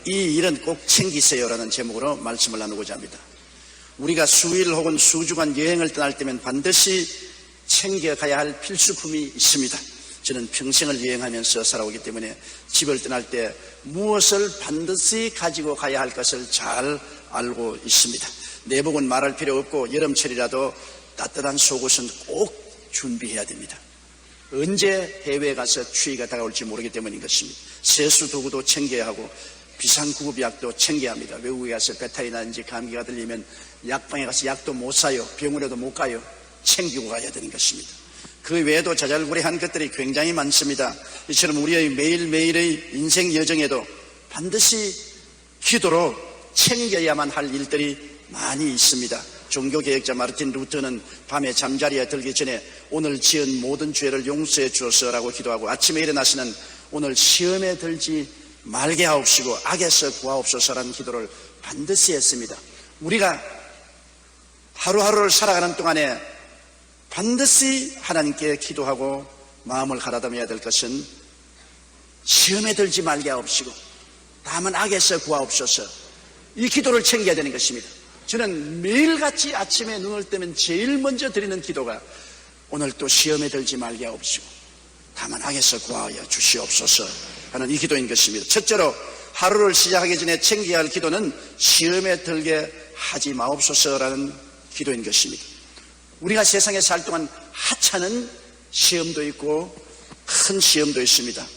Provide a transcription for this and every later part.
이 일은 꼭 챙기세요라는 제목으로 말씀을 나누고자 합니다. 우리가 수일 혹은 수주간 여행을 떠날 때면 반드시 챙겨가야 할 필수품이 있습니다. 저는 평생을 여행하면서 살아오기 때문에 집을 떠날 때 무엇을 반드시 가지고 가야 할 것을 잘 알고 있습니다. 내복은 말할 필요 없고 여름철이라도 따뜻한 속옷은 꼭 준비해야 됩니다. 언제 해외에 가서 추위가 다가올지 모르기 때문인 것입니다. 세수 도구도 챙겨야 하고 비상구급약도 챙겨야 합니다. 외국에 가서 배탈이 나든지 감기가 들리면 약방에 가서 약도 못 사요. 병원에도 못 가요. 챙기고 가야 되는 것입니다. 그 외에도 자잘구레한 것들이 굉장히 많습니다. 이처럼 우리의 매일매일의 인생 여정에도 반드시 기도로 챙겨야만 할 일들이 많이 있습니다. 종교개혁자 마르틴 루터는 밤에 잠자리에 들기 전에 오늘 지은 모든 죄를 용서해 주옵소서라고 기도하고 아침에 일어나서는 오늘 시험에 들지 말게 하옵시고 악에서 구하옵소서라는 기도를 반드시 했습니다. 우리가 하루하루를 살아가는 동안에 반드시 하나님께 기도하고 마음을 가다듬어야 될 것은 시험에 들지 말게 하옵시고 다만 악에서 구하옵소서, 이 기도를 챙겨야 되는 것입니다. 저는 매일같이 아침에 눈을 뜨면 제일 먼저 드리는 기도가 오늘 또 시험에 들지 말게 하옵시고 다만 악에서 구하여 주시옵소서 하는 이 기도인 것입니다. 첫째로 하루를 시작하기 전에 챙겨야 할 기도는 시험에 들게 하지 마옵소서라는 기도인 것입니다. 우리가 세상에 살 동안 하찮은 시험도 있고 큰 시험도 있습니다.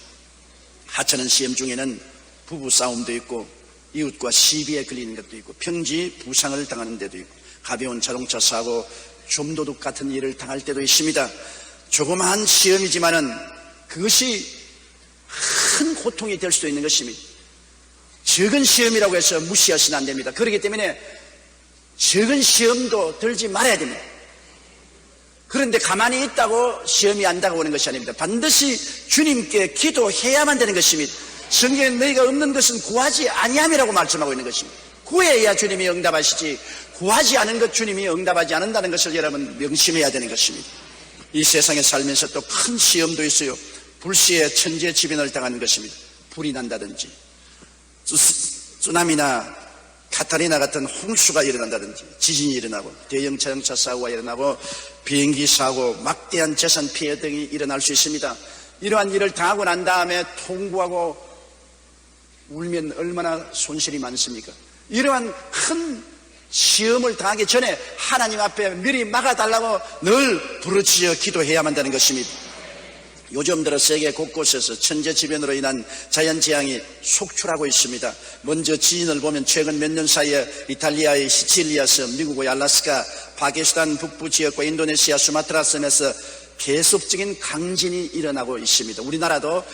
하찮은 시험 중에는 부부싸움도 있고 이웃과 시비에 걸리는 것도 있고 평지 부상을 당하는 데도 있고 가벼운 자동차 사고 좀도둑 같은 일을 당할 때도 있습니다. 조그마한 시험이지만은 그것이 큰 고통이 될 수도 있는 것입니다. 적은 시험이라고 해서 무시하시면 안 됩니다. 그렇기 때문에 적은 시험도 들지 말아야 됩니다. 그런데 가만히 있다고 시험이 안 다가오는 것이 아닙니다. 반드시 주님께 기도해야만 되는 것입니다. 성경에 너희가 없는 것은 구하지 아니함이라고 말씀하고 있는 것입니다. 구해야 주님이 응답하시지 구하지 않은 것 주님이 응답하지 않는다는 것을 여러분 명심해야 되는 것입니다. 이 세상에 살면서 또 큰 시험도 있어요. 불시에 천재지변을 당하는 것입니다. 불이 난다든지 쓰나미나 카타리나 같은 홍수가 일어난다든지 지진이 일어나고 대형 자동차 사고가 일어나고 비행기 사고 막대한 재산 피해 등이 일어날 수 있습니다. 이러한 일을 당하고 난 다음에 통구하고 울면 얼마나 손실이 많습니까? 이러한 큰 시험을 당하기 전에 하나님 앞에 미리 막아달라고 늘 부르짖어 기도해야만 한다는 것입니다. 요즘 들어 세계 곳곳에서 천재지변으로 인한 자연재앙이 속출하고 있습니다. 먼저 지진을 보면 최근 몇 년 사이에 이탈리아의 시칠리아섬, 미국의 알래스카, 파키스탄 북부 지역과 인도네시아 수마트라 섬에서 계속적인 강진이 일어나고 있습니다. 우리나라도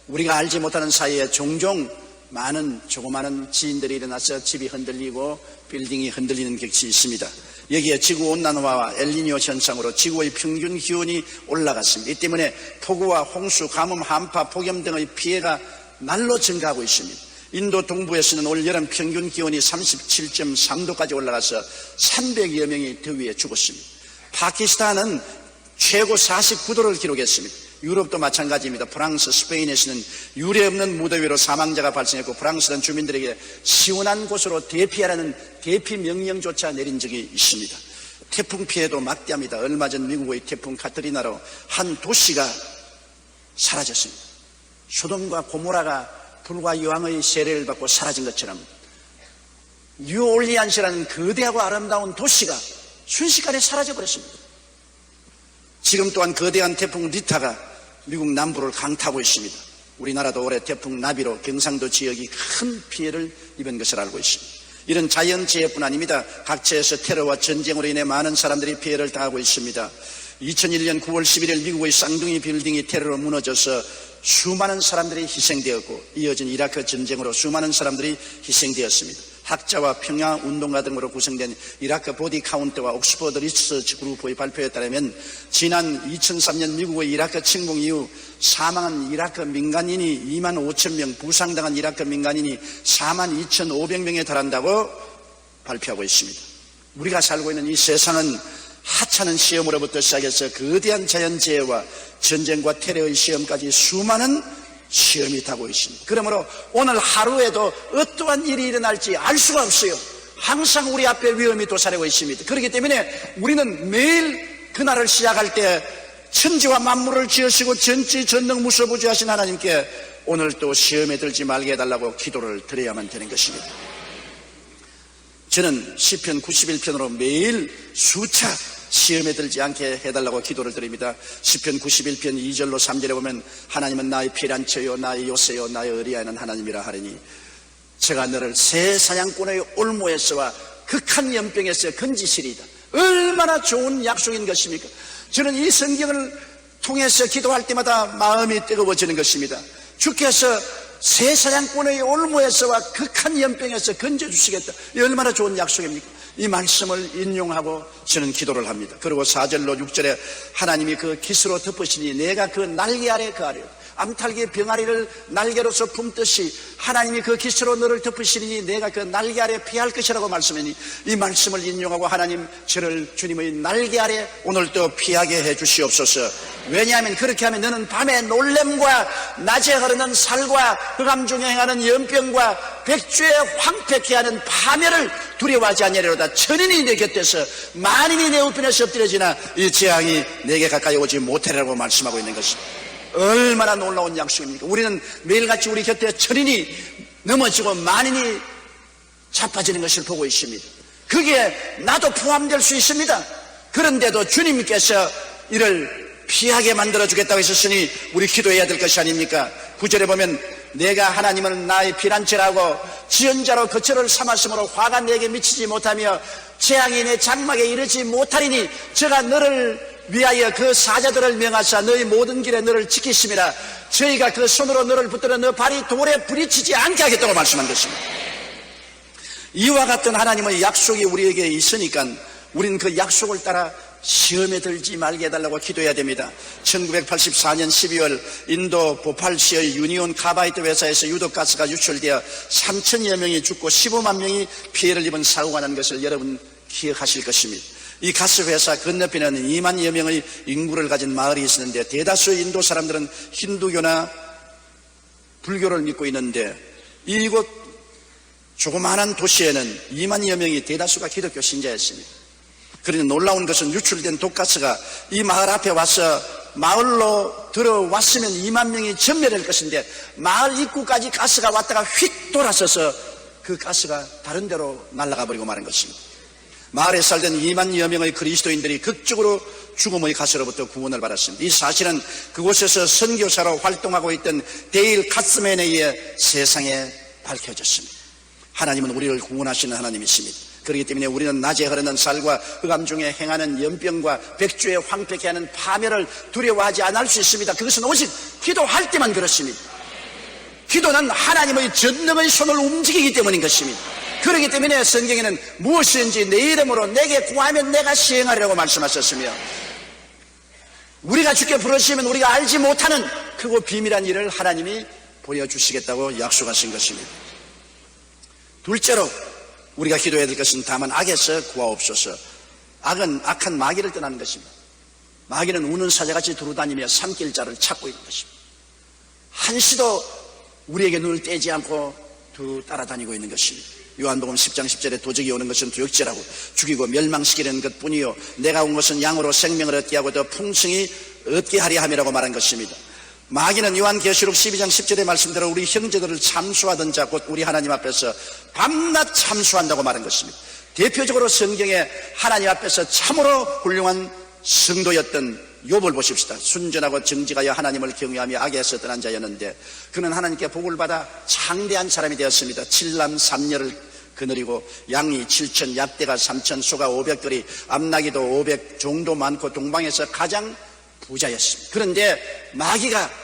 우리가 알지 못하는 사이에 종종 많은 조그마한 지진들이 일어나서 집이 흔들리고 빌딩이 흔들리는 것이 있습니다. 여기에 지구온난화와 엘니뇨 현상으로 지구의 평균 기온이 올라갔습니다. 이 때문에 폭우와 홍수, 가뭄, 한파, 폭염 등의 피해가 날로 증가하고 있습니다. 인도 동부에서는 올 여름 평균 기온이 37.3도까지 올라가서 300여 명이 더위에 죽었습니다. 파키스탄은 최고 49도를 기록했습니다. 유럽도 마찬가지입니다. 프랑스, 스페인에서는 유례없는 무더위로 사망자가 발생했고 프랑스는 주민들에게 시원한 곳으로 대피하라는 대피 명령조차 내린 적이 있습니다. 태풍 피해도 막대합니다. 얼마 전 미국의 태풍 카트리나로 한 도시가 사라졌습니다. 소돔과 고모라가 불과 여왕의 세례를 받고 사라진 것처럼 뉴올리안스라는 거대하고 아름다운 도시가 순식간에 사라져버렸습니다. 지금 또한 거대한 태풍 리타가 미국 남부를 강타하고 있습니다. 우리나라도 올해 태풍 나비로 경상도 지역이 큰 피해를 입은 것을 알고 있습니다. 이런 자연재해뿐 아닙니다. 각처에서 테러와 전쟁으로 인해 많은 사람들이 피해를 당하고 있습니다. 2001년 9월 11일 미국의 쌍둥이 빌딩이 테러로 무너져서 수많은 사람들이 희생되었고 이어진 이라크 전쟁으로 수많은 사람들이 희생되었습니다. 학자와 평야운동가 등으로 구성된 이라크 보디 카운트와 옥스퍼드 리서치 그룹의 발표에 따르면 지난 2003년 미국의 이라크 침공 이후 사망한 이라크 민간인이 2만 5천 명, 부상당한 이라크 민간인이 4만 2,500명에 달한다고 발표하고 있습니다. 우리가 살고 있는 이 세상은 하찮은 시험으로부터 시작해서 거대한 자연재해와 전쟁과 테러의 시험까지 수많은 시험이 타고 있습니다. 그러므로 오늘 하루에도 어떠한 일이 일어날지 알 수가 없어요. 항상 우리 앞에 위험이 도사리고 있습니다. 그렇기 때문에 우리는 매일 그날을 시작할 때 천지와 만물을 지으시고 전지 전능 무소부지하신 하나님께 오늘 또 시험에 들지 말게 해달라고 기도를 드려야만 되는 것입니다. 저는 시편 91편으로 매일 수차 시험에 들지 않게 해달라고 기도를 드립니다. 시편 91편 2절로 3절에 보면 하나님은 나의 피난처요 나의 요새요 나의 의리하는 하나님이라 하리니 제가 너를 새 사냥꾼의 올무에서와 극한 연병에서 건지시리이다. 얼마나 좋은 약속인 것입니까? 저는 이 성경을 통해서 기도할 때마다 마음이 뜨거워지는 것입니다. 주께서 새 사냥꾼의 올무에서와 극한 연병에서 건져주시겠다. 이 얼마나 좋은 약속입니까? 이 말씀을 인용하고 저는 기도를 합니다. 그리고 4절로 6절에 하나님이 그 깃으로 덮으시니 내가 그 날개 아래 거하려. 암탉의 병아리를 날개로서 품듯이 하나님이 그 깃으로 너를 덮으시니 내가 그 날개 아래 피할 것이라고 말씀하니 이 말씀을 인용하고 하나님 저를 주님의 날개 아래 오늘도 피하게 해 주시옵소서. 왜냐하면 그렇게 하면 너는 밤에 놀램과 낮에 흐르는 살과 흑암 중에 행하는 연병과 백주에 황폐케 하는 파멸을 두려워하지 아니하리로다. 천인이 내 곁에서 만인이 내 우편에서 엎드려지나 이 재앙이 내게 가까이 오지 못하리라고 말씀하고 있는 것입니다. 얼마나 놀라운 약속입니까? 우리는 매일같이 우리 곁에 천인이 넘어지고 만인이 자빠지는 것을 보고 있습니다. 거기에 나도 포함될 수 있습니다. 그런데도 주님께서 이를 피하게 만들어 주겠다고 하셨으니 우리 기도해야 될 것이 아닙니까? 9절에 보면 내가 하나님은 나의 피난처라고 지연자로 거처를 삼았으므로 화가 내게 미치지 못하며 재앙이 내 장막에 이르지 못하리니 제가 너를 위하여 그 사자들을 명하사 너희 모든 길에 너를 지키심이라. 저희가 그 손으로 너를 붙들어 너 발이 돌에 부딪히지 않게 하겠다고 말씀한 것입니다. 이와 같은 하나님의 약속이 우리에게 있으니까 우리는 그 약속을 따라 시험에 들지 말게 해달라고 기도해야 됩니다. 1984년 12월 인도 보팔시의 유니온 카바이트 회사에서 유독가스가 유출되어 3천여 명이 죽고 15만 명이 피해를 입은 사고가 난 것을 여러분 기억하실 것입니다. 이 가스 회사 건너편에는 2만여 명의 인구를 가진 마을이 있었는데 대다수의 인도 사람들은 힌두교나 불교를 믿고 있는데 이곳 조그마한 도시에는 2만여 명이 대다수가 기독교 신자였습니다. 그런데 놀라운 것은 유출된 독가스가 이 마을 앞에 와서 마을로 들어왔으면 2만 명이 전멸할 것인데 마을 입구까지 가스가 왔다가 휙 돌아서서 그 가스가 다른 데로 날아가 버리고 마는 것입니다. 마을에 살던 2만여 명의 그리스도인들이 극적으로 죽음의 가스로부터 구원을 받았습니다. 이 사실은 그곳에서 선교사로 활동하고 있던 데일 카스맨에 의해 세상에 밝혀졌습니다. 하나님은 우리를 구원하시는 하나님이십니다. 그렇기 때문에 우리는 낮에 흐르는 살과 흑암 중에 행하는 연병과 백주에 황폐케 하는 파멸을 두려워하지 않을 수 있습니다. 그것은 오직 기도할 때만 그렇습니다. 기도는 하나님의 전능의 손을 움직이기 때문인 것입니다. 그렇기 때문에 성경에는 무엇이든지 내 이름으로 내게 구하면 내가 시행하리라고 말씀하셨으며 우리가 주께 부르시면 우리가 알지 못하는 크고 비밀한 일을 하나님이 보여주시겠다고 약속하신 것입니다. 둘째로 우리가 기도해야 될 것은 다만 악에서 구하옵소서. 악은 악한 마귀를 떠나는 것입니다. 마귀는 우는 사자같이 두루다니며 삼킬 자를 찾고 있는 것입니다. 한시도 우리에게 눈을 떼지 않고 따라다니고 있는 것입니다. 요한복음 10장 10절에 도적이 오는 것은 두역질하고 죽이고 멸망시키려는 것뿐이요 내가 온 것은 양으로 생명을 얻게 하고 더 풍성히 얻게 하려 함이라고 말한 것입니다. 마귀는 요한계시록 12장 10절의 말씀대로 우리 형제들을 참수하던 자 곧 우리 하나님 앞에서 밤낮 참수한다고 말한 것입니다. 대표적으로 성경에 하나님 앞에서 참으로 훌륭한 성도였던 욥을 보십시다. 순전하고 정직하여 하나님을 경외하며 악에서 떠난 자였는데 그는 하나님께 복을 받아 창대한 사람이 되었습니다. 7남 3녀를 거느리고 양이 7천, 약대가 3천, 소가 500들이, 암나기도 500, 종도 많고 동방에서 가장 부자였습니다. 그런데 마귀가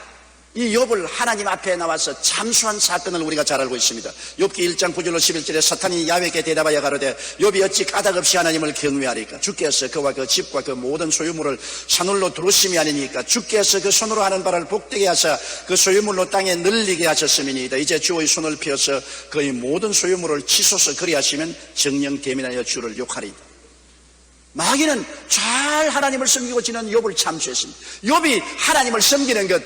이 욥을 하나님 앞에 나와서 참수한 사건을 우리가 잘 알고 있습니다. 욥기 1장 9절로 11절에 사탄이 야훼께 대답하여 가로되 욥이 어찌 까닭없이 하나님을 경외하리까? 주께서 그와 그 집과 그 모든 소유물을 산울로 두루심이 아니니까 주께서 그 손으로 하는 바를 복되게 하사 그 소유물로 땅에 늘리게 하셨음이니이다. 이제 주의 손을 펴서 그의 모든 소유물을 치소서. 그리하시면 정령 대민하여 주를 욕하리이다. 마귀는 잘 하나님을 섬기고 지낸 욥을 참수했습니다. 욥이 하나님을 섬기는 것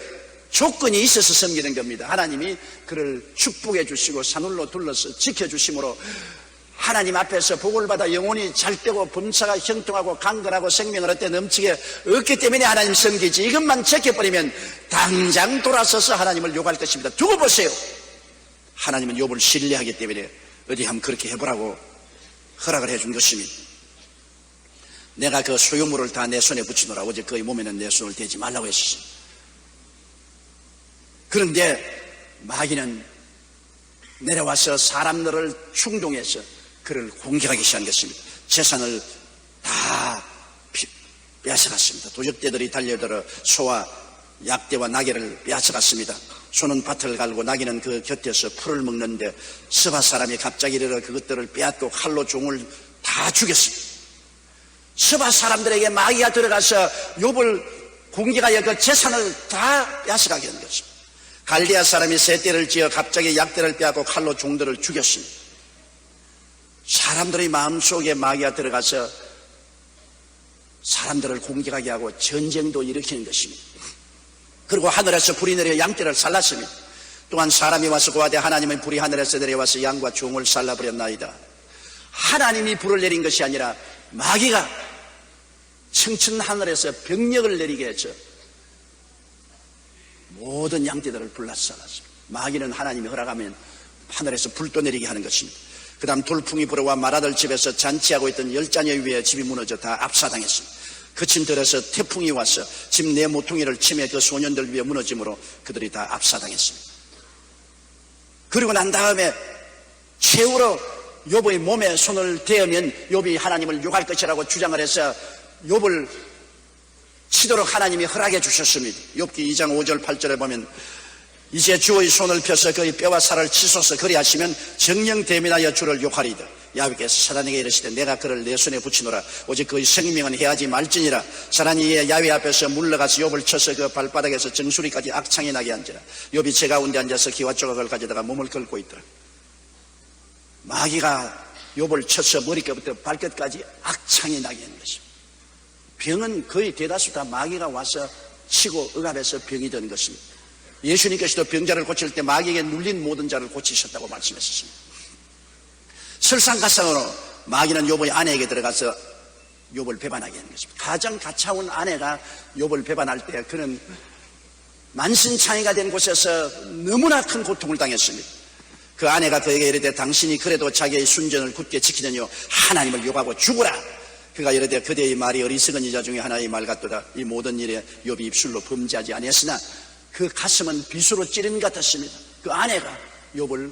조건이 있어서 섬기는 겁니다. 하나님이 그를 축복해 주시고 산울로 둘러서 지켜주심으로 하나님 앞에서 복을 받아 영혼이 잘되고 범사가 형통하고 강건하고 생명을 얻되 넘치게 얻기 때문에 하나님 섬기지, 이것만 지켜버리면 당장 돌아서서 하나님을 욕할 것입니다. 두고 보세요. 하나님은 욥을 신뢰하기 때문에 어디 한번 그렇게 해보라고 허락을 해준 것입니다. 내가 그 소유물을 다 내 손에 붙이노라. 어제 그의 몸에는 내 손을 대지 말라고 했었어요. 그런데 마귀는 내려와서 사람들을 충동해서 그를 공격하기 시작한 것입니다. 재산을 다 빼앗아갔습니다. 도적대들이 달려들어 소와 약대와 나귀를 빼앗아갔습니다. 소는 밭을 갈고 나귀는 그 곁에서 풀을 먹는데 스바 사람이 갑자기 일어나 그것들을 빼앗고 칼로 종을 다 죽였습니다. 스바 사람들에게 마귀가 들어가서 욥을 공격하여 그 재산을 다 빼앗아가게 한 것입니다. 갈대아 사람이 새 떼를 지어 갑자기 약대를 빼앗고 칼로 종들을 죽였습니다. 사람들의 마음속에 마귀가 들어가서 사람들을 공격하게 하고 전쟁도 일으키는 것입니다. 그리고 하늘에서 불이 내려 양떼를 살랐습니다. 또한 사람이 와서 고하되 하나님의 불이 하늘에서 내려와서 양과 종을 살라버렸나이다. 하나님이 불을 내린 것이 아니라 마귀가 청천 하늘에서 병력을 내리게 해서 모든 양떼들을 불러서 살랐습니다. 마귀는 하나님이 허락하면 하늘에서 불도 내리게 하는 것입니다. 그 다음 돌풍이 불어와 마라들 집에서 잔치하고 있던 10자녀 위에 집이 무너져 다 압사당했습니다. 그친 들에서 태풍이 와서 집 내 모퉁이를 치매 그 소년들 위에 무너짐으로 그들이 다 압사당했습니다. 그리고 난 다음에 최후로 욥의 몸에 손을 대으면 욥이 하나님을 욕할 것이라고 주장을 해서 욥을 치도록 하나님이 허락해 주셨습니다. 욥기 2장 5절 8절에 보면 이제 주의 손을 펴서 그의 뼈와 살을 치소서 그리하시면 정령 대면하여 주를 욕하리이다. 야훼께서 사단에게 이르시되 내가 그를 내 손에 붙이노라. 오직 그의 생명은 해하지 말지니라. 사단이 야훼 앞에서 물러가서 욥을 쳐서 그 발바닥에서 정수리까지 악창이 나게 한지라. 욥이 제 가운데 앉아서 기와 조각을 가져다가 몸을 긁고 있더라. 마귀가 욥을 쳐서 머리끝부터 발끝까지 악창이 나게 하는 것입니다. 병은 거의 대다수 다 마귀가 와서 치고 억압해서 병이 된 것입니다. 예수님께서도 병자를 고칠 때 마귀에게 눌린 모든 자를 고치셨다고 말씀하셨습니다. 설상가상으로 마귀는 욥의 아내에게 들어가서 욥을 배반하게 하는 것입니다. 가장 가차운 아내가 욥을 배반할 때 그는 만신창이가 된 곳에서 너무나 큰 고통을 당했습니다. 그 아내가 그에게 이르되 당신이 그래도 자기의 순전을 굳게 지키느뇨 하나님을 욕하고 죽으라. 그가 이르되 그대의 말이 어리석은 이자 중에 하나의 말 같도다. 이 모든 일에 욥이 입술로 범죄하지 아니했으나 그 가슴은 비수로 찌른 것 같았습니다. 그 아내가 욥을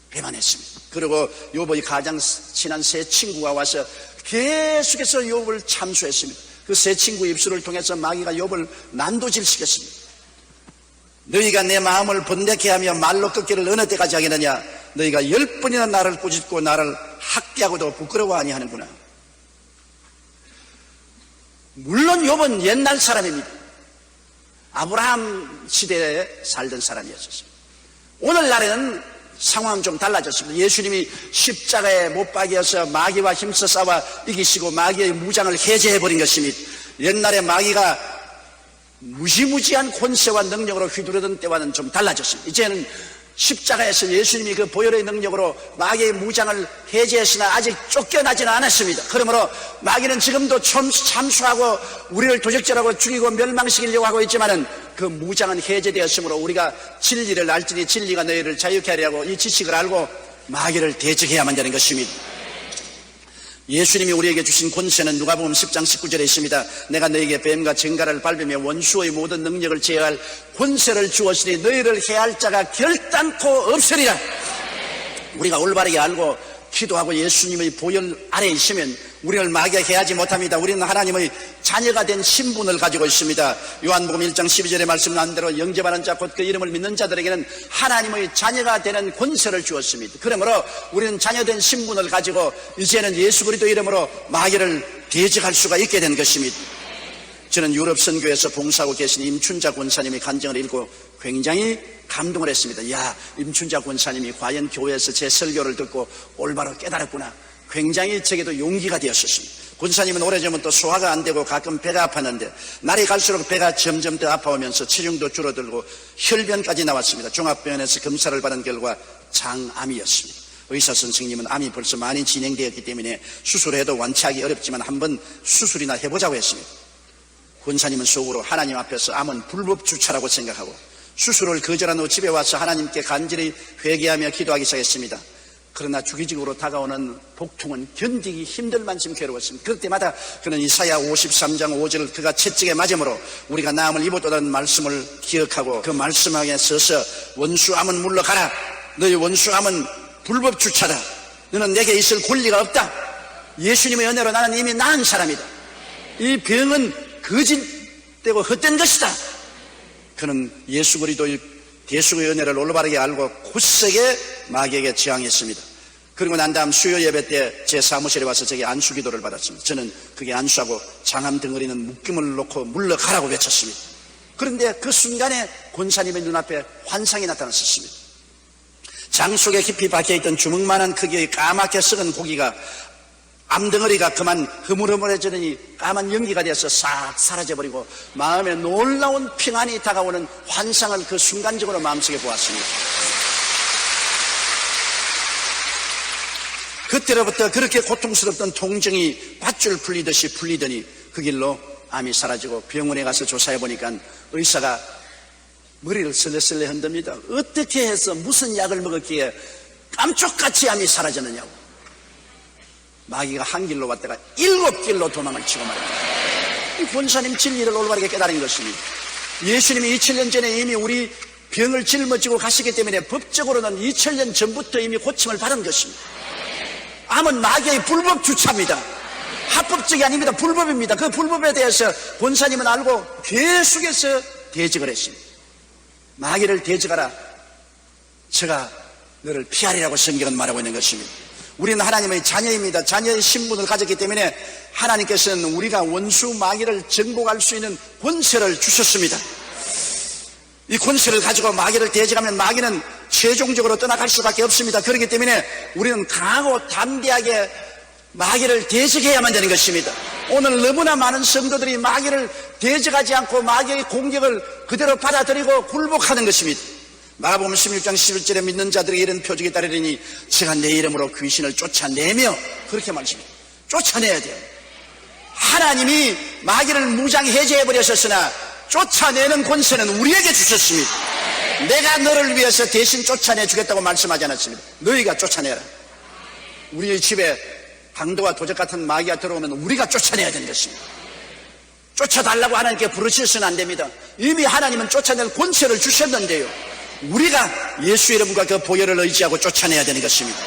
배반했습니다. 그리고 욥의 가장 친한 세 친구가 와서 계속해서 욥을 참수했습니다. 그 세 친구의 입술을 통해서 마귀가 욥을 난도질시켰습니다. 너희가 내 마음을 번뇌케 하며 말로 끊기를 어느 때까지 하겠느냐. 너희가 10번이나 나를 꾸짖고 나를 학대하고도 부끄러워하니 하는구나. 물론 욥은 옛날 사람입니다. 아브라함 시대에 살던 사람이었습니다. 오늘날에는 상황은 좀 달라졌습니다. 예수님이 십자가에 못 박여서 마귀와 힘써 싸워 이기시고 마귀의 무장을 해제해버린 것입니다. 옛날에 마귀가 무시무시한 권세와 능력으로 휘두르던 때와는 좀 달라졌습니다. 이제는 십자가에서 예수님이 그 보혈의 능력으로 마귀의 무장을 해제했으나 아직 쫓겨나지는 않았습니다. 그러므로 마귀는 지금도 참수하고 우리를 도적질하고 죽이고 멸망시키려고 하고 있지만은 그 무장은 해제되었으므로 우리가 진리를 알지니 진리가 너희를 자유케 하리라고 이 지식을 알고 마귀를 대적해야만 되는 것입니다. 예수님이 우리에게 주신 권세는 누가복음 10장 19절에 있습니다. 내가 너희에게 뱀과 쟁가를 밟으며 원수의 모든 능력을 제어할 권세를 주었으니 너희를 해할 자가 결단코 없으리라. 우리가 올바르게 알고 기도하고 예수님의 보혈 아래에 있으면 우리를 마귀가 해하지 못합니다. 우리는 하나님의 자녀가 된 신분을 가지고 있습니다. 요한복음 1장 12절에 말씀한 대로 영접하는 자 곧 그 이름을 믿는 자들에게는 하나님의 자녀가 되는 권세를 주었습니다. 그러므로 우리는 자녀된 신분을 가지고 이제는 예수 그리스도 이름으로 마귀를 대적할 수가 있게 된 것입니다. 저는 유럽 선교에서 봉사하고 계신 임춘자 권사님의 간증을 읽고 굉장히 감동을 했습니다. 이야, 임춘자 권사님이 과연 교회에서 제 설교를 듣고 올바로 깨달았구나. 굉장히 제게도 용기가 되었었습니다. 권사님은 오래전부터 소화가 안 되고 가끔 배가 아팠는데 날이 갈수록 배가 점점 더 아파오면서 체중도 줄어들고 혈변까지 나왔습니다. 종합병원에서 검사를 받은 결과 장암이었습니다. 의사 선생님은 암이 벌써 많이 진행되었기 때문에 수술해도 완치하기 어렵지만 한번 수술이나 해보자고 했습니다. 권사님은 속으로 하나님 앞에서 암은 불법 주차라고 생각하고 수술을 거절한 후 집에 와서 하나님께 간절히 회개하며 기도하기 시작했습니다. 그러나 주기적으로 다가오는 복통은 견디기 힘들 만큼 괴로웠습니다. 그럴 때마다 그는 이사야 53장 5절 그가 채찍에 맞음으로 우리가 나음을 입었다는 말씀을 기억하고 그 말씀하에 서서 원수암은 물러가라. 너희 원수암은 불법 주차다. 너는 내게 있을 권리가 없다. 예수님의 은혜로 나는 이미 나은 사람이다. 이 병은 거짓되고 헛된 것이다. 그는 예수 그리스도의 대수의 은혜를 올바르게 알고 굳세게 마귀에게 저항했습니다. 그리고 난 다음 수요 예배 때 제 사무실에 와서 제게 안수 기도를 받았습니다. 저는 그게 안수하고 장암 덩어리는 묶임을 놓고 물러가라고 외쳤습니다. 그런데 그 순간에 권사님의 눈앞에 환상이 나타났었습니다. 장 속에 깊이 박혀있던 주먹만한 크기의 까맣게 썩은 고기가 암덩어리가 그만 흐물흐물해지더니 까만 연기가 돼서 싹 사라져버리고 마음에 놀라운 평안이 다가오는 환상을 그 순간적으로 마음속에 보았습니다. 그때로부터 그렇게 고통스럽던 통증이 밧줄 풀리듯이 풀리더니 그 길로 암이 사라지고 병원에 가서 조사해보니까 의사가 머리를 설레설레 흔듭니다. 어떻게 해서 무슨 약을 먹었기에 깜짝같이 암이 사라졌느냐고. 마귀가 한 길로 왔다가 7길로 도망을 치고 말입니다. 이 권사님 진리를 올바르게 깨달은 것입니다. 예수님이 2000년 전에 이미 우리 병을 짊어지고 가시기 때문에 법적으로는 2000년 전부터 이미 고침을 받은 것입니다. 암은 마귀의 불법 주차입니다. 합법적이 아닙니다. 불법입니다. 그 불법에 대해서 권사님은 알고 계속해서 대적을 했습니다. 마귀를 대적하라. 제가 너를 피하리라고 성경은 말하고 있는 것입니다. 우리는 하나님의 자녀입니다. 자녀의 신분을 가졌기 때문에 하나님께서는 우리가 원수 마귀를 정복할 수 있는 권세를 주셨습니다. 이 권세를 가지고 마귀를 대적하면 마귀는 최종적으로 떠나갈 수밖에 없습니다. 그렇기 때문에 우리는 강하고 담대하게 마귀를 대적해야만 되는 것입니다. 오늘 너무나 많은 성도들이 마귀를 대적하지 않고 마귀의 공격을 그대로 받아들이고 굴복하는 것입니다. 마가복음 16장 11절에 믿는 자들에게 이런 표적이 따르리니 제가 내 이름으로 귀신을 쫓아내며 그렇게 말씀합니다. 쫓아내야 돼요. 하나님이 마귀를 무장해제해버렸었으나 쫓아내는 권세는 우리에게 주셨습니다. 내가 너를 위해서 대신 쫓아내 주겠다고 말씀하지 않았습니다. 너희가 쫓아내라. 우리의 집에 강도와 도적 같은 마귀가 들어오면 우리가 쫓아내야 되는 것입니다. 쫓아달라고 하나님께 부르셔서는 안 됩니다. 이미 하나님은 쫓아낼 권세를 주셨는데요, 우리가 예수 이름과 그 보혈을 의지하고 쫓아내야 되는 것입니다.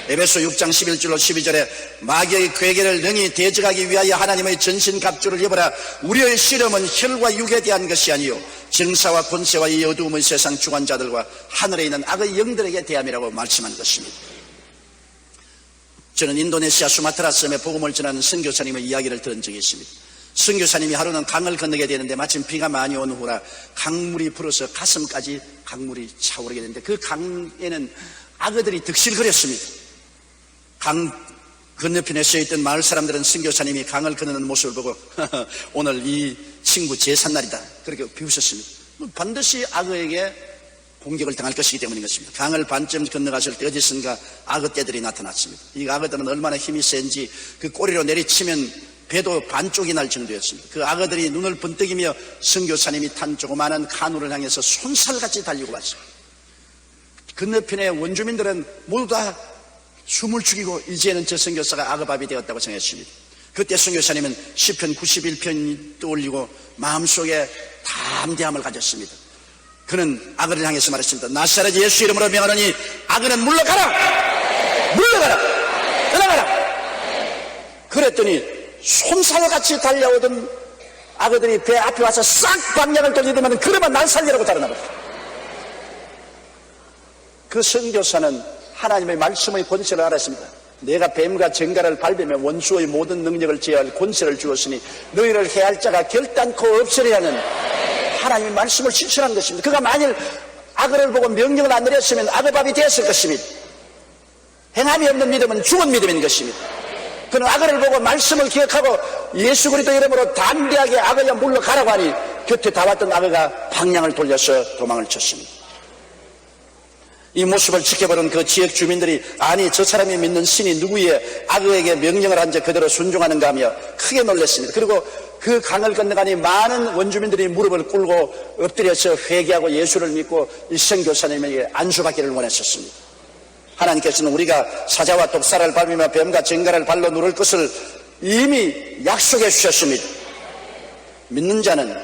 에베소 6장 11절로 12절에 마귀의 괴계를 능히 대적하기 위하여 하나님의 전신갑주를 입어라. 우리의 씨름은 혈과 육에 대한 것이 아니요 정사와 권세와 이 어두움의 세상 주관자들과 하늘에 있는 악의 영들에게 대함이라고 말씀한 것입니다. 저는 인도네시아 수마트라 섬에 복음을 전하는 선교사님의 이야기를 들은 적이 있습니다. 선교사님이 하루는 강을 건너게 되는데 마침 비가 많이 온 후라 강물이 불어서 가슴까지 강물이 차오르게 되는데 그 강에는 악어들이 득실거렸습니다. 강 건너편에 서있던 마을 사람들은 선교사님이 강을 건너는 모습을 보고 오늘 이 친구 제삿날이다 그렇게 비웃었습니다. 반드시 악어에게 공격을 당할 것이기 때문인 것입니다. 강을 반쯤 건너갔을 때 어디선가 악어떼들이 나타났습니다. 이 악어들은 얼마나 힘이 센지 그 꼬리로 내리치면 배도 반쪽이 날 정도였습니다. 그 악어들이 눈을 번뜩이며 선교사님이 탄 조그마한 카누를 향해서 손살같이 달리고 왔습니다. 건너편의 원주민들은 모두 다 숨을 죽이고 이제는 저 선교사가 악어밥이 되었다고 생각했습니다. 그때 선교사님은 시편 91편이 떠올리고 마음속에 담대함을 가졌습니다. 그는 악어를 향해서 말했습니다. 나사렛 예수 이름으로 명하노니 악어는 물러가라! 물러가라! 떠나가라! 그랬더니 솜사과같이 달려오던 악어들이 배 앞에 와서 싹 방향을 돌리더만 그러면 날 살리라고 달아나버렸어요. 그 선교사는 하나님의 말씀의 권세를 알았습니다. 내가 뱀과 정갈을 밟으며 원수의 모든 능력을 제어할 권세를 주었으니 너희를 해할 자가 결단코 없으리 하는 하나님의 말씀을 실천한 것입니다. 그가 만일 악어를 보고 명령을 안 내렸으면 악어밥이 되었을 것입니다. 행함이 없는 믿음은 죽은 믿음인 것입니다. 그는 악어를 보고 말씀을 기억하고 예수 그리스도 이름으로 담대하게 악어야 물러가라고 하니 곁에 다 왔던 악어가 방향을 돌려서 도망을 쳤습니다. 이 모습을 지켜보는 그 지역 주민들이 아니 저 사람이 믿는 신이 누구의 악어에게 명령을 한 자 그대로 순종하는가 하며 크게 놀랐습니다. 그리고 그 강을 건너가니 많은 원주민들이 무릎을 꿇고 엎드려서 회개하고 예수를 믿고 일성교사님에게 안수받기를 원했었습니다. 하나님께서는 우리가 사자와 독사를 밟으며 뱀과 쟁가를 발로 누를 것을 이미 약속해 주셨습니다. 믿는 자는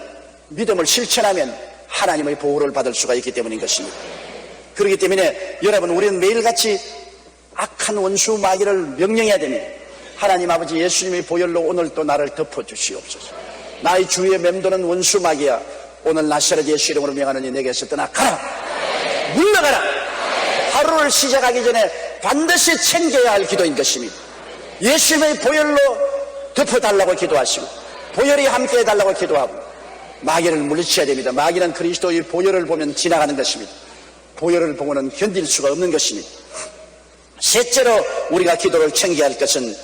믿음을 실천하면 하나님의 보호를 받을 수가 있기 때문인 것입니다. 그렇기 때문에 여러분 우리는 매일같이 악한 원수 마귀를 명령해야 됩니다. 하나님 아버지 예수님의 보혈로 오늘 또 나를 덮어주시옵소서. 나의 주위에 맴도는 원수 마귀야 오늘 나사렛 예수 이름으로 명하노니 내게서 떠나가라. 물러가라. 하루를 시작하기 전에 반드시 챙겨야 할 기도인 것입니다. 예수님의 보혈로 덮어달라고 기도하시고 보혈이 함께 해달라고 기도하고 마귀를 물리쳐야 됩니다. 마귀는 그리스도의 보혈을 보면 지나가는 것입니다. 보혈을 보고는 견딜 수가 없는 것입니다. 셋째로 우리가 기도를 챙겨야 할 것은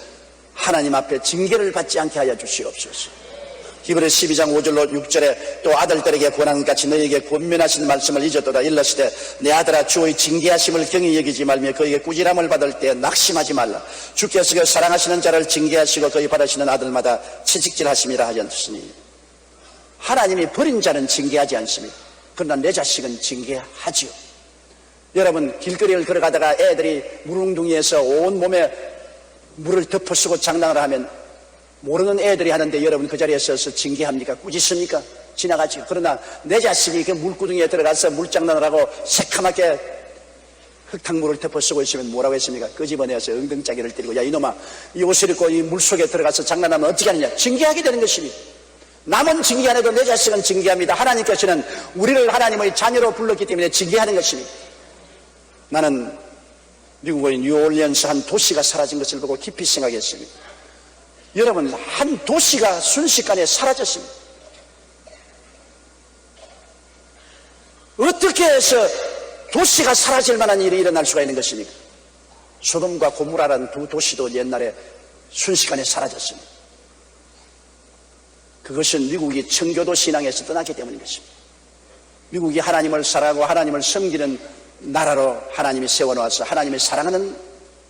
하나님 앞에 징계를 받지 않게 하여 주시옵소서. 히브리서 12장 5절로 6절에 또 아들들에게 권한같이 너희에게 권면하신 말씀을 잊었도다. 일렀으되 내 아들아 주의 징계하심을 경히 여기지 말며 그에게 꾸지람을 받을 때 낙심하지 말라. 주께서 그 사랑하시는 자를 징계하시고 그의 받으시는 아들마다 채찍질하심이라 하셨으니 하나님이 버린 자는 징계하지 않습니다. 그러나 내 자식은 징계하지요. 여러분 길거리를 걸어가다가 애들이 물웅둥이에서 온몸에 물을 덮어쓰고 장난을 하면 모르는 애들이 하는데 여러분 그 자리에 서서 징계합니까? 꾸짖습니까? 지나가지요. 그러나 내 자식이 그 물구덩이에 들어가서 물장난을 하고 새카맣게 흙탕물을 덮어쓰고 있으면 뭐라고 했습니까? 끄집어내서 엉덩짜기를 때리고 야 이놈아 이 옷을 입고 이 물속에 들어가서 장난하면 어떻게 하느냐? 징계하게 되는 것입니다. 남은 징계 안 해도 내 자식은 징계합니다. 하나님께서는 우리를 하나님의 자녀로 불렀기 때문에 징계하는 것입니다. 나는 미국의 뉴올리언스 한 도시가 사라진 것을 보고 깊이 생각했습니다. 여러분 한 도시가 순식간에 사라졌습니다. 어떻게 해서 도시가 사라질 만한 일이 일어날 수가 있는 것입니까? 소돔과 고모라라는 두 도시도 옛날에 순식간에 사라졌습니다. 그것은 미국이 청교도 신앙에서 떠났기 때문인 것입니다. 미국이 하나님을 사랑하고 하나님을 섬기는 나라로 하나님이 세워놓아서 하나님의 사랑하는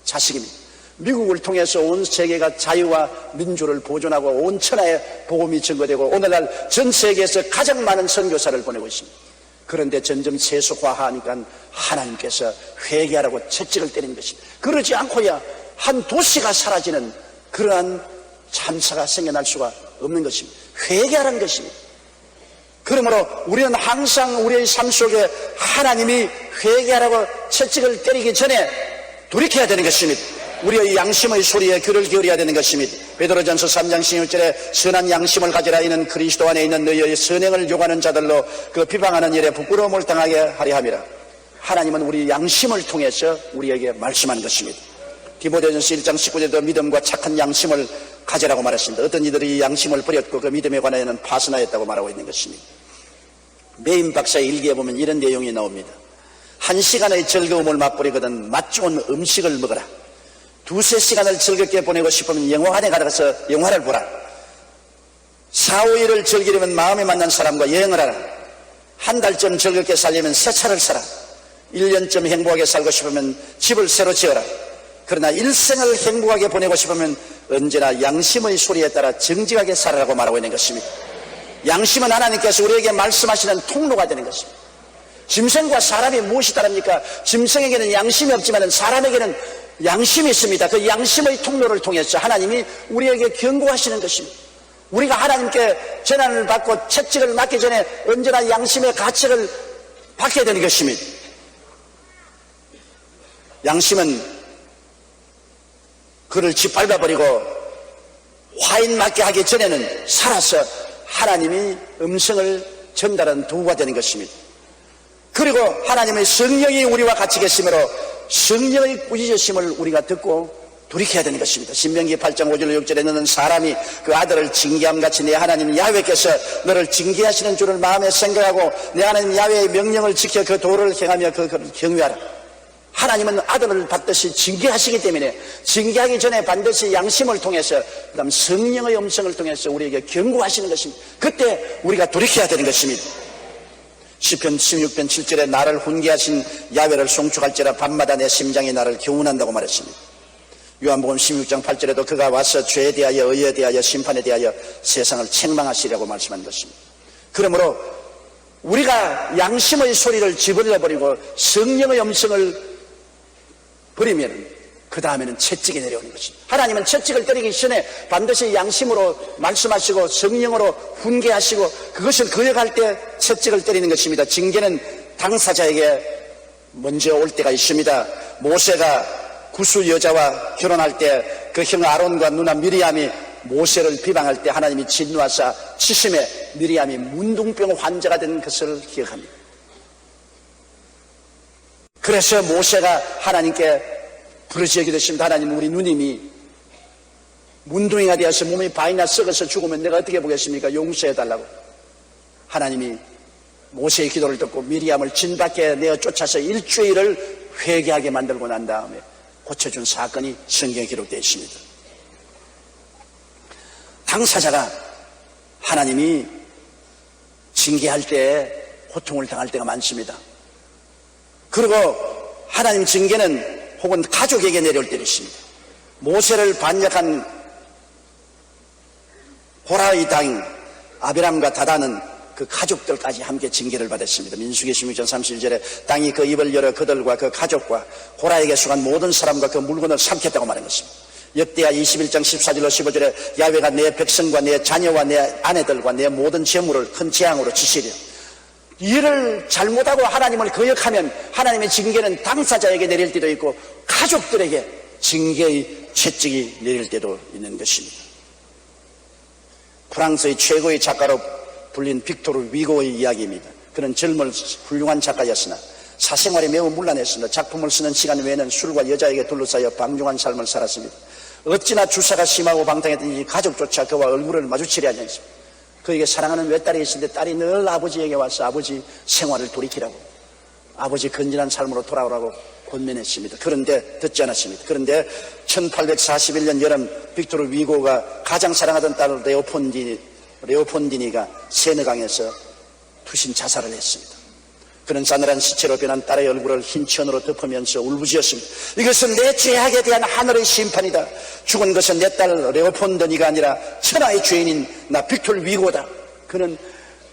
자식입니다. 미국을 통해서 온 세계가 자유와 민주를 보존하고 온 천하에 복음이 증거되고 오늘날 전 세계에서 가장 많은 선교사를 보내고 있습니다. 그런데 점점 세속화하니까 하나님께서 회개하라고 채찍을 때리는 것입니다. 그러지 않고야 한 도시가 사라지는 그러한 참사가 생겨날 수가 없는 것입니다. 회개하라는 것입니다. 그러므로 우리는 항상 우리의 삶 속에 하나님이 회개하라고 채찍을 때리기 전에 돌이켜야 되는 것입니다. 우리의 양심의 소리에 귀를 기울여야 되는 것입니다. 베드로전서 3장 16절에 선한 양심을 가지라. 이는 그리스도 안에 있는 너희의 선행을 요구하는 자들로 그 비방하는 일에 부끄러움을 당하게 하려 함이라. 하나님은 우리 양심을 통해서 우리에게 말씀하는 것입니다. 디모데전서 1장 19절에도 믿음과 착한 양심을 가지라고 말했습니다. 어떤 이들이 양심을 버렸고 그 믿음에 관하여는 파선하였다고 말하고 있는 것입니다. 메인 박사의 일기에 보면 이런 내용이 나옵니다. 1시간의 즐거움을 맛보리거든 맛 좋은 음식을 먹어라. 2-3시간을 즐겁게 보내고 싶으면 영화관에 가서 영화를 보라. 4-5일을 즐기려면 마음에 맞는 사람과 여행을 하라. 한 달쯤 즐겁게 살려면 새 차를 사라. 1년쯤 행복하게 살고 싶으면 집을 새로 지어라. 그러나 일생을 행복하게 보내고 싶으면 언제나 양심의 소리에 따라 정직하게 살아라고 말하고 있는 것입니다. 양심은 하나님께서 우리에게 말씀하시는 통로가 되는 것입니다. 짐승과 사람이 무엇이 다릅니까? 짐승에게는 양심이 없지만 사람에게는 양심이 있습니다. 그 양심의 통로를 통해서 하나님이 우리에게 경고하시는 것입니다. 우리가 하나님께 재난을 받고 채찍을 맞기 전에 언제나 양심의 가책을 받게 되는 것입니다. 양심은 그를 짓밟아버리고 화인 맞게 하기 전에는 살아서 하나님이 음성을 전달하는 도구가 되는 것입니다. 그리고 하나님의 성령이 우리와 같이 계시므로 성령의 꾸짖으심을 우리가 듣고 돌이켜야 되는 것입니다. 신명기 8장 5절 6절에 너는 사람이 그 아들을 징계함같이 내 하나님 야훼께서 너를 징계하시는 줄을 마음에 생각하고 내 하나님 야훼의 명령을 지켜 그 도를 행하며 그를 경외하라. 하나님은 아들을 받듯이 징계하시기 때문에 징계하기 전에 반드시 양심을 통해서 그다음 성령의 음성을 통해서 우리에게 경고하시는 것입니다. 그때 우리가 돌이켜야 되는 것입니다. 시편 16편 7절에 나를 훈계하신 야훼를 송축할지라 밤마다 내 심장이 나를 교훈한다고 말했습니다. 요한복음 16장 8절에도 그가 와서 죄에 대하여 의에 대하여 심판에 대하여 세상을 책망하시려고 말씀한 것입니다. 그러므로 우리가 양심의 소리를 집어넣어버리고 성령의 음성을 버리면 그 다음에는 채찍이 내려오는 것입니다. 하나님은 채찍을 때리기 전에 반드시 양심으로 말씀하시고 성령으로 훈계하시고 그것을 거역할 때 채찍을 때리는 것입니다. 징계는 당사자에게 먼저 올 때가 있습니다. 모세가 구수 여자와 결혼할 때 그 형 아론과 누나 미리암이 모세를 비방할 때 하나님이 진노하사 치심에 미리암이 문둥병 환자가 된 것을 기억합니다. 그래서 모세가 하나님께 부르짖게 됐습니다. 하나님, 우리 누님이 문둥이가 되어서 몸이 반이나 썩어서 죽으면 내가 어떻게 보겠습니까? 용서해달라고. 하나님이 모세의 기도를 듣고 미리암을 진 밖에 내어 쫓아서 일주일을 회개하게 만들고 난 다음에 고쳐준 사건이 성경에 기록되어 있습니다. 당사자가 하나님이 징계할 때 고통을 당할 때가 많습니다. 그리고 하나님 징계는 혹은 가족에게 내려올 때도 있습니다. 모세를 반역한 고라의 당 아비람과 다단은 그 가족들까지 함께 징계를 받았습니다. 민수기 16장 31절에 땅이 그 입을 열어 그들과 그 가족과 고라에게 속한 모든 사람과 그 물건을 삼켰다고 말한 것입니다. 역대하 21장 14절로 15절에 야훼가 내 백성과 내 자녀와 내 아내들과 내 모든 재물을 큰 재앙으로 치시려. 일을 잘못하고 하나님을 거역하면 하나님의 징계는 당사자에게 내릴 때도 있고 가족들에게 징계의 채찍이 내릴 때도 있는 것입니다. 프랑스의 최고의 작가로 불린 빅토르 위고의 이야기입니다. 그는 젊은 훌륭한 작가였으나 사생활이 매우 문란했습니다. 작품을 쓰는 시간 외에는 술과 여자에게 둘러싸여 방종한 삶을 살았습니다. 어찌나 주사가 심하고 방탕했든지 가족조차 그와 얼굴을 마주치려 하지 않습니다. 그에게 사랑하는 외딸이 있을 때 딸이 늘 아버지에게 와서 아버지 생활을 돌이키라고, 아버지 건전한 삶으로 돌아오라고 권면했습니다. 그런데 듣지 않았습니다. 그런데 1841년 여름 빅토르 위고가 가장 사랑하던 딸 레오폰디니가 세느강에서 투신 자살을 했습니다. 그는 싸늘한 시체로 변한 딸의 얼굴을 흰 천으로 덮으면서 울부짖었습니다. 이것은 내 죄악에 대한 하늘의 심판이다. 죽은 것은 내 딸 레오폰디니가 아니라 천하의 죄인인 나 빅토르 위고다. 그는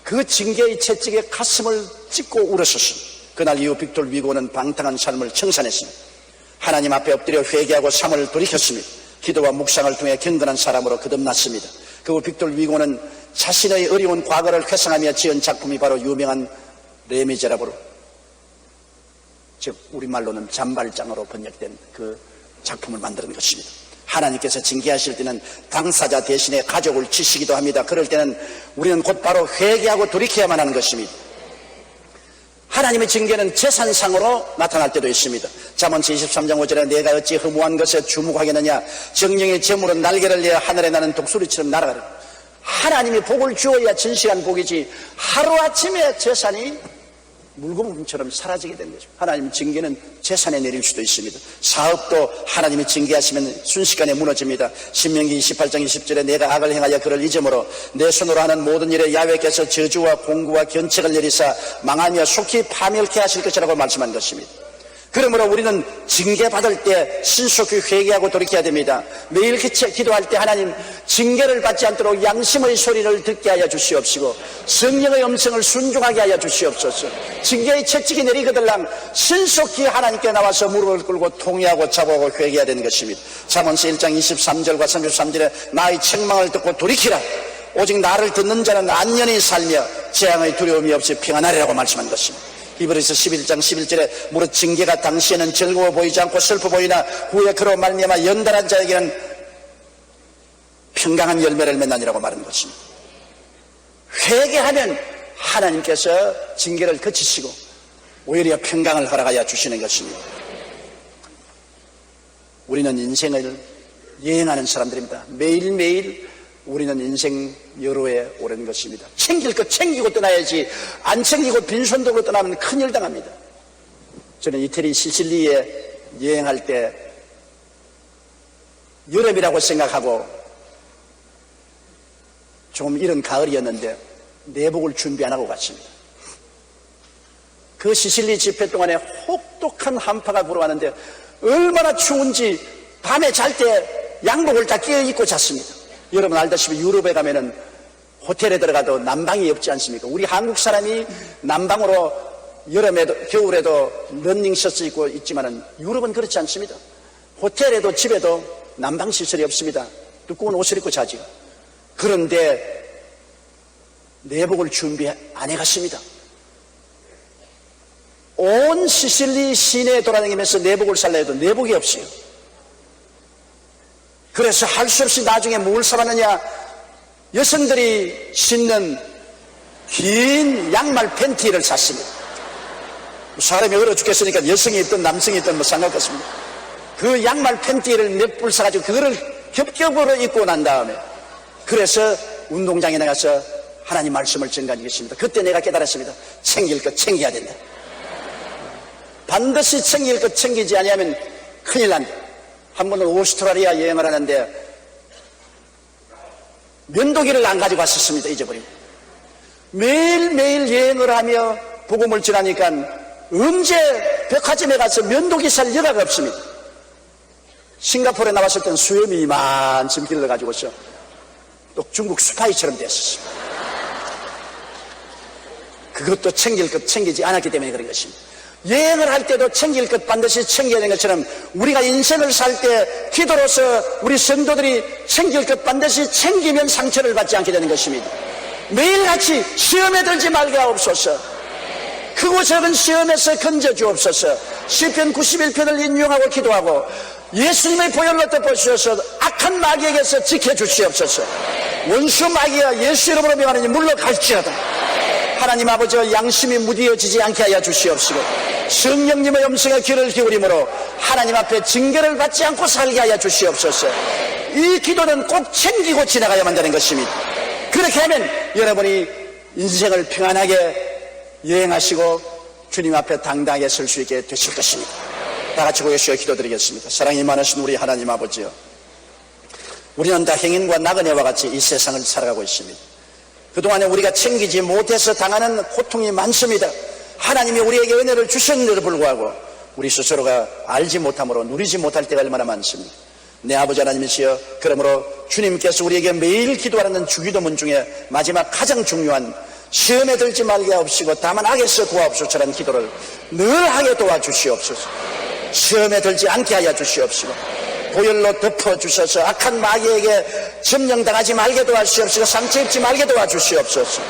그 징계의 채찍에 가슴을 찢고 울었었습니다. 그날 이후 빅토르 위고는 방탕한 삶을 청산했습니다. 하나님 앞에 엎드려 회개하고 삶을 돌이켰습니다. 기도와 묵상을 통해 경건한 사람으로 거듭났습니다. 그리고 빅토르 위고는 자신의 어려운 과거를 회상하며 지은 작품이 바로 유명한 레미제라블, 즉 우리말로는 잔발장으로 번역된 그 작품을 만드는 것입니다. 하나님께서 징계하실 때는 당사자 대신에 가족을 치시기도 합니다. 그럴 때는 우리는 곧바로 회개하고 돌이켜야만 하는 것입니다. 하나님의 징계는 재산상으로 나타날 때도 있습니다. 잠언서 23장 5절에 내가 어찌 허무한 것에 주목하겠느냐, 정령의 재물은 날개를 내어 하늘에 나는 독수리처럼 날아가라. 하나님이 복을 주어야 진실한 복이지 하루아침에 재산이 물거품처럼 사라지게 되는 거죠. 하나님 징계는 재산에 내릴 수도 있습니다. 사업도 하나님이 징계하시면 순식간에 무너집니다. 신명기 28장 20절에 내가 악을 행하여 그를 잊음으로 내 손으로 하는 모든 일에 야훼께서 저주와 공구와 견책을 내리사 망하며 속히 파멸케 하실 것이라고 말씀한 것입니다. 그러므로 우리는 징계받을 때 신속히 회개하고 돌이켜야 됩니다. 매일 기도할 때 하나님 징계를 받지 않도록 양심의 소리를 듣게 하여 주시옵시고 성령의 음성을 순종하게 하여 주시옵소서. 징계의 채찍이 내리거들랑 신속히 하나님께 나와서 무릎을 꿇고 통회하고 자복하고 회개해야 되는 것입니다. 잠언서 1장 23절과 33절에 나의 책망을 듣고 돌이키라. 오직 나를 듣는 자는 안전히 살며 재앙의 두려움이 없이 평안하리라고 말씀한 것입니다. 히브리서 11장 11절에 무릇 징계가 당시에는 즐거워 보이지 않고 슬퍼 보이나 후에 그로 말미암아 연단한 자에게는 평강한 열매를 맺나니라고 말하는 것입니다. 회개하면 하나님께서 징계를 그치시고 오히려 평강을 허락하여 주시는 것입니다. 우리는 인생을 여행하는 사람들입니다. 매일매일 우리는 인생 여로에 오른 것입니다. 챙길 것 챙기고 떠나야지 안 챙기고 빈손도로 떠나면 큰일 당합니다. 저는 이태리 시실리에 여행할 때 여름이라고 생각하고 좀 이른 가을이었는데 내복을 준비 안 하고 갔습니다. 그 시실리 집회 동안에 혹독한 한파가 불어왔는데 얼마나 추운지 밤에 잘 때 양복을 다 끼어 입고 잤습니다. 여러분 알다시피 유럽에 가면은 호텔에 들어가도 난방이 없지 않습니까? 우리 한국 사람이 난방으로 여름에도 겨울에도 러닝셔츠 입고 있지만은 유럽은 그렇지 않습니다. 호텔에도 집에도 난방 시설이 없습니다. 두꺼운 옷을 입고 자지요. 그런데 내복을 준비 안 해갔습니다. 온 시실리 시내에 돌아다니면서 내복을 살라 해도 내복이 없어요. 그래서 할 수 없이 나중에 뭘 사봤느냐, 여성들이 신는 긴 양말 팬티를 샀습니다. 사람이 얼어 죽겠으니까 여성이 있든 남성이 있든 뭐 상관없습니다. 그 양말 팬티를 몇 불 사가지고 그거를 겹겹으로 입고 난 다음에 그래서 운동장에 나가서 하나님 말씀을 전가하겠습니다. 그때 내가 깨달았습니다. 챙길 것 챙겨야 된다. 반드시 챙길 것 챙기지 아니하면 큰일 난다. 한 번은 오스트라리아 여행을 하는데 면도기를 안 가지고 왔었습니다. 잊어버리고 매일매일 여행을 하며 복음을 전하니까 언제 백화점에 가서 면도기 살 여가가 없습니다. 싱가포르에 나왔을 땐 수염이 이만큼 길러가지고서 또 중국 스파이처럼 됐었습니다. 그것도 챙길 것 챙기지 않았기 때문에 그런 것입니다. 여행을 할 때도 챙길 것 반드시 챙겨야 되는 것처럼 우리가 인생을 살 때 기도로서 우리 성도들이 챙길 것 반드시 챙기면 상처를 받지 않게 되는 것입니다. 매일같이 시험에 들지 말게 하옵소서. 크고 작은 시험에서 건져 주옵소서. 시편 91편을 인용하고 기도하고 예수님의 보혈로 덮어주셔서 악한 마귀에게서 지켜주시옵소서. 원수 마귀가 예수 이름으로 명하느니 물러갈지어다. 하나님 아버지 양심이 무디어지지 않게 하여 주시옵시고 성령님의 음성에 귀를 기울이므로 하나님 앞에 징계를 받지 않고 살게 하여 주시옵소서. 이 기도는 꼭 챙기고 지나가야만 되는 것입니다. 그렇게 하면 여러분이 인생을 평안하게 여행하시고 주님 앞에 당당하게 설 수 있게 되실 것입니다. 다 같이 고개시어 기도드리겠습니다. 사랑이 많으신 우리 하나님 아버지요, 우리는 다 행인과 나그네와 같이 이 세상을 살아가고 있습니다. 그동안에 우리가 챙기지 못해서 당하는 고통이 많습니다. 하나님이 우리에게 은혜를 주셨는데도 불구하고 우리 스스로가 알지 못함으로 누리지 못할 때가 얼마나 많습니다. 내 아버지 하나님이시여, 그러므로 주님께서 우리에게 매일 기도하는 주기도문 중에 마지막 가장 중요한 시험에 들지 말게 하옵시고 다만 악에서 구하옵소서라는 기도를 늘 하게 도와주시옵소서. 시험에 들지 않게 하여 주시옵시고 보혈로 덮어주셔서 악한 마귀에게 점령당하지 말게 도와주시옵시고 상처 입지 말게 도와주시옵소서.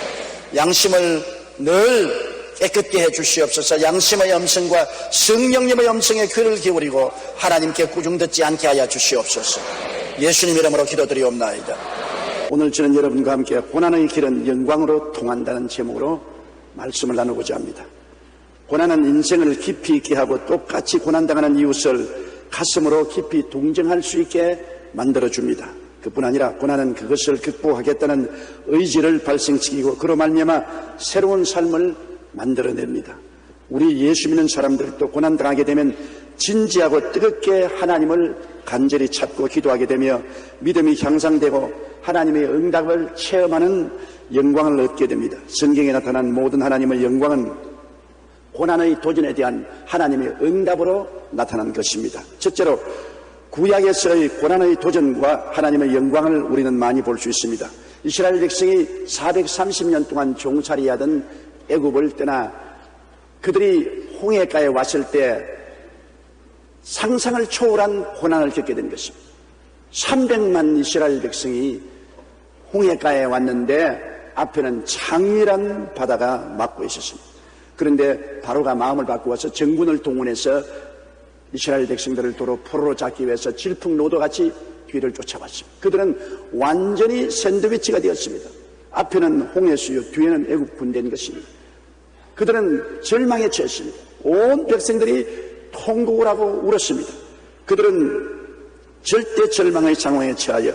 양심을 늘 깨끗게 해주시옵소서. 양심의 음성과 성령님의 음성에 귀를 기울이고 하나님께 꾸중 듣지 않게 하여 주시옵소서. 예수님 이름으로 기도드리옵나이다. 오늘 저는 여러분과 함께 고난의 길은 영광으로 통한다는 제목으로 말씀을 나누고자 합니다. 고난은 인생을 깊이 있게 하고 똑같이 고난당하는 이웃을 가슴으로 깊이 동정할 수 있게 만들어줍니다. 그뿐 아니라 고난은 그것을 극복하겠다는 의지를 발생시키고 그로 말미암아 새로운 삶을 만들어냅니다. 우리 예수 믿는 사람들도 고난당하게 되면 진지하고 뜨겁게 하나님을 간절히 찾고 기도하게 되며 믿음이 향상되고 하나님의 응답을 체험하는 영광을 얻게 됩니다. 성경에 나타난 모든 하나님의 영광은 고난의 도전에 대한 하나님의 응답으로 나타난 것입니다. 첫째로 구약에서의 고난의 도전과 하나님의 영광을 우리는 많이 볼 수 있습니다. 이스라엘 백성이 430년 동안 종살이하던 애굽을 떠나 그들이 홍해가에 왔을 때 상상을 초월한 고난을 겪게 된 것입니다. 300만 이스라엘 백성이 홍해가에 왔는데 앞에는 장렬한 바다가 막고 있었습니다. 그런데 바로가 마음을 바꾸어서 정군을 동원해서 이스라엘 백성들을 도로 포로로 잡기 위해서 질풍노도같이 뒤를 쫓아왔습니다. 그들은 완전히 샌드위치가 되었습니다. 앞에는 홍해수요, 뒤에는 애국 군대인 것입니다. 그들은 절망에 처했습니다. 온 백성들이 통곡을 하고 울었습니다. 그들은 절대 절망의 상황에 처하여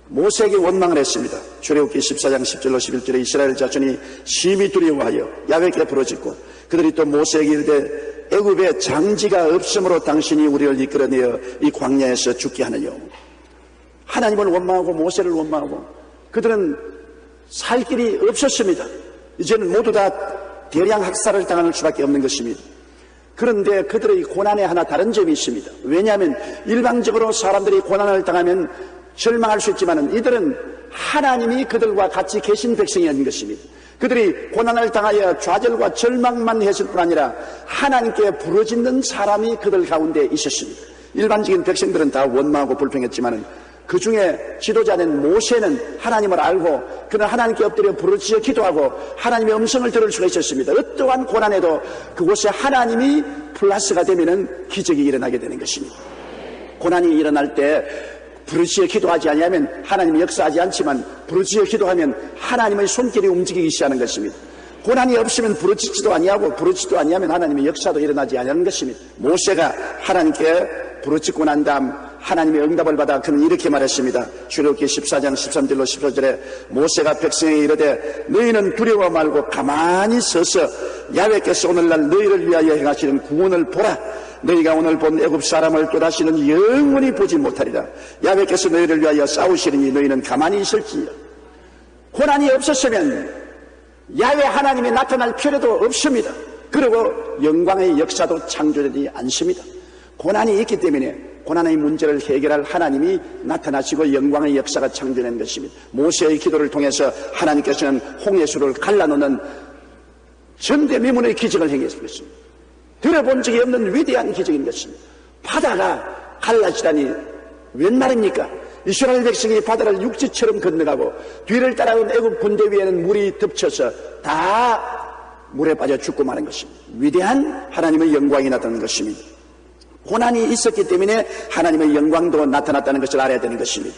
모세에게 원망을 했습니다. 출애굽기 14장 10절로 11절에 이스라엘 자손이 심히 두려워하여 야훼께 부르짖고 그들이 또 모세에게 이르되 애굽에 장지가 없으므로 당신이 우리를 이끌어내어 이 광야에서 죽게 하느뇨. 하나님을 원망하고 모세를 원망하고 그들은 살 길이 없었습니다. 이제는 모두 다 대량 학살을 당할 수밖에 없는 것입니다. 그런데 그들의 고난에 하나 다른 점이 있습니다. 왜냐하면 일방적으로 사람들이 고난을 당하면 절망할 수 있지만 이들은 하나님이 그들과 같이 계신 백성이었는 것입니다. 그들이 고난을 당하여 좌절과 절망만 했을 뿐 아니라 하나님께 부르짖는 사람이 그들 가운데 있었습니다. 일반적인 백성들은 다 원망하고 불평했지만 그 중에 지도자는 모세는 하나님을 알고 그는 하나님께 엎드려 부르짖어 기도하고 하나님의 음성을 들을 수가 있었습니다. 어떠한 고난에도 그곳에 하나님이 플러스가 되면 기적이 일어나게 되는 것입니다. 고난이 일어날 때 부르짖어 기도하지 아니하면 하나님이 역사하지 않지만 부르짖어 기도하면 하나님의 손길이 움직이기 시작하는 것입니다. 고난이 없으면 부르짖지도 아니하고 부르짖지도 아니하면 하나님의 역사도 일어나지 않는 것입니다. 모세가 하나님께 부르짖고 난 다음 하나님의 응답을 받아 그는 이렇게 말했습니다. 출애굽기 14장 13절로 15절에 모세가 백성에게 이르되 너희는 두려워 말고 가만히 서서 야훼께서 오늘날 너희를 위하여 행하시는 구원을 보라. 너희가 오늘 본 애굽 사람을 또다시는 영원히 보지 못하리라. 야훼께서 너희를 위하여 싸우시리니 너희는 가만히 있을지니라. 고난이 없었으면 야훼 하나님이 나타날 필요도 없습니다. 그리고 영광의 역사도 창조되지 않습니다. 고난이 있기 때문에 고난의 문제를 해결할 하나님이 나타나시고 영광의 역사가 창조된 것입니다. 모세의 기도를 통해서 하나님께서는 홍해수를 갈라놓는 전대미문의 기적을 행했습니다. 들어본 적이 없는 위대한 기적인 것입니다. 바다가 갈라지다니 웬 말입니까? 이스라엘 백성이 바다를 육지처럼 건너가고 뒤를 따라온 애굽 군대 위에는 물이 덮쳐서 다 물에 빠져 죽고 마는 것입니다. 위대한 하나님의 영광이 나타나는 것입니다. 고난이 있었기 때문에 하나님의 영광도 나타났다는 것을 알아야 되는 것입니다.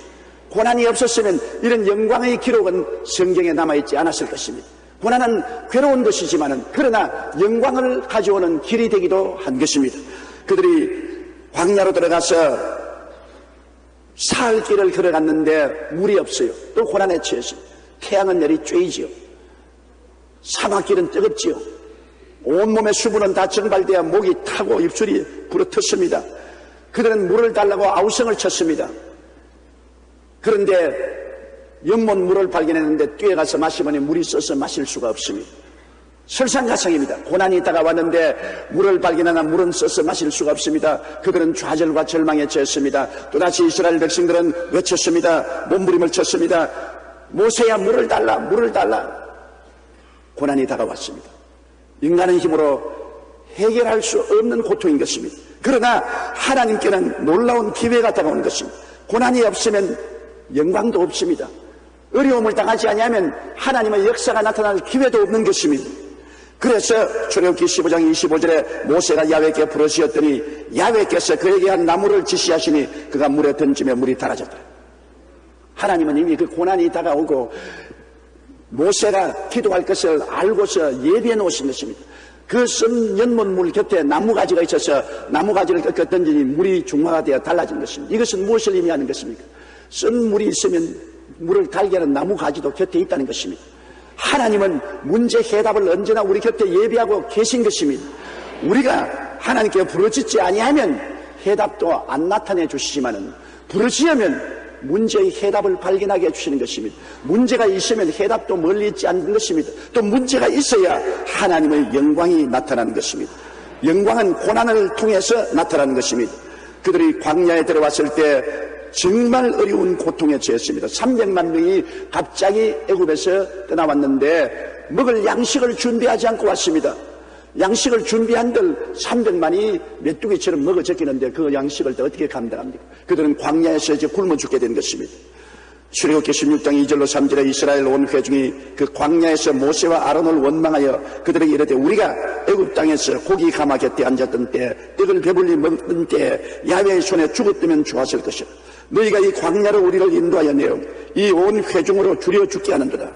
고난이 없었으면 이런 영광의 기록은 성경에 남아있지 않았을 것입니다. 고난은 괴로운 것이지만 그러나 영광을 가져오는 길이 되기도 한 것입니다. 그들이 광야로 들어가서 사흘 길을 걸어갔는데 물이 없어요. 또 고난에 처했어요. 태양은 내리 쬐이지요. 사막길은 뜨겁지요. 온몸의 수분은 다 증발되어 목이 타고 입술이 부르텄습니다. 그들은 물을 달라고 아우성을 쳤습니다. 그런데 연못 물을 발견했는데 뛰어가서 마시보니 물이 써서 마실 수가 없습니다. 설상가상입니다. 고난이 다가왔는데 물을 발견하나 물은 써서 마실 수가 없습니다. 그들은 좌절과 절망에 처했습니다. 또다시 이스라엘 백성들은 외쳤습니다. 몸부림을 쳤습니다. 모세야 물을 달라, 물을 달라. 고난이 다가왔습니다. 인간의 힘으로 해결할 수 없는 고통인 것입니다. 그러나 하나님께는 놀라운 기회가 다가오는 것입니다. 고난이 없으면 영광도 없습니다. 어려움을 당하지 아니하면 하나님의 역사가 나타날 기회도 없는 것입니다. 그래서 출애굽기 15장 25절에 모세가 야훼께 부르짖었더니 야훼께서 그에게 한 나무를 지시하시니 그가 물에 던지며 물이 달아졌다. 하나님은 이미 그 고난이 다가오고 모세가 기도할 것을 알고서 예비해 놓으신 것입니다. 그 쓴 연못물 곁에 나무가지가 있어서 나무가지를 꺾어 던지니 물이 중화가 되어 달라진 것입니다. 이것은 무엇을 의미하는 것입니까? 쓴 물이 있으면 물을 달게 하는 나무가지도 곁에 있다는 것입니다. 하나님은 문제 해답을 언제나 우리 곁에 예비하고 계신 것입니다. 우리가 하나님께 부르짖지 아니하면 해답도 안 나타내 주시지만은 부르짖으면 문제의 해답을 발견하게 해주시는 것입니다. 문제가 있으면 해답도 멀리 있지 않는 것입니다. 또 문제가 있어야 하나님의 영광이 나타나는 것입니다. 영광은 고난을 통해서 나타나는 것입니다. 그들이 광야에 들어왔을 때 정말 어려운 고통에 처했습니다. 300만 명이 갑자기 애굽에서 떠나왔는데 먹을 양식을 준비하지 않고 왔습니다. 양식을 준비한들 300만이 메뚜기처럼 먹어 적히는데 그 양식을 또 어떻게 감당합니까? 그들은 광야에서 이제 굶어 죽게 된 것입니다. 출애굽기 16장 2절로 3절에 이스라엘 온 회중이 그 광야에서 모세와 아론을 원망하여 그들에게 이르되 우리가 애굽 땅에서 고기 가마 곁에 앉았던 때 떡을 배불리 먹던 때 야훼의 손에 죽었다면 좋았을 것이라. 너희가 이 광야로 우리를 인도하여 내어 이 온 회중으로 줄여 죽게 하는도다.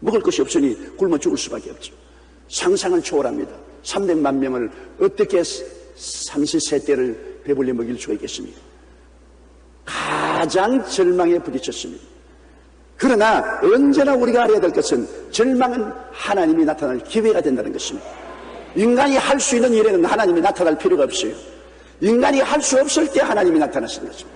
먹을 것이 없으니 굶어 죽을 수밖에 없죠. 상상을 초월합니다. 300만 명을 어떻게 삼시세때를 배불리 먹일 수가 있겠습니까? 가장 절망에 부딪혔습니다. 그러나 언제나 우리가 알아야 될 것은 절망은 하나님이 나타날 기회가 된다는 것입니다. 인간이 할 수 있는 일에는 하나님이 나타날 필요가 없어요. 인간이 할 수 없을 때 하나님이 나타나신 거죠.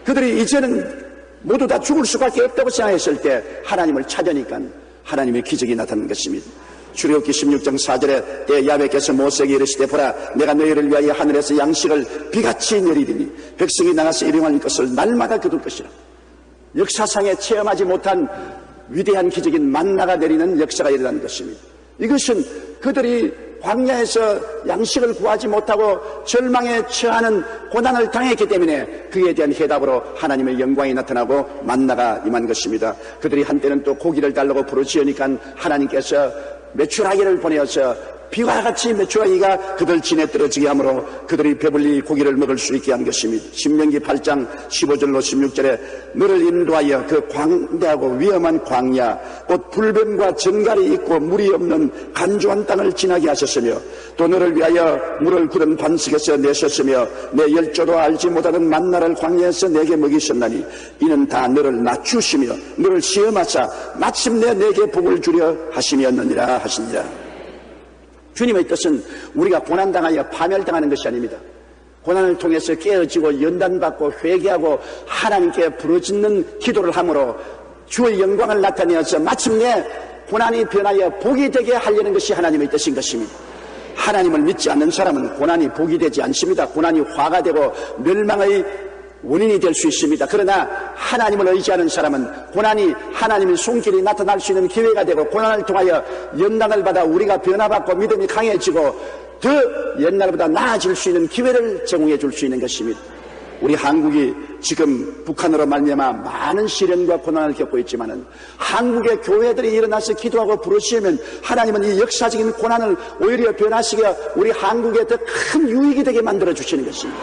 그들이 이제는 모두 다 죽을 수밖에 없다고 생각했을 때 하나님을 찾으니까 하나님의 기적이 나타난 것입니다. 출애굽기 16장 4절에 때 야훼께서 모세에게 이르시되 보라 내가 너희를 위하여 하늘에서 양식을 비같이 내리리니 백성이 나가서 일용할 것을 날마다 거둘 것이라. 역사상에 체험하지 못한 위대한 기적인 만나가 내리는 역사가 일어난 것입니다. 이것은 그들이 광야에서 양식을 구하지 못하고 절망에 처하는 고난을 당했기 때문에 그에 대한 해답으로 하나님의 영광이 나타나고 만나가 임한 것입니다. 그들이 한때는 또 고기를 달라고 부르짖으니까 하나님께서 메추라기를 보내어서 비와 같이 메추라기가 그들 진에 떨어지게 하므로 그들이 배불리 고기를 먹을 수 있게 한 것입니다. 신명기 8장 15절로 16절에 너를 인도하여 그 광대하고 위험한 광야 곧 불뱀과 정갈이 있고 물이 없는 간조한 땅을 지나게 하셨으며 또 너를 위하여 물을 굳은 반석에서 내셨으며 내 열조도 알지 못하는 만나를 광야에서 내게 먹이셨나니 이는 다 너를 낮추시며 너를 시험하사 마침내 내게 복을 주려 하심이었느니라 하시니라. 주님의 뜻은 우리가 고난당하여 파멸당하는 것이 아닙니다. 고난을 통해서 깨어지고 연단받고 회개하고 하나님께 부르짖는 기도를 함으로 주의 영광을 나타내어서 마침내 고난이 변하여 복이 되게 하려는 것이 하나님의 뜻인 것입니다. 하나님을 믿지 않는 사람은 고난이 복이 되지 않습니다. 고난이 화가 되고 멸망의 원인이 될 수 있습니다. 그러나 하나님을 의지하는 사람은 고난이 하나님의 손길이 나타날 수 있는 기회가 되고 고난을 통하여 연단을 받아 우리가 변화받고 믿음이 강해지고 더 옛날보다 나아질 수 있는 기회를 제공해 줄 수 있는 것입니다. 우리 한국이 지금 북한으로 말미암아 많은 시련과 고난을 겪고 있지만은 한국의 교회들이 일어나서 기도하고 부르시면 하나님은 이 역사적인 고난을 오히려 변화시켜 우리 한국에 더 큰 유익이 되게 만들어 주시는 것입니다.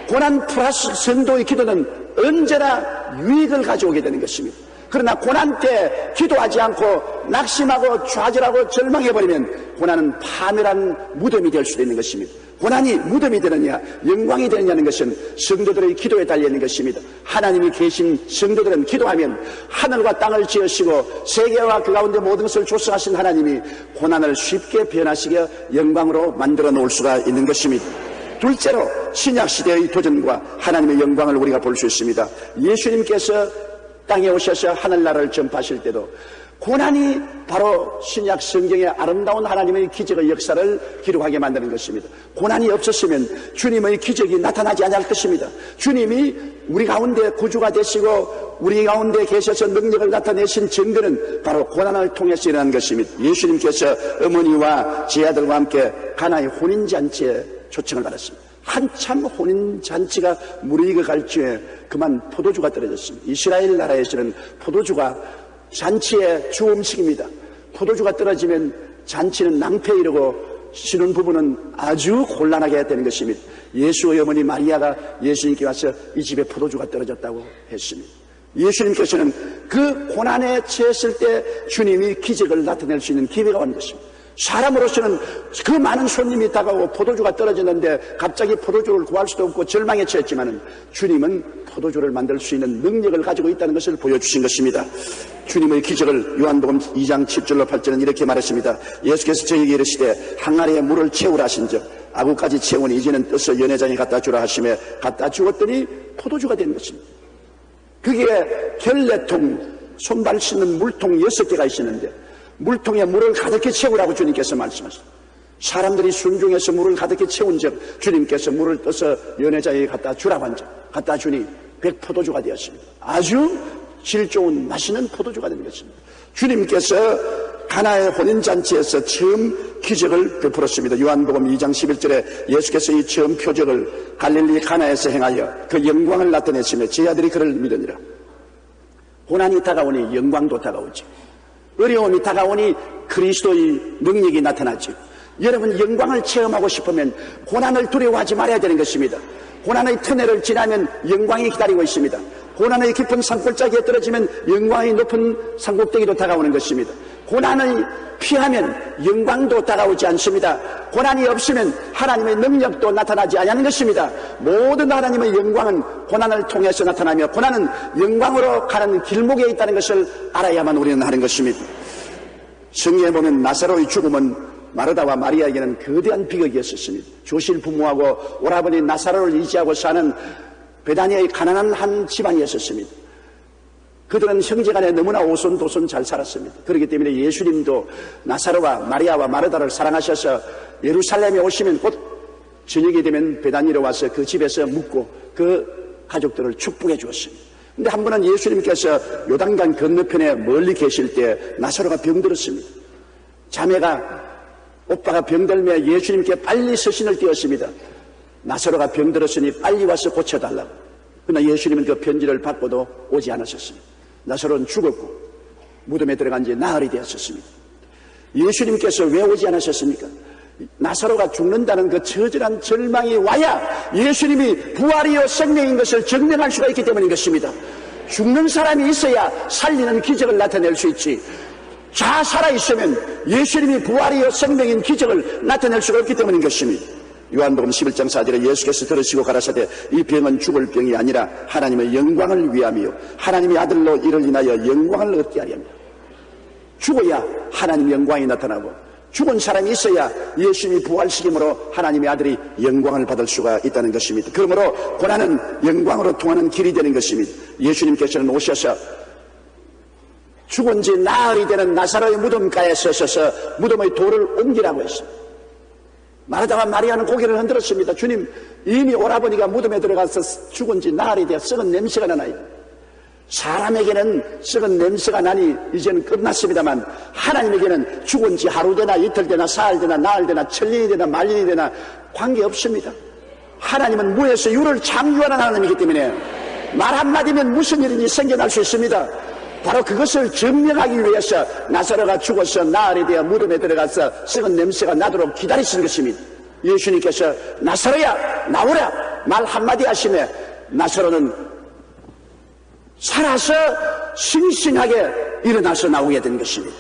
고난 플러스 선도의 기도는 언제나 유익을 가져오게 되는 것입니다. 그러나 고난 때 기도하지 않고 낙심하고 좌절하고 절망해버리면 고난은 파멸한 무덤이 될 수도 있는 것입니다. 고난이 무덤이 되느냐 영광이 되느냐는 것은 성도들의 기도에 달려있는 것입니다. 하나님이 계신 성도들은 기도하면 하늘과 땅을 지으시고 세계와 그 가운데 모든 것을 조성하신 하나님이 고난을 쉽게 변화시켜 영광으로 만들어 놓을 수가 있는 것입니다. 둘째로 신약시대의 도전과 하나님의 영광을 우리가 볼 수 있습니다. 예수님께서 땅에 오셔서 하늘나라를 전파하실 때도 고난이 바로 신약 성경의 아름다운 하나님의 기적의 역사를 기록하게 만드는 것입니다. 고난이 없었으면 주님의 기적이 나타나지 않을 것입니다. 주님이 우리 가운데 구주가 되시고 우리 가운데 계셔서 능력을 나타내신 증거는 바로 고난을 통해서 일어난 것입니다. 예수님께서 어머니와 제 아들과 함께 가나의 혼인잔치에 초청을 받았습니다. 한참 혼인잔치가 무르익어갈 즈에 그만 포도주가 떨어졌습니다. 이스라엘 나라에서는 포도주가 잔치의 주 음식입니다. 포도주가 떨어지면 잔치는 낭패 이르고 신혼부부는 아주 곤란하게 되는 것입니다. 예수의 어머니 마리아가 예수님께 와서 이 집에 포도주가 떨어졌다고 했습니다. 예수님께서는 그 고난에 처했을 때 주님이 기적을 나타낼 수 있는 기회가 온 것입니다. 사람으로서는 그 많은 손님이 다가오고 포도주가 떨어졌는데 갑자기 포도주를 구할 수도 없고 절망에 처했지만은 주님은 포도주를 만들 수 있는 능력을 가지고 있다는 것을 보여주신 것입니다. 주님의 기적을 요한복음 2장 7절로 8절은 이렇게 말했습니다. 예수께서 저에게 이르시되 항아리에 물을 채우라 하신즉 아구까지 채우니 이제는 떠서 연회장에 갖다 주라 하시며 갖다 주었더니 포도주가 된 것입니다. 그게 결례통 손발 씻는 물통 6개가 있었는데 물통에 물을 가득히 채우라고 주님께서 말씀하셨습니다. 사람들이 순종해서 물을 가득히 채운 즉 주님께서 물을 떠서 연회장에 갖다 주라고 한 즉 갖다 주니 100포도주가 되었습니다. 아주 질 좋은 맛있는 포도주가 된 것입니다. 주님께서 가나의 혼인잔치에서 처음 기적을 베풀었습니다. 요한복음 2장 11절에 예수께서 이 처음 표적을 갈릴리 가나에서 행하여 그 영광을 나타내시며 제 아들이 그를 믿으니라. 고난이 다가오니 영광도 다가오지. 어려움이 다가오니 그리스도의 능력이 나타나죠. 여러분 영광을 체험하고 싶으면 고난을 두려워하지 말아야 되는 것입니다. 고난의 터널을 지나면 영광이 기다리고 있습니다. 고난의 깊은 산골짜기에 떨어지면 영광이 높은 산꼭대기로 다가오는 것입니다. 고난을 피하면 영광도 다가오지 않습니다. 고난이 없으면 하나님의 능력도 나타나지 않는 것입니다. 모든 하나님의 영광은 고난을 통해서 나타나며 고난은 영광으로 가는 길목에 있다는 것을 알아야만 우리는 하는 것입니다. 성경에 보면 나사로의 죽음은 마르다와 마리아에게는 거대한 비극이었습니다. 조실 부모하고 오라버니 나사로를 의지하고 사는 베다니아의 가난한 한 집안이었습니다. 그들은 형제간에 너무나 오손도손 잘 살았습니다. 그렇기 때문에 예수님도 나사로와 마리아와 마르다를 사랑하셔서 예루살렘에 오시면 곧 저녁이 되면 베다니로 와서 그 집에서 묵고 그 가족들을 축복해 주었습니다. 근데 한 번은 예수님께서 요단강 건너편에 멀리 계실 때 나사로가 병들었습니다. 자매가 오빠가 병들며 예수님께 빨리 서신을 띄웠습니다. 나사로가 병들었으니 빨리 와서 고쳐달라고. 그러나 예수님은 그 편지를 받고도 오지 않으셨습니다. 나사로는 죽었고 무덤에 들어간 지 나흘이 되었었습니다. 예수님께서 왜 오지 않으셨습니까? 나사로가 죽는다는 그 처절한 절망이 와야 예수님이 부활이요 생명인 것을 증명할 수가 있기 때문인 것입니다. 죽는 사람이 있어야 살리는 기적을 나타낼 수 있지, 자 살아있으면 예수님이 부활이요 생명인 기적을 나타낼 수가 없기 때문인 것입니다. 요한복음 11장 4절에 예수께서 들으시고 가라사대 이 병은 죽을 병이 아니라 하나님의 영광을 위함이요 하나님의 아들로 이를 인하여 영광을 얻게 하렵니다. 죽어야 하나님의 영광이 나타나고 죽은 사람이 있어야 예수님이 부활시킴으로 하나님의 아들이 영광을 받을 수가 있다는 것입니다. 그러므로 고난은 영광으로 통하는 길이 되는 것입니다. 예수님께서는 오셔서 죽은 지 나흘이 되는 나사로의 무덤가에 서셔서 무덤의 돌을 옮기라고 했습니다. 마르다와 마리아는 고개를 흔들었습니다. 주님, 이미 오라버니가 무덤에 들어가서 죽은 지 나흘이 되어 썩은 냄새가 나나요? 사람에게는 썩은 냄새가 나니 이제는 끝났습니다만 하나님에게는 죽은 지 하루 되나 이틀 되나 사흘 되나 나흘 되나 천년이 되나 만년이 되나 관계없습니다. 하나님은 무에서 유를 창조하는 하나님이기 때문에 말 한마디면 무슨 일인지 생겨날 수 있습니다. 바로 그것을 증명하기 위해서 나사로가 죽어서 나흘이 되어 무덤에 들어가서 썩은 냄새가 나도록 기다리신 것입니다. 예수님께서 나사로야 나오라 말 한마디 하시며 나사로는 살아서 싱싱하게 일어나서 나오게 된 것입니다.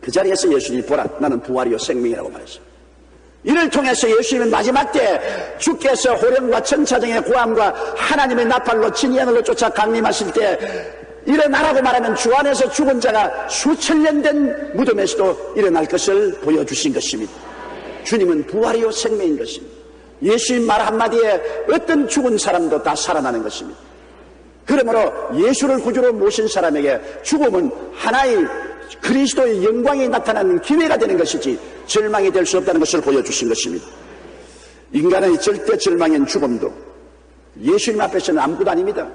그 자리에서 예수님이 보라 나는 부활이요 생명이라고 말했어요. 이를 통해서 예수님은 마지막 때 주께서 호령과 천사장의 고함과 하나님의 나팔로 진이 하늘로 쫓아 강림하실 때 일어나라고 말하면 주 안에서 죽은 자가 수천 년 된 무덤에서도 일어날 것을 보여주신 것입니다. 주님은 부활이요 생명인 것입니다. 예수님 말 한마디에 어떤 죽은 사람도 다 살아나는 것입니다. 그러므로 예수를 구주로 모신 사람에게 죽음은 하나의 그리스도의 영광이 나타나는 기회가 되는 것이지 절망이 될 수 없다는 것을 보여주신 것입니다. 인간의 절대 절망인 죽음도 예수님 앞에서는 아무것도 아닙니다.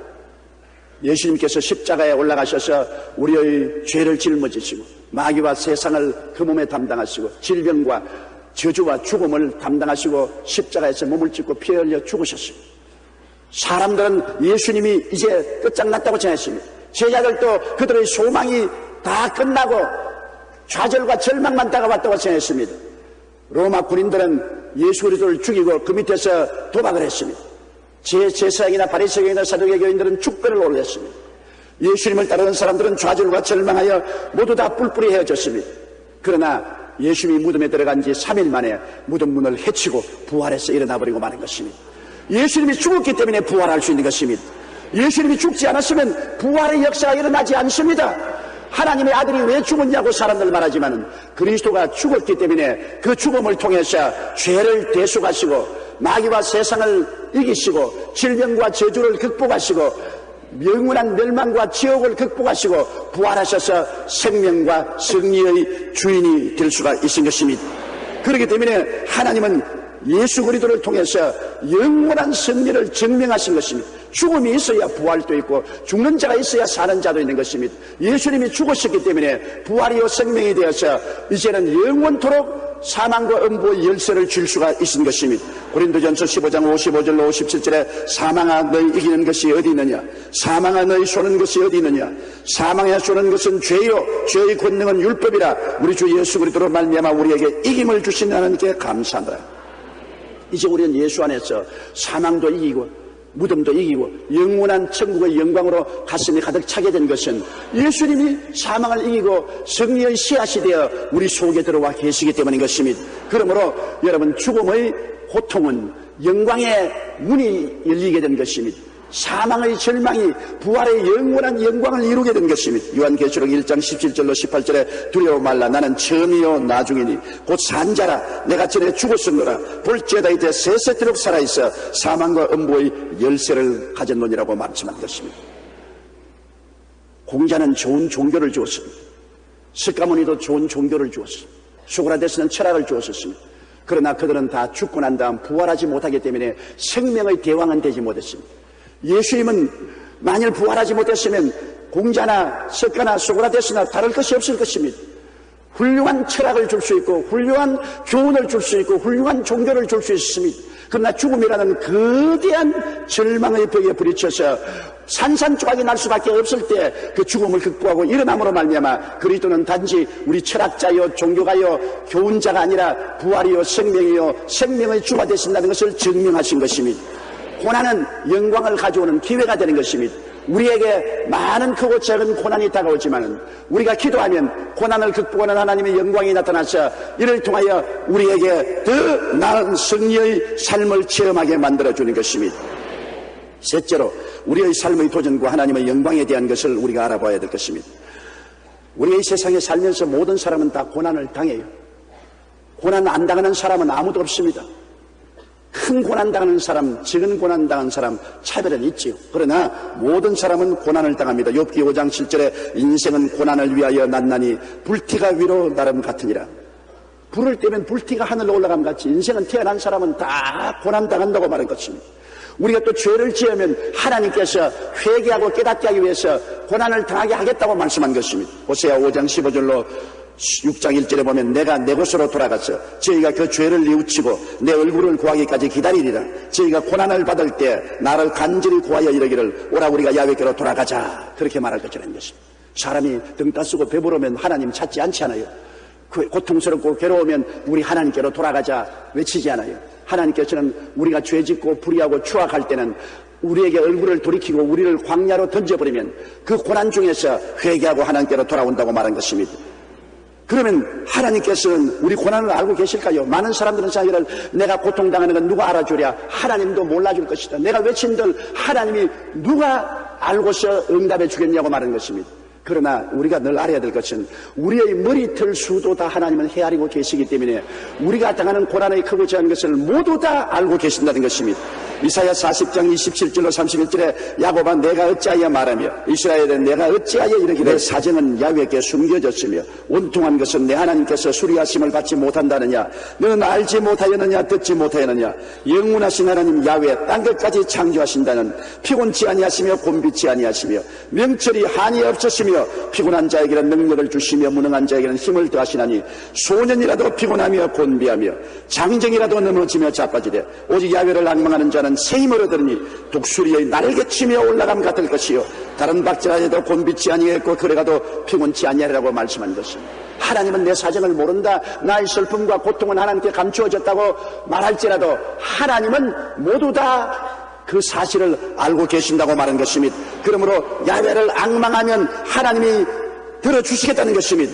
예수님께서 십자가에 올라가셔서 우리의 죄를 짊어지시고 마귀와 세상을 그 몸에 담당하시고 질병과 저주와 죽음을 담당하시고 십자가에서 몸을 찢고 피 흘려 죽으셨습니다. 사람들은 예수님이 이제 끝장났다고 생각했습니다. 제자들도 그들의 소망이 다 끝나고 좌절과 절망만 다가왔다고 생각했습니다. 로마 군인들은 예수 그리스도를 죽이고 그 밑에서 도박을 했습니다. 제사장이나 바리새인이나 사두개 교인들은 축배를 올렸습니다. 예수님을 따르는 사람들은 좌절과 절망하여 모두 다 뿔뿔이 헤어졌습니다. 그러나 예수님이 무덤에 들어간 지 3일 만에 무덤 문을 헤치고 부활해서 일어나버리고 마는 것입니다. 예수님이 죽었기 때문에 부활할 수 있는 것입니다. 예수님이 죽지 않았으면 부활의 역사가 일어나지 않습니다. 하나님의 아들이 왜 죽었냐고 사람들 말하지만 그리스도가 죽었기 때문에 그 죽음을 통해서 죄를 대속하시고 마귀와 세상을 이기시고 질병과 저주를 극복하시고 영원한 멸망과 지옥을 극복하시고 부활하셔서 생명과 승리의 주인이 될 수가 있은 것입니다. 그렇기 때문에 하나님은 예수 그리스도를 통해서 영원한 승리를 증명하신 것입니다. 죽음이 있어야 부활도 있고 죽는 자가 있어야 사는 자도 있는 것입니다. 예수님이 죽으셨기 때문에 부활이요 생명이 되어서 이제는 영원토록 사망과 음부의 열쇠를 줄 수가 있는 것입니다. 고린도전서 15장 55절로 57절에 사망아 너희 이기는 것이 어디 있느냐, 사망아 너희 쏘는 것이 어디 있느냐, 사망에 쏘는 것은 죄요 죄의 권능은 율법이라 우리 주 예수 그리스도로 말미암아 우리에게 이김을 주신 하나님께 감사하노라. 이제 우리는 예수 안에서 사망도 이기고 무덤도 이기고 영원한 천국의 영광으로 가슴이 가득 차게 된 것은 예수님이 사망을 이기고 승리의 씨앗이 되어 우리 속에 들어와 계시기 때문인 것입니다. 그러므로 여러분 죽음의 고통은 영광의 문이 열리게 된 것입니다. 사망의 절망이 부활의 영원한 영광을 이루게 된 것입니다. 요한계시록 1장 17절로 18절에 두려워 말라 나는 처음이요 나중이니 곧 산자라 내가 전에 죽었으므라 볼지어다 이제 세세토록 살아있어 사망과 음부의 열쇠를 가졌노니라고 말씀한 것입니다. 공자는 좋은 종교를 주었습니다. 스가모니도 좋은 종교를 주었습니다. 소크라테스는 철학을 주었습니다. 그러나 그들은 다 죽고 난 다음 부활하지 못하기 때문에 생명의 대왕은 되지 못했습니다. 예수님은 만일 부활하지 못했으면 공자나 석가나 소크라테스나 다를 것이 없을 것입니다. 훌륭한 철학을 줄 수 있고 훌륭한 교훈을 줄 수 있고 훌륭한 종교를 줄 수 있습니다. 그러나 죽음이라는 거대한 절망의 벽에 부딪혀서 산산조각이 날 수밖에 없을 때 그 죽음을 극복하고 일어남으로 말미암아 그리스도는 단지 우리 철학자요 종교가요 교훈자가 아니라 부활이요 생명이요 생명의 주가 되신다는 것을 증명하신 것입니다. 고난은 영광을 가져오는 기회가 되는 것입니다. 우리에게 많은 크고 작은 고난이 다가오지만 우리가 기도하면 고난을 극복하는 하나님의 영광이 나타나서 이를 통하여 우리에게 더 나은 승리의 삶을 체험하게 만들어주는 것입니다. 셋째로 우리의 삶의 도전과 하나님의 영광에 대한 것을 우리가 알아봐야 될 것입니다. 우리가 이 세상에 살면서 모든 사람은 다 고난을 당해요. 고난 안 당하는 사람은 아무도 없습니다. 큰 고난 당하는 사람, 적은 고난 당하는 사람 차별은 있지요. 그러나 모든 사람은 고난을 당합니다. 욥기 5장 7절에 인생은 고난을 위하여 났나니 불티가 위로 나름 같으니라. 불을 떼면 불티가 하늘로 올라감 같이 인생은 태어난 사람은 다 고난 당한다고 말한 것입니다. 우리가 또 죄를 지으면 하나님께서 회개하고 깨닫게 하기 위해서 고난을 당하게 하겠다고 말씀한 것입니다. 호세아 5장 15절로 6장 1절에 보면 내가 내 곳으로 돌아가서 저희가 그 죄를 뉘우치고 내 얼굴을 구하기까지 기다리리라. 저희가 고난을 받을 때 나를 간절히 구하여 이르기를 오라 우리가 야훼께로 돌아가자 그렇게 말할 것이라는 것입니다. 사람이 등 따쓰고 배부르면 하나님 찾지 않지 않아요. 고통스럽고 괴로우면 우리 하나님께로 돌아가자 외치지 않아요. 하나님께서는 우리가 죄짓고 불의하고 추악할 때는 우리에게 얼굴을 돌이키고 우리를 광야로 던져버리면 그 고난 중에서 회개하고 하나님께로 돌아온다고 말한 것입니다. 그러면 하나님께서는 우리 고난을 알고 계실까요? 많은 사람들은 자기를 내가 고통당하는 건 누가 알아주랴? 하나님도 몰라줄 것이다. 내가 외친들 하나님이 누가 알고서 응답해 주겠냐고 말하는 것입니다. 그러나 우리가 늘 알아야 될 것은 우리의 머리털 수도 다 하나님은 헤아리고 계시기 때문에 우리가 당하는 고난의 크고 작은 것을 모두 다 알고 계신다는 것입니다. 이사야 40장 27절로 31절에 야곱아 내가 어찌하여 말하며 이스라엘에 내가 어찌하여 이르기를 내 사정은 야훼께 숨겨졌으며 온통한 것은 내 하나님께서 수리하심을 받지 못한다느냐 너는 알지 못하였느냐 듣지 못하였느냐 영원하신 하나님 야훼 땅끝까지 창조하신다는 피곤치 아니하시며 곤비치 아니하시며 명철이 한이 없으시며 피곤한 자에게는 능력을 주시며 무능한 자에게는 힘을 더하시나니 소년이라도 피곤하며 곤비하며 장정이라도 넘어지며 자빠지되 오직 야훼를 앙망하는 자는 새 힘을 얻으니 독수리의 날개치며 올라감 같을 것이요 다른 박자에도 곤비치 아니했고 그래가도 피곤치 아니하리라고 말씀한 것입니다. 하나님은 내 사정을 모른다. 나의 슬픔과 고통은 하나님께 감추어졌다고 말할지라도 하나님은 모두 다 그 사실을 알고 계신다고 말한 것입니다. 그러므로 야훼를 앙망하면 하나님이 들어주시겠다는 것입니다.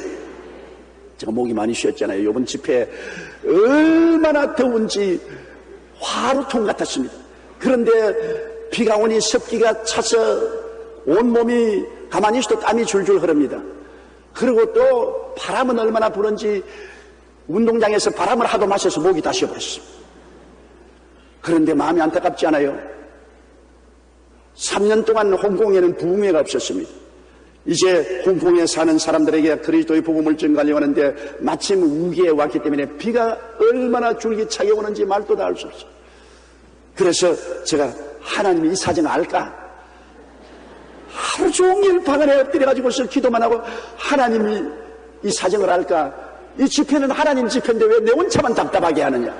제가 목이 많이 쉬었잖아요. 이번 집회 얼마나 더운지 화루통 같았습니다. 그런데 비가 오니 습기가 차서 온몸이 가만히 있어도 땀이 줄줄 흐릅니다. 그리고 또 바람은 얼마나 부는지 운동장에서 바람을 하도 마셔서 목이 다 쉬어버렸습니다. 그런데 마음이 안타깝지 않아요? 3년 동안 홍콩에는 부흥회가 없었습니다. 이제 홍콩에 사는 사람들에게 그리스도의 복음을 전가하려고 하는데 마침 우기에 왔기 때문에 비가 얼마나 줄기차게 오는지 말도 다 알 수 없어요. 그래서 제가 하나님이 이 사정을 알까? 하루 종일 방 안에 엎드려가지고서 기도만 하고 하나님이 이 사정을 알까? 이 집회는 하나님 집회인데 왜 내 혼자만 답답하게 하느냐?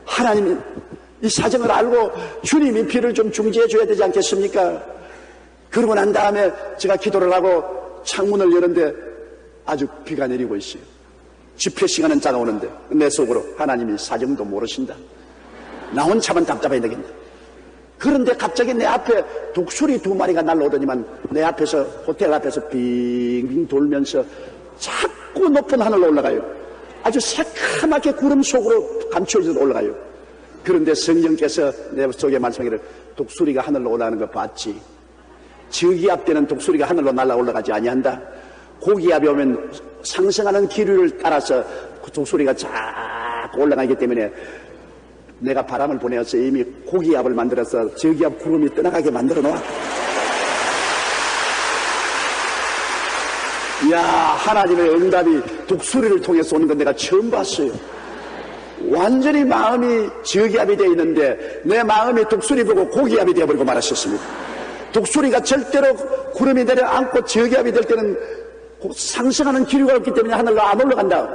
하나님이 이 사정을 알고 주님이 비를 좀 중지해 줘야 되지 않겠습니까? 그러고 난 다음에 제가 기도를 하고 창문을 여는데 아주 비가 내리고 있어요. 집회 시간은 다가오는데 내 속으로 하나님이 사정도 모르신다. 나 혼자만 답답해야 되겠다. 그런데 갑자기 내 앞에 독수리 2마리가 날라오더니만 내 앞에서 호텔 앞에서 빙빙 돌면서 자꾸 높은 하늘로 올라가요. 아주 새카맣게 구름 속으로 감춰져서 올라가요. 그런데 성령께서 내 속에 말씀하기를 독수리가 하늘로 올라가는 거 봤지? 저기압 때는 독수리가 하늘로 날아 올라가지 아니한다. 고기압이 오면 상승하는 기류를 따라서 그 독수리가 자꾸 올라가기 때문에 내가 바람을 보내어서 이미 고기압을 만들어서 저기압 구름이 떠나가게 만들어 놓아. 이야, 하나님의 응답이 독수리를 통해서 오는 건 내가 처음 봤어요. 완전히 마음이 저기압이 되어 있는데 내 마음이 독수리 보고 고기압이 되어버리고 말았었습니다. 독수리가 절대로 구름이 내려앉고 저기압이 될 때는 상승하는 기류가 없기 때문에 하늘로 안 올라간다.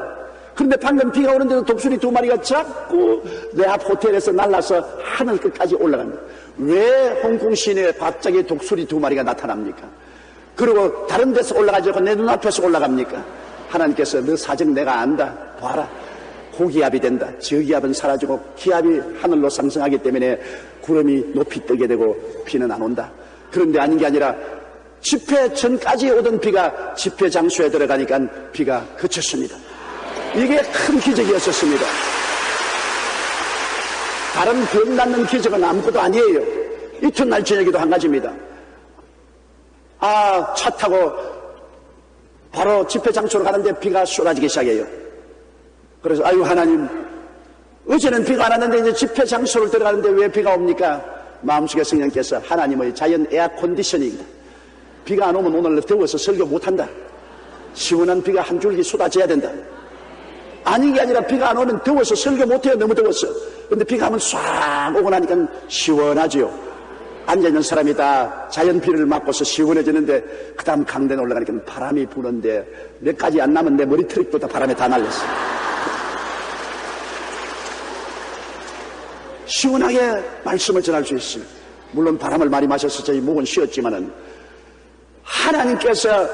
그런데 방금 비가 오는데도 독수리 2마리가 자꾸 내 앞 호텔에서 날라서 하늘 끝까지 올라갑니다. 왜 홍콩 시내에 갑자기 독수리 2마리가 나타납니까? 그리고 다른 데서 올라가지 않고 내 눈앞에서 올라갑니까? 하나님께서 너 사정 내가 안다. 봐라. 고기압이 된다. 저기압은 사라지고 기압이 하늘로 상승하기 때문에 구름이 높이 뜨게 되고 비는 안 온다. 그런데 아닌 게 아니라 집회 전까지 오던 비가 집회 장소에 들어가니까 비가 그쳤습니다. 이게 큰 기적이었었습니다. 다른 병 낫는 기적은 아무것도 아니에요. 이튿날 저녁에도 한 가지입니다. 차 타고 바로 집회 장소로 가는데 비가 쏟아지기 시작해요. 그래서 아유 하나님, 어제는 비가 안 왔는데 이제 집회 장소를 들어가는데 왜 비가 옵니까? 마음속에 성령께서 하나님의 자연 에어 컨디셔닝이다. 비가 안 오면 오늘 더워서 설교 못한다. 시원한 비가 한 줄기 쏟아져야 된다. 아닌 게 아니라 비가 안 오면 더워서 설교 못해요. 너무 더웠어. 근데 비가 오면 싹 오고 나니까 시원하지요. 앉아있는 사람이 다 자연 비를 맞고서 시원해지는데 그 다음 강대에 올라가니까 바람이 부는데 몇 가지 안 남은 내 머리 트릭도 다 바람에 다 날렸어. 시원하게 말씀을 전할 수 있습니다. 물론 바람을 많이 마셔서 저희 목은 쉬었지만은 하나님께서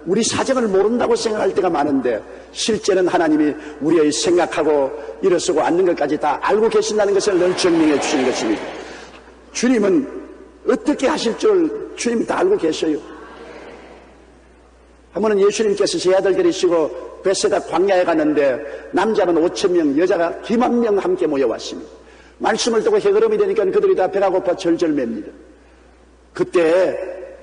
우리 사정을 모른다고 생각할 때가 많은데 실제는 하나님이 우리의 생각하고 일어서고 앉는 것까지 다 알고 계신다는 것을 늘 증명해 주시는 것입니다. 주님은 어떻게 하실 줄 주님 다 알고 계셔요. 한 번은 예수님께서 제 아들 데리시고 베세다 광야에 갔는데 남자는 5,000명, 여자가 20,000명 함께 모여왔습니다. 말씀을 듣고 해그름이 되니까 그들이 다 배가 고파 절절 맵니다. 그때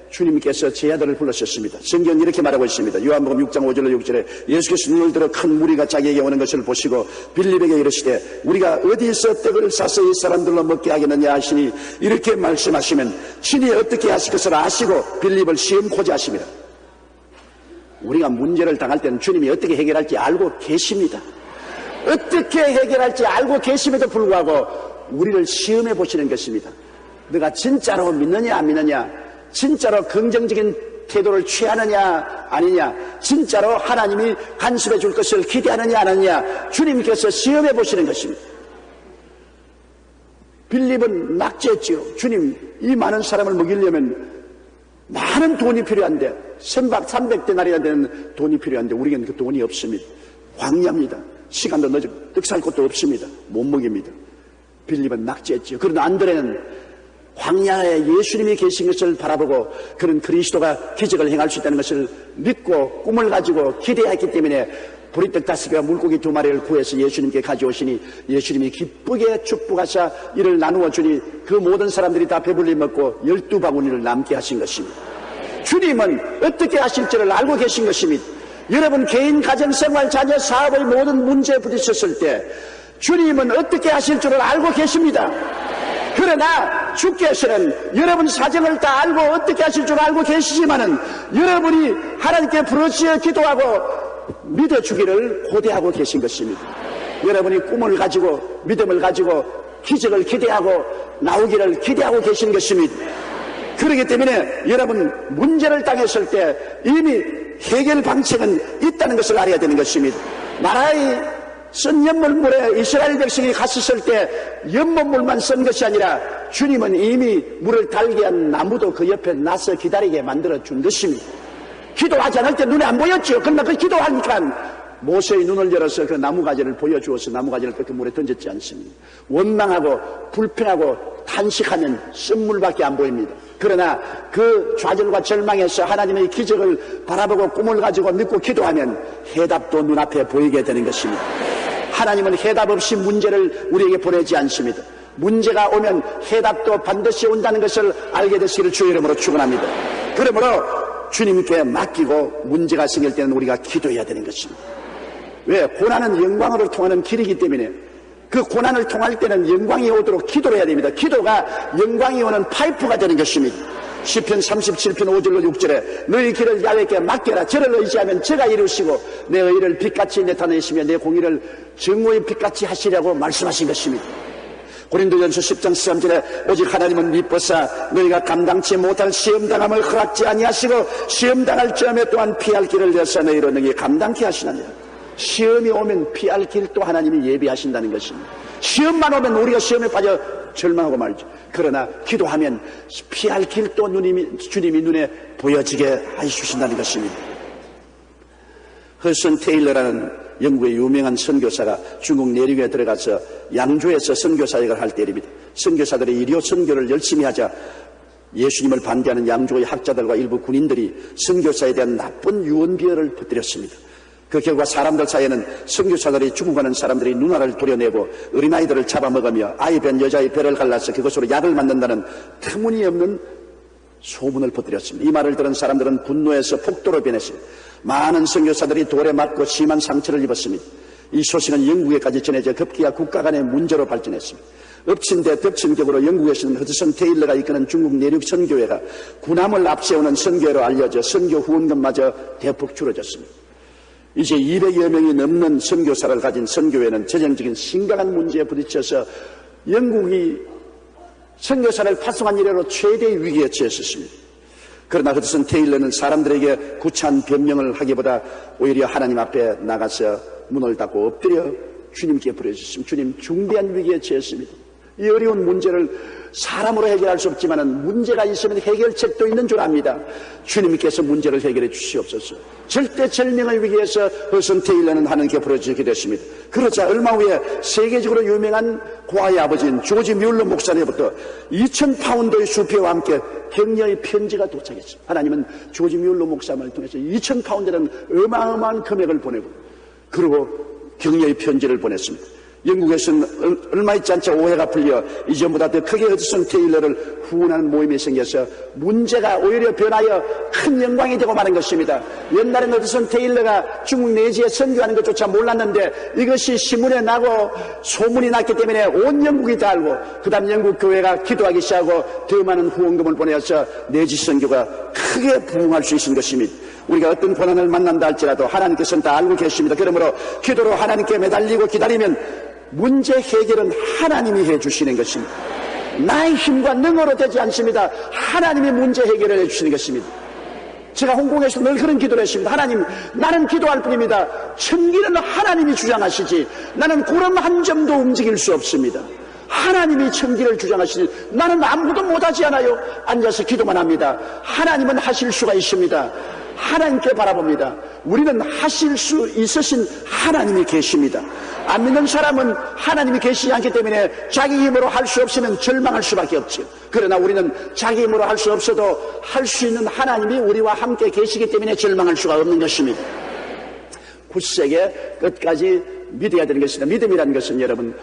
주님께서 제 아들을 불러셨습니다. 성경은 이렇게 말하고 있습니다. 요한복음 6장 5절로 6절에 예수께서 눈을 들어 큰 무리가 자기에게 오는 것을 보시고 빌립에게 이르시되 우리가 어디서 떡을 싸서 이 사람들로 먹게 하겠느냐 하시니 이렇게 말씀하시면 친히 어떻게 하실 것을 아시고 빌립을 시험코자 하십니다. 우리가 문제를 당할 때는 주님이 어떻게 해결할지 알고 계십니다. 어떻게 해결할지 알고 계심에도 불구하고 우리를 시험해 보시는 것입니다. 너가 진짜로 믿느냐 안 믿느냐, 진짜로 긍정적인 태도를 취하느냐 아니냐, 진짜로 하나님이 간섭해 줄 것을 기대하느냐 안 하느냐 주님께서 시험해 보시는 것입니다. 빌립은 낙제했지요. 주님, 이 많은 사람을 먹이려면 많은 돈이 필요한데, 선박 300데나리나 되는 돈이 필요한데 우리에게는 그 돈이 없습니다. 광야입니다. 시간도 늦어 떡 살 곳도 없습니다. 못 먹입니다. 빌립은 낙제했지요. 그러나 안드레는 광야에 예수님이 계신 것을 바라보고 그런 그리스도가 기적을 행할 수 있다는 것을 믿고 꿈을 가지고 기대했기 때문에 보리떡 5개와 물고기 2마리를 구해서 예수님께 가져오시니 예수님이 기쁘게 축복하사 이를 나누어 주니 그 모든 사람들이 다 배불리 먹고 12바구니를 남게 하신 것입니다. 주님은 어떻게 하실지를 알고 계신 것입니다. 여러분 개인 가정생활 자녀 사업의 모든 문제에 부딪혔을 때 주님은 어떻게 하실 줄을 알고 계십니다. 그러나 주께서는 여러분 사정을 다 알고 어떻게 하실 줄 알고 계시지만은 여러분이 하나님께 부르짖어 기도하고 믿어주기를 고대하고 계신 것입니다. 여러분이 꿈을 가지고 믿음을 가지고 기적을 기대하고 나오기를 기대하고 계신 것입니다. 그렇기 때문에 여러분 문제를 당했을 때 이미 해결 방책은 있다는 것을 알아야 되는 것입니다. 마라의 쓴 연못물에 이스라엘 백성이 갔었을 때 연못물만 쓴 것이 아니라 주님은 이미 물을 달게 한 나무도 그 옆에 나서 기다리게 만들어 준 것입니다. 기도하지 않을 때 눈에 안 보였죠. 그러나 그 기도하니까 모세의 눈을 열어서 그 나무가지를 보여주어서 나무가지를 그 물에 던졌지 않습니다. 원망하고 불평하고 탄식하면 쓴물밖에 안 보입니다. 그러나 그 좌절과 절망에서 하나님의 기적을 바라보고 꿈을 가지고 믿고 기도하면 해답도 눈앞에 보이게 되는 것입니다. 하나님은 해답 없이 문제를 우리에게 보내지 않습니다. 문제가 오면 해답도 반드시 온다는 것을 알게 되시기를 주의 이름으로 축원합니다. 그러므로 주님께 맡기고 문제가 생길 때는 우리가 기도해야 되는 것입니다. 왜? 고난은 영광으로 통하는 길이기 때문에 그 고난을 통할 때는 영광이 오도록 기도를 해야 됩니다. 기도가 영광이 오는 파이프가 되는 것입니다. 시편 37편 5절로 6절에 너희 길을 야훼께 맡겨라. 저를 의지하면 저가 이루시고 내 의를 빛같이 나타내시며 내 공의를 정오의 빛같이 하시려고 말씀하신 것입니다. 고린도전서 10장 13절에 오직 하나님은 미쁘사 너희가 감당치 못할 시험당함을 허락지 아니하시고 시험당할 점에 또한 피할 길을 내사 너희로 능히 감당케 하시나니라. 시험이 오면 피할 길도 하나님이 예비하신다는 것입니다. 시험만 오면 우리가 시험에 빠져 절망하고 말죠. 그러나 기도하면 피할 길도 주님이 눈에 보여지게 해주신다는 것입니다. 허슨 테일러라는 영국의 유명한 선교사가 중국 내륙에 들어가서 양조에서 선교사역을 할 때입니다. 선교사들이 일요 선교를 열심히 하자 예수님을 반대하는 양조의 학자들과 일부 군인들이 선교사에 대한 나쁜 유언비어를 퍼뜨렸습니다. 그 결과 사람들 사이에는 선교사들이 죽어가는 사람들이 누나를 도려내고 어린아이들을 잡아먹으며 아이 변 여자의 벼를 갈라서 그것으로 약을 만든다는 터무니없는 소문을 퍼뜨렸습니다. 이 말을 들은 사람들은 분노해서 폭도로 변했습니다. 많은 선교사들이 돌에 맞고 심한 상처를 입었습니다. 이 소식은 영국에까지 전해져 급기야 국가 간의 문제로 발전했습니다. 엎친 데 덮친 격으로 영국에서는 허드슨 테일러가 이끄는 중국 내륙 선교회가 군함을 앞세우는 선교회로 알려져 선교 후원금마저 대폭 줄어졌습니다. 이제 200여 명이 넘는 선교사를 가진 선교회는 재정적인 심각한 문제에 부딪혀서 영국이 선교사를 파송한 이래로 최대의 위기에 처했었습니다. 그러나 허드슨 테일러는 사람들에게 구차한 변명을 하기보다 오히려 하나님 앞에 나가서 문을 닫고 엎드려 주님께 부르셨습니다. 주님, 중대한 위기에 처했습니다. 이 어려운 문제를 사람으로 해결할 수 없지만 문제가 있으면 해결책도 있는 줄 압니다. 주님께서 문제를 해결해 주시옵소서. 절대절명의 위기에서 허슨 테일러는 하나님께 부르짖게 됐습니다. 그러자 얼마 후에 세계적으로 유명한 고아의 아버지인 조지 뮬러 목사님부터 2,000파운드의 수표와 함께 격려의 편지가 도착했습니다. 하나님은 조지 뮬러 목사님을 통해서 2,000파운드라는 어마어마한 금액을 보내고 그리고 격려의 편지를 보냈습니다. 영국에서는 얼마 있지 않자 오해가 풀려 이전보다 더 크게 허드슨 테일러를 후원하는 모임이 생겨서 문제가 오히려 변하여 큰 영광이 되고 마는 것입니다. 옛날에는 허드슨 테일러가 중국 내지에 선교하는 것조차 몰랐는데 이것이 신문에 나고 소문이 났기 때문에 온 영국이 다 알고 그 다음 영국 교회가 기도하기 시작하고 더 많은 후원금을 보내서 내지 선교가 크게 부흥할 수 있는 것입니다. 우리가 어떤 고난을 만난다 할지라도 하나님께서는 다 알고 계십니다. 그러므로 기도로 하나님께 매달리고 기다리면 문제 해결은 하나님이 해주시는 것입니다. 나의 힘과 능으로 되지 않습니다. 하나님이 문제 해결을 해주시는 것입니다. 제가 홍콩에서 늘 그런 기도를 했습니다. 하나님, 나는 기도할 뿐입니다. 천기는 하나님이 주장하시지 나는 구름 한 점도 움직일 수 없습니다. 하나님이 천기를 주장하시니 나는 아무것도 못하지 않아요. 앉아서 기도만 합니다. 하나님은 하실 수가 있습니다. 하나님께 바라봅니다. 우리는 하실 수 있으신 하나님이 계십니다. 안 믿는 사람은 하나님이 계시지 않기 때문에 자기 힘으로 할 수 없으면 절망할 수밖에 없죠. 그러나 우리는 자기 힘으로 할 수 없어도 할 수 있는 하나님이 우리와 함께 계시기 때문에 절망할 수가 없는 것입니다. 굳세게 끝까지 믿어야 되는 것입니다. 믿음이라는 것은 여러분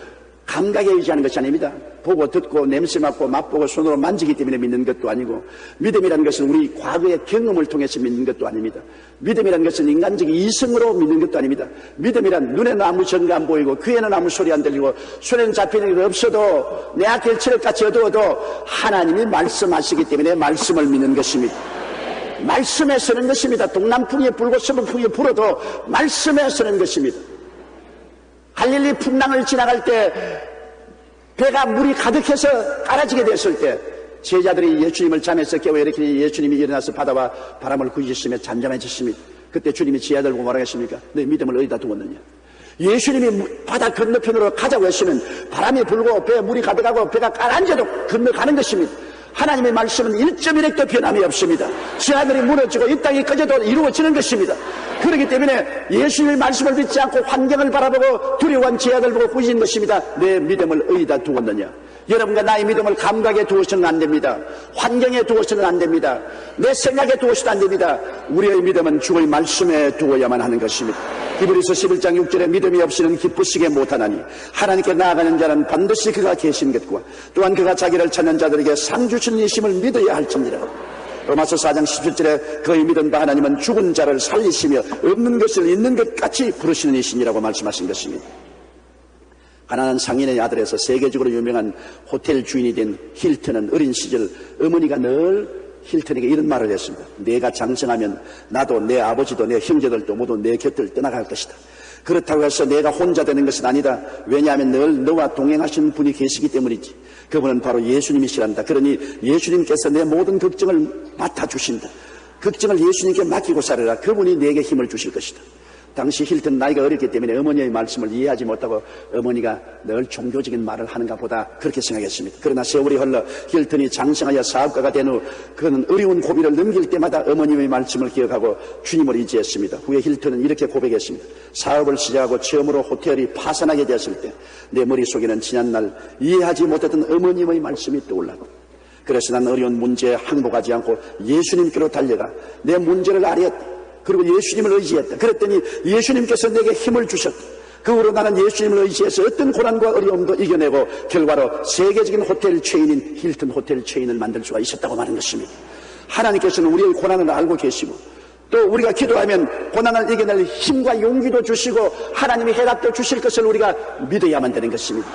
감각에 의지하는 것이 아닙니다. 보고 듣고 냄새 맡고 맛보고 손으로 만지기 때문에 믿는 것도 아니고 믿음이라는 것은 우리 과거의 경험을 통해서 믿는 것도 아닙니다. 믿음이라는 것은 인간적인 이성으로 믿는 것도 아닙니다. 믿음이란 눈에는 아무 증거 안 보이고 귀에는 아무 소리 안 들리고 손에는 잡히는 게 없어도 내 앞에 칠흑같이 어두워도 하나님이 말씀하시기 때문에 말씀을 믿는 것입니다. 말씀에 서는 것입니다. 동남풍이 불고 서북풍이 불어도 말씀에 서는 것입니다. 갈릴리 풍랑을 지나갈 때 배가 물이 가득해서 깔아지게 됐을 때 제자들이 예수님을 잠에서 깨워 일으키니 예수님이 일어나서 바다와 바람을 구지시며 잠잠해졌습니다. 그때 주님이 제자들 보고 뭐라고 했습니까? 내 믿음을 어디다 두었느냐? 예수님이 바다 건너편으로 가자고 했으면 바람이 불고 배에 물이 가득하고 배가 가라앉아도 건너가는 것입니다. 하나님의 말씀은 1.1핵도 변함이 없습니다. 제자들이 무너지고 이 땅이 꺼져도 이루어지는 것입니다. 그렇기 때문에 예수님의 말씀을 믿지 않고 환경을 바라보고 두려워한 제자들 보고 꾸짖는 것입니다. 내 믿음을 어디다 두었느냐? 여러분과 나의 믿음을 감각에 두어서는 안 됩니다. 환경에 두어서는 안 됩니다. 내 생각에 두어서는 안 됩니다. 우리의 믿음은 주의 말씀에 두어야만 하는 것입니다. 히브리서 11장 6절에 믿음이 없이는 기쁘시게 못하나니 하나님께 나아가는 자는 반드시 그가 계신 것과 또한 그가 자기를 찾는 자들에게 상 주시는 이심을 믿어야 할지니라. 로마서 4장 17절에 그의 믿은 바 하나님은 죽은 자를 살리시며 없는 것을 있는 것 같이 부르시는 이신이라고 말씀하신 것입니다. 가난한 상인의 아들에서 세계적으로 유명한 호텔 주인이 된 힐튼은 어린 시절 어머니가 늘 힐튼에게 이런 말을 했습니다. 내가 장성하면 나도 내 아버지도 내 형제들도 모두 내 곁을 떠나갈 것이다. 그렇다고 해서 내가 혼자 되는 것은 아니다. 왜냐하면 늘 너와 동행하시는 분이 계시기 때문이지. 그분은 바로 예수님이시란다. 그러니 예수님께서 내 모든 걱정을 맡아주신다. 걱정을 예수님께 맡기고 살아라. 그분이 내게 힘을 주실 것이다. 당시 힐튼 나이가 어렸기 때문에 어머니의 말씀을 이해하지 못하고 어머니가 늘 종교적인 말을 하는가 보다 그렇게 생각했습니다. 그러나 세월이 흘러 힐튼이 장성하여 사업가가 된 후 그는 어려운 고비를 넘길 때마다 어머님의 말씀을 기억하고 주님을 의지했습니다. 후에 힐튼은 이렇게 고백했습니다. 사업을 시작하고 처음으로 호텔이 파산하게 되었을 때 내 머릿속에는 지난날 이해하지 못했던 어머님의 말씀이 떠올랐다. 그래서 난 어려운 문제에 항복하지 않고 예수님께로 달려가 내 문제를 알았다. 그리고 예수님을 의지했다. 그랬더니 예수님께서 내게 힘을 주셨다. 그 후로 나는 예수님을 의지해서 어떤 고난과 어려움도 이겨내고 결과로 세계적인 호텔 체인인 힐튼 호텔 체인을 만들 수가 있었다고 말하는 것입니다. 하나님께서는 우리의 고난을 알고 계시고 또 우리가 기도하면 고난을 이겨낼 힘과 용기도 주시고 하나님이 해답도 주실 것을 우리가 믿어야만 되는 것입니다.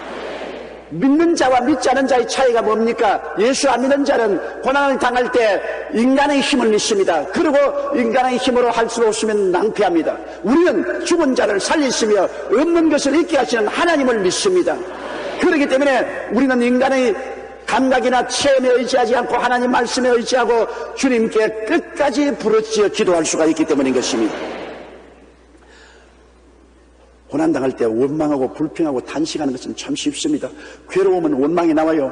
믿는 자와 믿지 않은 자의 차이가 뭡니까? 예수 안 믿는 자는 고난을 당할 때 인간의 힘을 믿습니다. 그리고 인간의 힘으로 할 수 없으면 낭패합니다. 우리는 죽은 자를 살리시며 없는 것을 있게 하시는 하나님을 믿습니다. 그렇기 때문에 우리는 인간의 감각이나 체험에 의지하지 않고 하나님 말씀에 의지하고 주님께 끝까지 부르짖어 기도할 수가 있기 때문인 것입니다. 고난당할 때 원망하고 불평하고 단식하는 것은 참 쉽습니다. 괴로우면 원망이 나와요.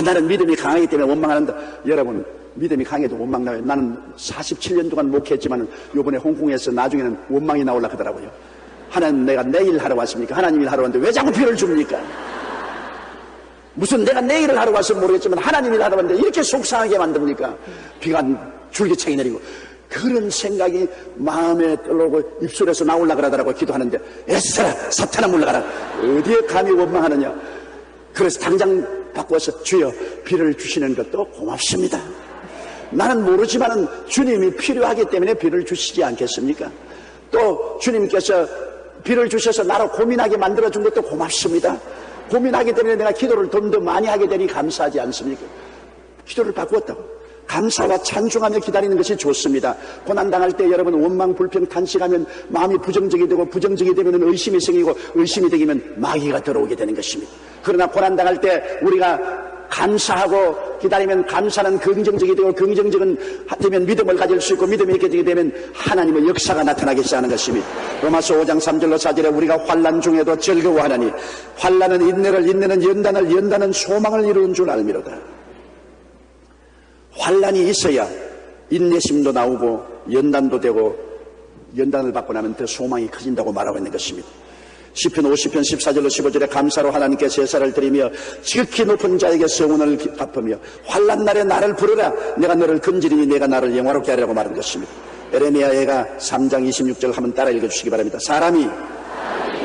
나는 믿음이 강하기 때문에 원망하는다. 여러분, 믿음이 강해도 원망 나와요. 나는 47년 동안 목회했지만 요번에 홍콩에서 나중에는 원망이 나오려고 하더라고요. 하나님, 내가 내 일 하러 왔습니까? 하나님 일 하러 왔는데 왜 자꾸 비를 줍니까? 무슨 내가 내 일을 하러 와서 모르겠지만 하나님 일 하러 왔는데 이렇게 속상하게 만듭니까? 비가 줄기차게 내리고. 그런 생각이 마음에 떨어오고 입술에서 나오려고 그러더라고. 기도하는데 애써라 사탄아 물러가라. 어디에 감히 원망하느냐. 그래서 당장 바꿔서 주여 비를 주시는 것도 고맙습니다. 나는 모르지만은 주님이 필요하기 때문에 비를 주시지 않겠습니까? 또 주님께서 비를 주셔서 나로 고민하게 만들어준 것도 고맙습니다. 고민하기 때문에 내가 기도를 좀 더 많이 하게 되니 감사하지 않습니까? 기도를 바꾸었다고. 감사와 찬송하며 기다리는 것이 좋습니다. 고난당할 때 여러분 원망 불평 탄식하면 마음이 부정적이 되고 부정적이 되면 의심이 생기고 의심이 되면 마귀가 들어오게 되는 것입니다. 그러나 고난당할 때 우리가 감사하고 기다리면 감사는 긍정적이 되고 긍정적은 되면 믿음을 가질 수 있고 믿음이 있게 되면 하나님의 역사가 나타나기 시작하는 것입니다. 로마서 5장 3절로 4절에 우리가 환난 중에도 즐거워하나니 환난은 인내를 인내는 연단을 연단은 소망을 이루는 줄 알미로다. 환난이 있어야 인내심도 나오고 연단도 되고 연단을 받고 나면 더 소망이 커진다고 말하고 있는 것입니다. 시편 50편 14절로 15절에 감사로 하나님께 제사를 드리며 지극히 높은 자에게 성원을 갚으며 환난 날에 나를 부르라 내가 너를 금지리니 내가 나를 영화롭게 하리라고 말한 것입니다. 에레미야가 3장 26절 한번 따라 읽어주시기 바랍니다. 사람이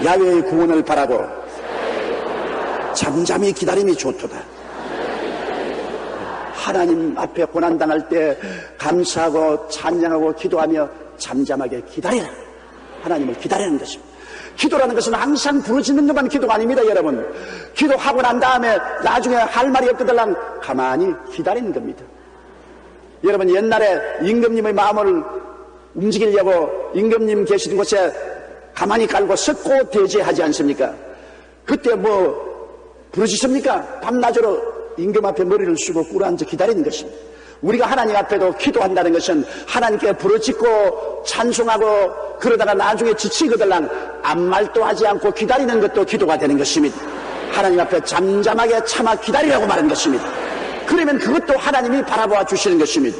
야훼의 구원을 바라고 잠잠히 기다림이 좋도다. 하나님 앞에 고난당할 때 감사하고 찬양하고 기도하며 잠잠하게 기다리라. 하나님을 기다리는 것입니다. 기도라는 것은 항상 부르짖는 것만 기도가 아닙니다. 여러분, 기도하고 난 다음에 나중에 할 말이 없거들랑 가만히 기다리는 겁니다. 여러분, 옛날에 임금님의 마음을 움직이려고 임금님 계시는 곳에 가만히 깔고 석고 대제하지 않습니까? 그때 부르짖습니까? 밤낮으로 임금 앞에 머리를 숙고 꿇어앉아 기다리는 것입니다. 우리가 하나님 앞에도 기도한다는 것은 하나님께 부르짖고 찬송하고 그러다가 나중에 지치거들랑 아무 말도 하지 않고 기다리는 것도 기도가 되는 것입니다. 하나님 앞에 잠잠하게 참아 기다리라고 말하는 것입니다. 그러면 그것도 하나님이 바라보아 주시는 것입니다.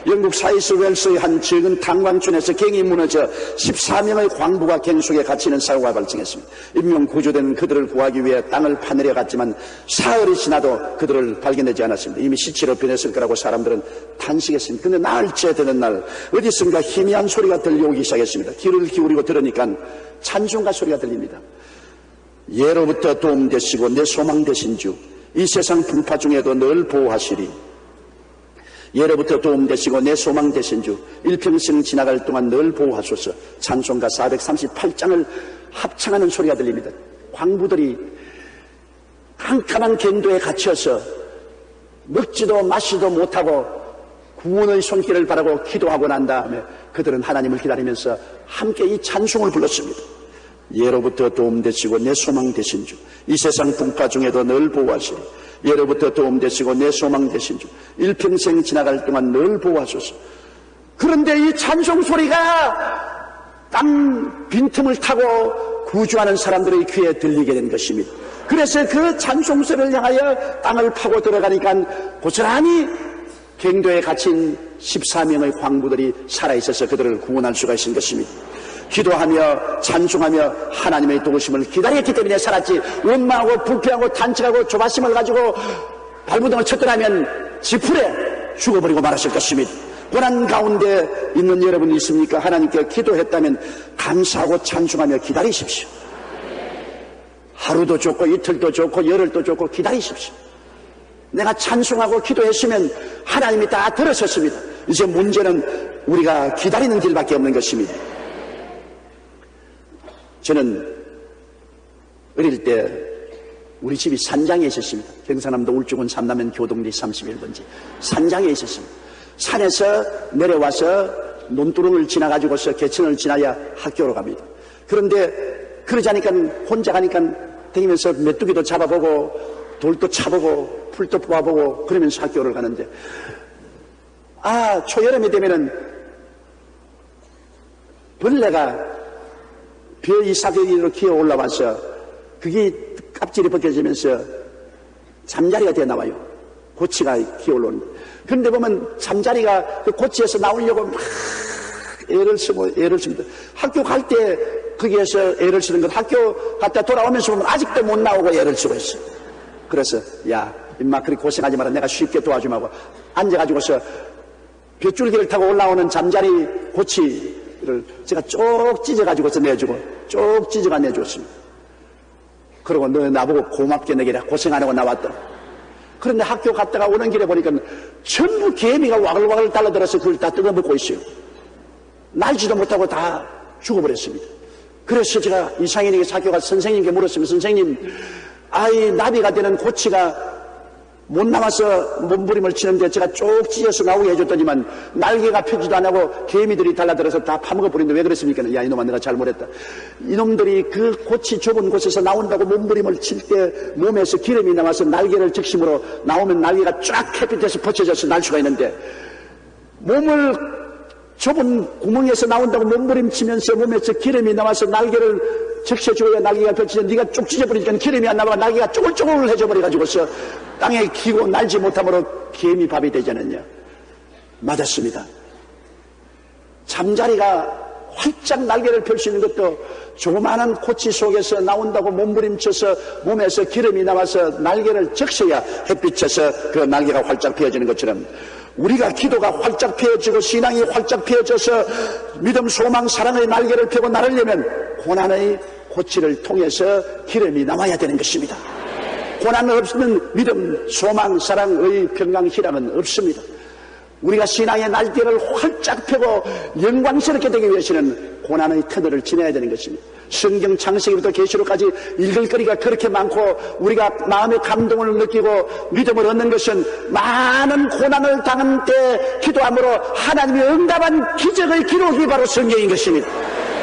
영국 사이스 웰스의 한 적은 탄광촌에서 갱이 무너져 14명의 광부가 갱 속에 갇히는 사고가 발생했습니다. 인명 구조된 그들을 구하기 위해 땅을 파내려 갔지만 사흘이 지나도 그들을 발견하지 않았습니다. 이미 시체로 변했을 거라고 사람들은 탄식했습니다. 근데 나흘째 되는 날 어디선가 희미한 소리가 들려오기 시작했습니다. 귀를 기울이고 들으니까 찬송가 소리가 들립니다. 예로부터 도움 되시고 내 소망 되신 주, 이 세상 풍파 중에도 늘 보호하시리. 예로부터 도움 되시고 내 소망 되신 주, 일평생 지나갈 동안 늘 보호하소서. 찬송가 438장을 합창하는 소리가 들립니다. 광부들이 캄캄한 갱도에 갇혀서 먹지도 마시도 못하고 구원의 손길을 바라고 기도하고 난 다음에 그들은 하나님을 기다리면서 함께 이 찬송을 불렀습니다. 예로부터 도움 되시고 내 소망 되신 주, 이 세상 풍파 중에도 늘 보호하시리. 예로부터 도움 되시고 내 소망 되신 주, 일평생 지나갈 동안 늘 보호하소서. 그런데 이 찬송 소리가 땅 빈틈을 타고 구주하는 사람들의 귀에 들리게 된 것입니다. 그래서 그 찬송 소리를 향하여 땅을 파고 들어가니까 고스란히 갱도에 갇힌 14명의 광부들이 살아있어서 그들을 구원할 수가 있는 것입니다. 기도하며 찬송하며 하나님의 도우심을 기다렸기 때문에 살았지, 원망하고 불평하고 탄식하고 조바심을 가지고 발부둥을 쳤더라면 지풀에 죽어버리고 말았을 것입니다. 고난 가운데 있는 여러분이 있습니까? 하나님께 기도했다면 감사하고 찬송하며 기다리십시오. 하루도 좋고 이틀도 좋고 열흘도 좋고 기다리십시오. 내가 찬송하고 기도했으면 하나님이 다 들으셨습니다. 이제 문제는 우리가 기다리는 길밖에 없는 것입니다. 저는 어릴 때 우리 집이 산장에 있었습니다. 경상남도 울주군 삼남면 교동리 31번지 산장에 있었습니다. 산에서 내려와서 논두렁을 지나가지고서 개천을 지나야 학교로 갑니다. 그런데 그러자니까 혼자 가니까 다니면서 메뚜기도 잡아보고 돌도 차보고 풀도 뽑아보고 그러면서 학교를 가는데, 초여름이 되면은 벌레가 벼 이삭으로 기어 올라와서 그게 껍질이 벗겨지면서 잠자리가 되어 나와요. 고치가 기어 올라오는데, 그런데 보면 잠자리가 그 고치에서 나오려고 막 애를 씁니다. 학교 갈 때 거기에서 애를 쓰는 것, 학교 갔다 돌아오면서 보면 아직도 못 나오고 애를 쓰고 있어요. 그래서 야 임마 그렇게 고생하지 마라, 내가 쉽게 도와주마 하고 앉아가지고서 벼줄기를 타고 올라오는 잠자리 고치를 제가 쭉 찢어가지고서 내주고 쭉 찢어가 내줬습니다. 그러고 너 나보고 고맙게 내게라 고생 안 하고 나왔다. 그런데 학교 갔다가 오는 길에 보니까 전부 개미가 와글와글 달라들어서 그걸 다 뜯어먹고 있어요. 날지도 못하고 다 죽어버렸습니다. 그래서 제가 이상인에게 학교 가서 선생님께 물었습니다. 선생님, 나비가 되는 고치가 못 나와서 몸부림을 치는데 제가 쭉 찢어서 나오게 해줬더니만 날개가 펴지도 안 하고 개미들이 달라들어서 다 파먹어버리는데 왜 그랬습니까? 야 이놈아, 내가 잘못했다. 이놈들이 그 고치 좁은 곳에서 나온다고 몸부림을 칠 때 몸에서 기름이 나와서 날개를 적심으로 나오면 날개가 쫙 햇빛에서 벗겨져서 날 수가 있는데, 몸을 좁은 구멍에서 나온다고 몸부림치면서 몸에서 기름이 나와서 날개를 적셔줘야 날개가 펼치는데 네가 쭉 찢어버리니까 기름이 안 나와 나개가 쪼글쪼글 해져버려가지고서 땅에 기고 날지 못함으로 개미 밥이 되지 않았냐. 맞았습니다. 잠자리가 활짝 날개를 펼 수 있는 것도 조그마한 고치 속에서 나온다고 몸부림쳐서 몸에서 기름이 나와서 날개를 적셔야 햇빛에서 그 날개가 활짝 펴지는 것처럼, 우리가 기도가 활짝 펴지고 신앙이 활짝 펴져서 믿음, 소망, 사랑의 날개를 펴고 나르려면 고난의 고치를 통해서 기름이 나와야 되는 것입니다. 고난 없으면 믿음, 소망, 사랑의 평강, 희락은 없습니다. 우리가 신앙의 날개를 활짝 펴고 영광스럽게 되기 위해서는 고난의 터널을 지나야 되는 것입니다. 성경 창세기부터 계시록까지 읽을 거리가 그렇게 많고 우리가 마음의 감동을 느끼고 믿음을 얻는 것은 많은 고난을 당한 때 기도함으로 하나님이 응답한 기적의 기록이 바로 성경인 것입니다.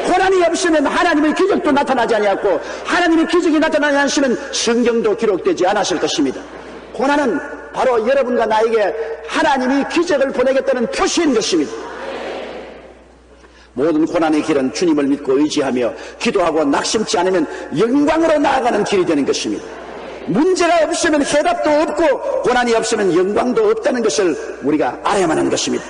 고난이 없으면 하나님의 기적도 나타나지 아니하고 하나님의 기적이 나타나지 않으시면 성경도 기록되지 않았을 것입니다. 고난은 바로 여러분과 나에게 하나님이 기적을 보내겠다는 표시인 것입니다. 모든 고난의 길은 주님을 믿고 의지하며 기도하고 낙심치 않으면 영광으로 나아가는 길이 되는 것입니다. 문제가 없으면 해답도 없고 고난이 없으면 영광도 없다는 것을 우리가 알아야만 하는 것입니다.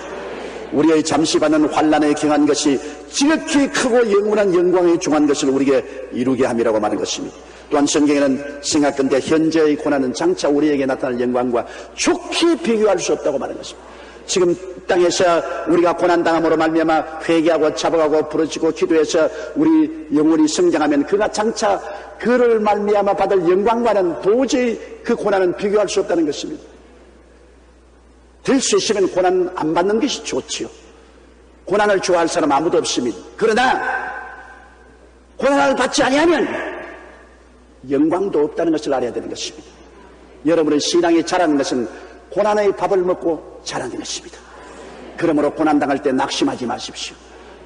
우리의 잠시 받는 환난에 경한 것이 지극히 크고 영원한 영광에 중한 것을 우리에게 이루게 함이라고 말한 것입니다. 또한 성경에는 생각건대 현재의 고난은 장차 우리에게 나타날 영광과 좋게 비교할 수 없다고 말한 것입니다. 지금 땅에서 우리가 고난당함으로 말미암아 회개하고 잡아가고 부러지고 기도해서 우리 영혼이 성장하면 그가 장차 그를 말미암아 받을 영광과는 도저히 그 고난은 비교할 수 없다는 것입니다. 될 수 있으면 고난 안 받는 것이 좋지요. 고난을 좋아할 사람 아무도 없습니다. 그러나 고난을 받지 아니하면 영광도 없다는 것을 알아야 되는 것입니다. 여러분의 신앙이 자라는 것은 고난의 밥을 먹고 자라는 것입니다. 그러므로 고난당할 때 낙심하지 마십시오.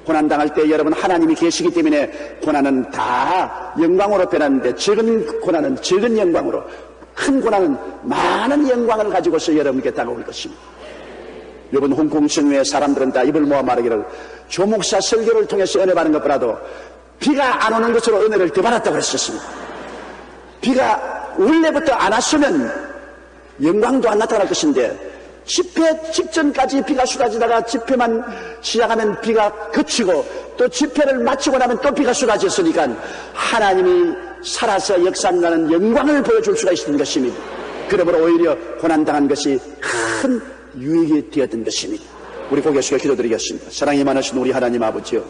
고난당할 때 여러분 하나님이 계시기 때문에 고난은 다 영광으로 변하는데 적은 고난은 적은 영광으로, 큰 고난은 많은 영광을 가지고서 여러분께 다가올 것입니다. 이번 홍콩 성회의 사람들은 다 입을 모아 말하기를 조목사 설교를 통해서 은혜 받는 것보다도 비가 안 오는 것으로 은혜를 더 받았다고 했었습니다. 비가 원래부터 안 왔으면 영광도 안 나타날 것인데 집회 직전까지 비가 쏟아지다가 집회만 시작하면 비가 그치고 또 집회를 마치고 나면 또 비가 쏟아졌으니까 하나님이 살아서 역사하는 영광을 보여줄 수가 있는 것입니다. 그러므로 오히려 고난당한 것이 큰 유익이 되었던 것입니다. 우리 고개 숙여 기도드리겠습니다. 사랑이 많으신 우리 하나님 아버지요,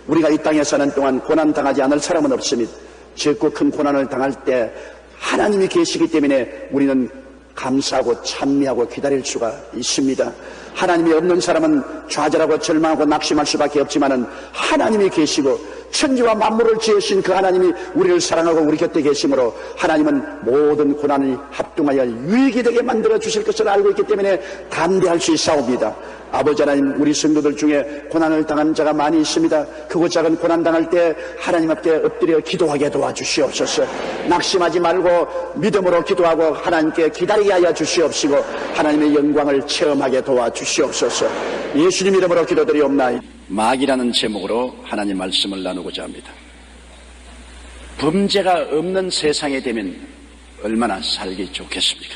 우리가 이 땅에 사는 동안 고난당하지 않을 사람은 없습니다. 적고 큰 고난을 당할 때 하나님이 계시기 때문에 우리는 감사하고 찬미하고 기다릴 수가 있습니다. 하나님이 없는 사람은 좌절하고 절망하고 낙심할 수밖에 없지만은 하나님이 계시고 천지와 만물을 지으신 그 하나님이 우리를 사랑하고 우리 곁에 계심으로 하나님은 모든 고난이 합동하여 유익이 되게 만들어 주실 것을 알고 있기 때문에 담대할 수 있사옵니다. 아버지 하나님, 우리 성도들 중에 고난을 당한 자가 많이 있습니다. 크고 작은 고난 당할 때 하나님 앞에 엎드려 기도하게 도와주시옵소서. 낙심하지 말고 믿음으로 기도하고 하나님께 기다리게 하여 주시옵시고 하나님의 영광을 체험하게 도와주시옵소서. 예수님 이름으로 기도드리옵나이다. 마귀라는 제목으로 하나님 말씀을 나누고자 합니다. 범죄가 없는 세상에 되면 얼마나 살기 좋겠습니까?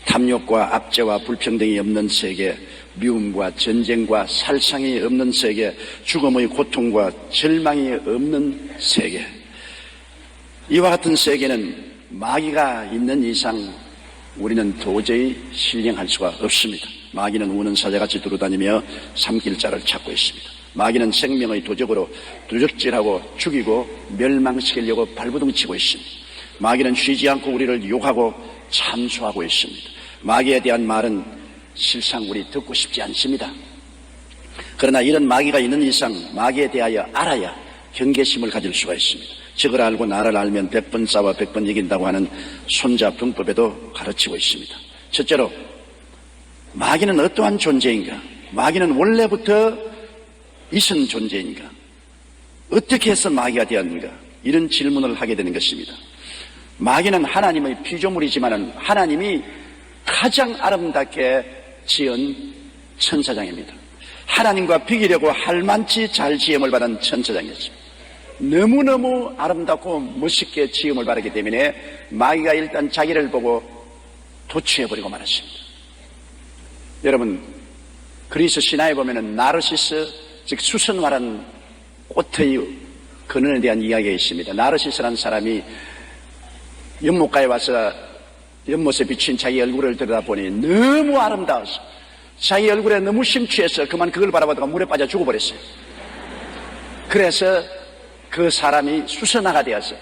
탐욕과 압제와 불평등이 없는 세계, 미움과 전쟁과 살상이 없는 세계, 죽음의 고통과 절망이 없는 세계, 이와 같은 세계는 마귀가 있는 이상 우리는 도저히 신령할 수가 없습니다. 마귀는 우는 사자같이 두루다니며 삼킬 자를 찾고 있습니다. 마귀는 생명의 도적으로 도적질하고 죽이고 멸망시키려고 발부둥치고 있습니다. 마귀는 쉬지 않고 우리를 욕하고 참수하고 있습니다. 마귀에 대한 말은 실상 우리 듣고 싶지 않습니다. 그러나 이런 마귀가 있는 이상 마귀에 대하여 알아야 경계심을 가질 수가 있습니다. 적을 알고 나를 알면 100번 싸워 100번 이긴다고 하는 손자병법에도 가르치고 있습니다. 첫째로, 마귀는 어떠한 존재인가? 마귀는 원래부터 있은 존재인가? 어떻게 해서 마귀가 되었는가? 이런 질문을 하게 되는 것입니다. 마귀는 하나님의 피조물이지만 하나님이 가장 아름답게 지은 천사장입니다. 하나님과 비기려고 할만치 잘 지음을 받은 천사장이었습니다. 너무너무 아름답고 멋있게 지음을 받았기 때문에 마귀가 일단 자기를 보고 도취해버리고 말았습니다. 여러분, 그리스 신화에 보면은 나르시스, 즉 수선화란 꽃의 근원에 대한 이야기가 있습니다. 나르시스라는 사람이 연못가에 와서 연못에 비친 자기 얼굴을 들여다보니 너무 아름다워서 자기 얼굴에 너무 심취해서 그만 그걸 바라보다가 물에 빠져 죽어버렸어요. 그래서 그 사람이 수선화가 되어서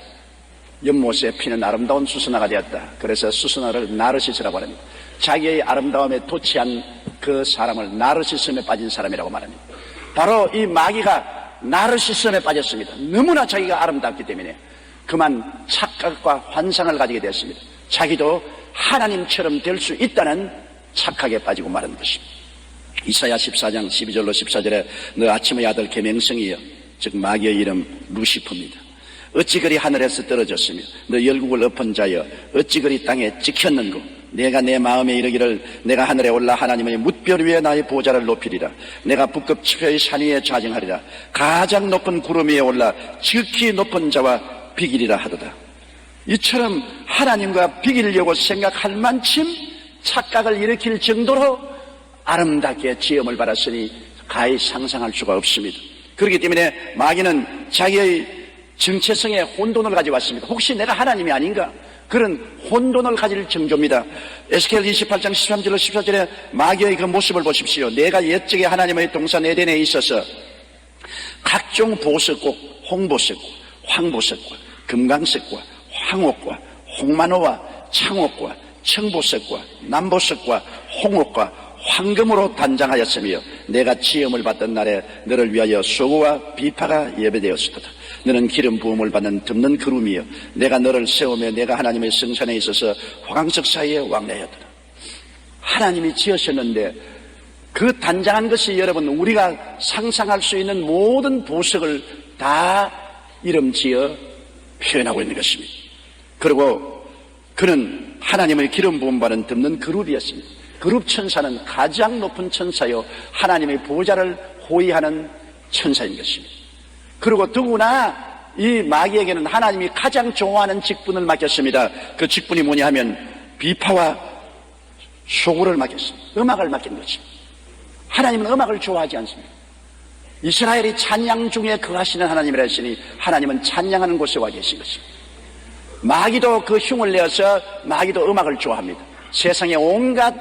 연못에 피는 아름다운 수선화가 되었다. 그래서 수선화를 나르시스라고 합니다. 자기의 아름다움에 도취한 그 사람을 나르시즘에 빠진 사람이라고 말합니다. 바로 이 마귀가 나르시즘에 빠졌습니다. 너무나 자기가 아름답기 때문에 그만 착각과 환상을 가지게 되었습니다. 자기도 하나님처럼 될 수 있다는 착각에 빠지고 말하는 것입니다. 이사야 14장 12절로 14절에 너 아침의 아들 계명성이여, 즉 마귀의 이름 루시퍼입니다. 어찌 그리 하늘에서 떨어졌으며 너 열국을 엎은 자여 어찌 그리 땅에 찍혔는고, 내가 내 마음에 이르기를 내가 하늘에 올라 하나님의 뭇별 위에 나의 보좌를 높이리라. 내가 북극 지표의 산 위에 좌정하리라. 가장 높은 구름 위에 올라 지극히 높은 자와 비기리라 하도다. 이처럼 하나님과 비기려고 생각할 만큼 착각을 일으킬 정도로 아름답게 지음을 받았으니 가히 상상할 수가 없습니다. 그렇기 때문에 마귀는 자기의 정체성에 혼돈을 가지고 왔습니다. 혹시 내가 하나님이 아닌가? 그런 혼돈을 가질 정조입니다. 에스겔 28장 13절로 14절에 마귀의 그 모습을 보십시오. 내가 옛적에 하나님의 동산 에덴에 있어서 각종 보석국, 홍보석과 황보석과 금강석과 황옥과 홍만호와 창옥과 청보석과 남보석과 홍옥과 황금으로 단장하였으며 내가 지음을 받던 날에 너를 위하여 소고와 비파가 예배되었으도다. 너는 기름 부음을 받는 듭는 구름이여 내가 너를 세우며 내가 하나님의 성산에 있어서 화강석 사이에 왕래하였도다. 하나님이 지으셨는데 그 단장한 것이 여러분 우리가 상상할 수 있는 모든 보석을 다 이름 지어 표현하고 있는 것입니다. 그리고 그는 하나님의 기름 부음 받는 듭는 그룹이었습니다. 그룹 천사는 가장 높은 천사요 하나님의 보좌를 호위하는 천사인 것입니다. 그리고 더구나 이 마귀에게는 하나님이 가장 좋아하는 직분을 맡겼습니다. 그 직분이 뭐냐 하면 비파와 소구를 맡겼습니다. 음악을 맡긴 것입니다. 하나님은 음악을 좋아하지 않습니다. 이스라엘이 찬양 중에 거하시는 하나님이라 했으니 하나님은 찬양하는 곳에 와 계신 것입니다. 마귀도 그 흉을 내어서 마귀도 음악을 좋아합니다. 세상의 온갖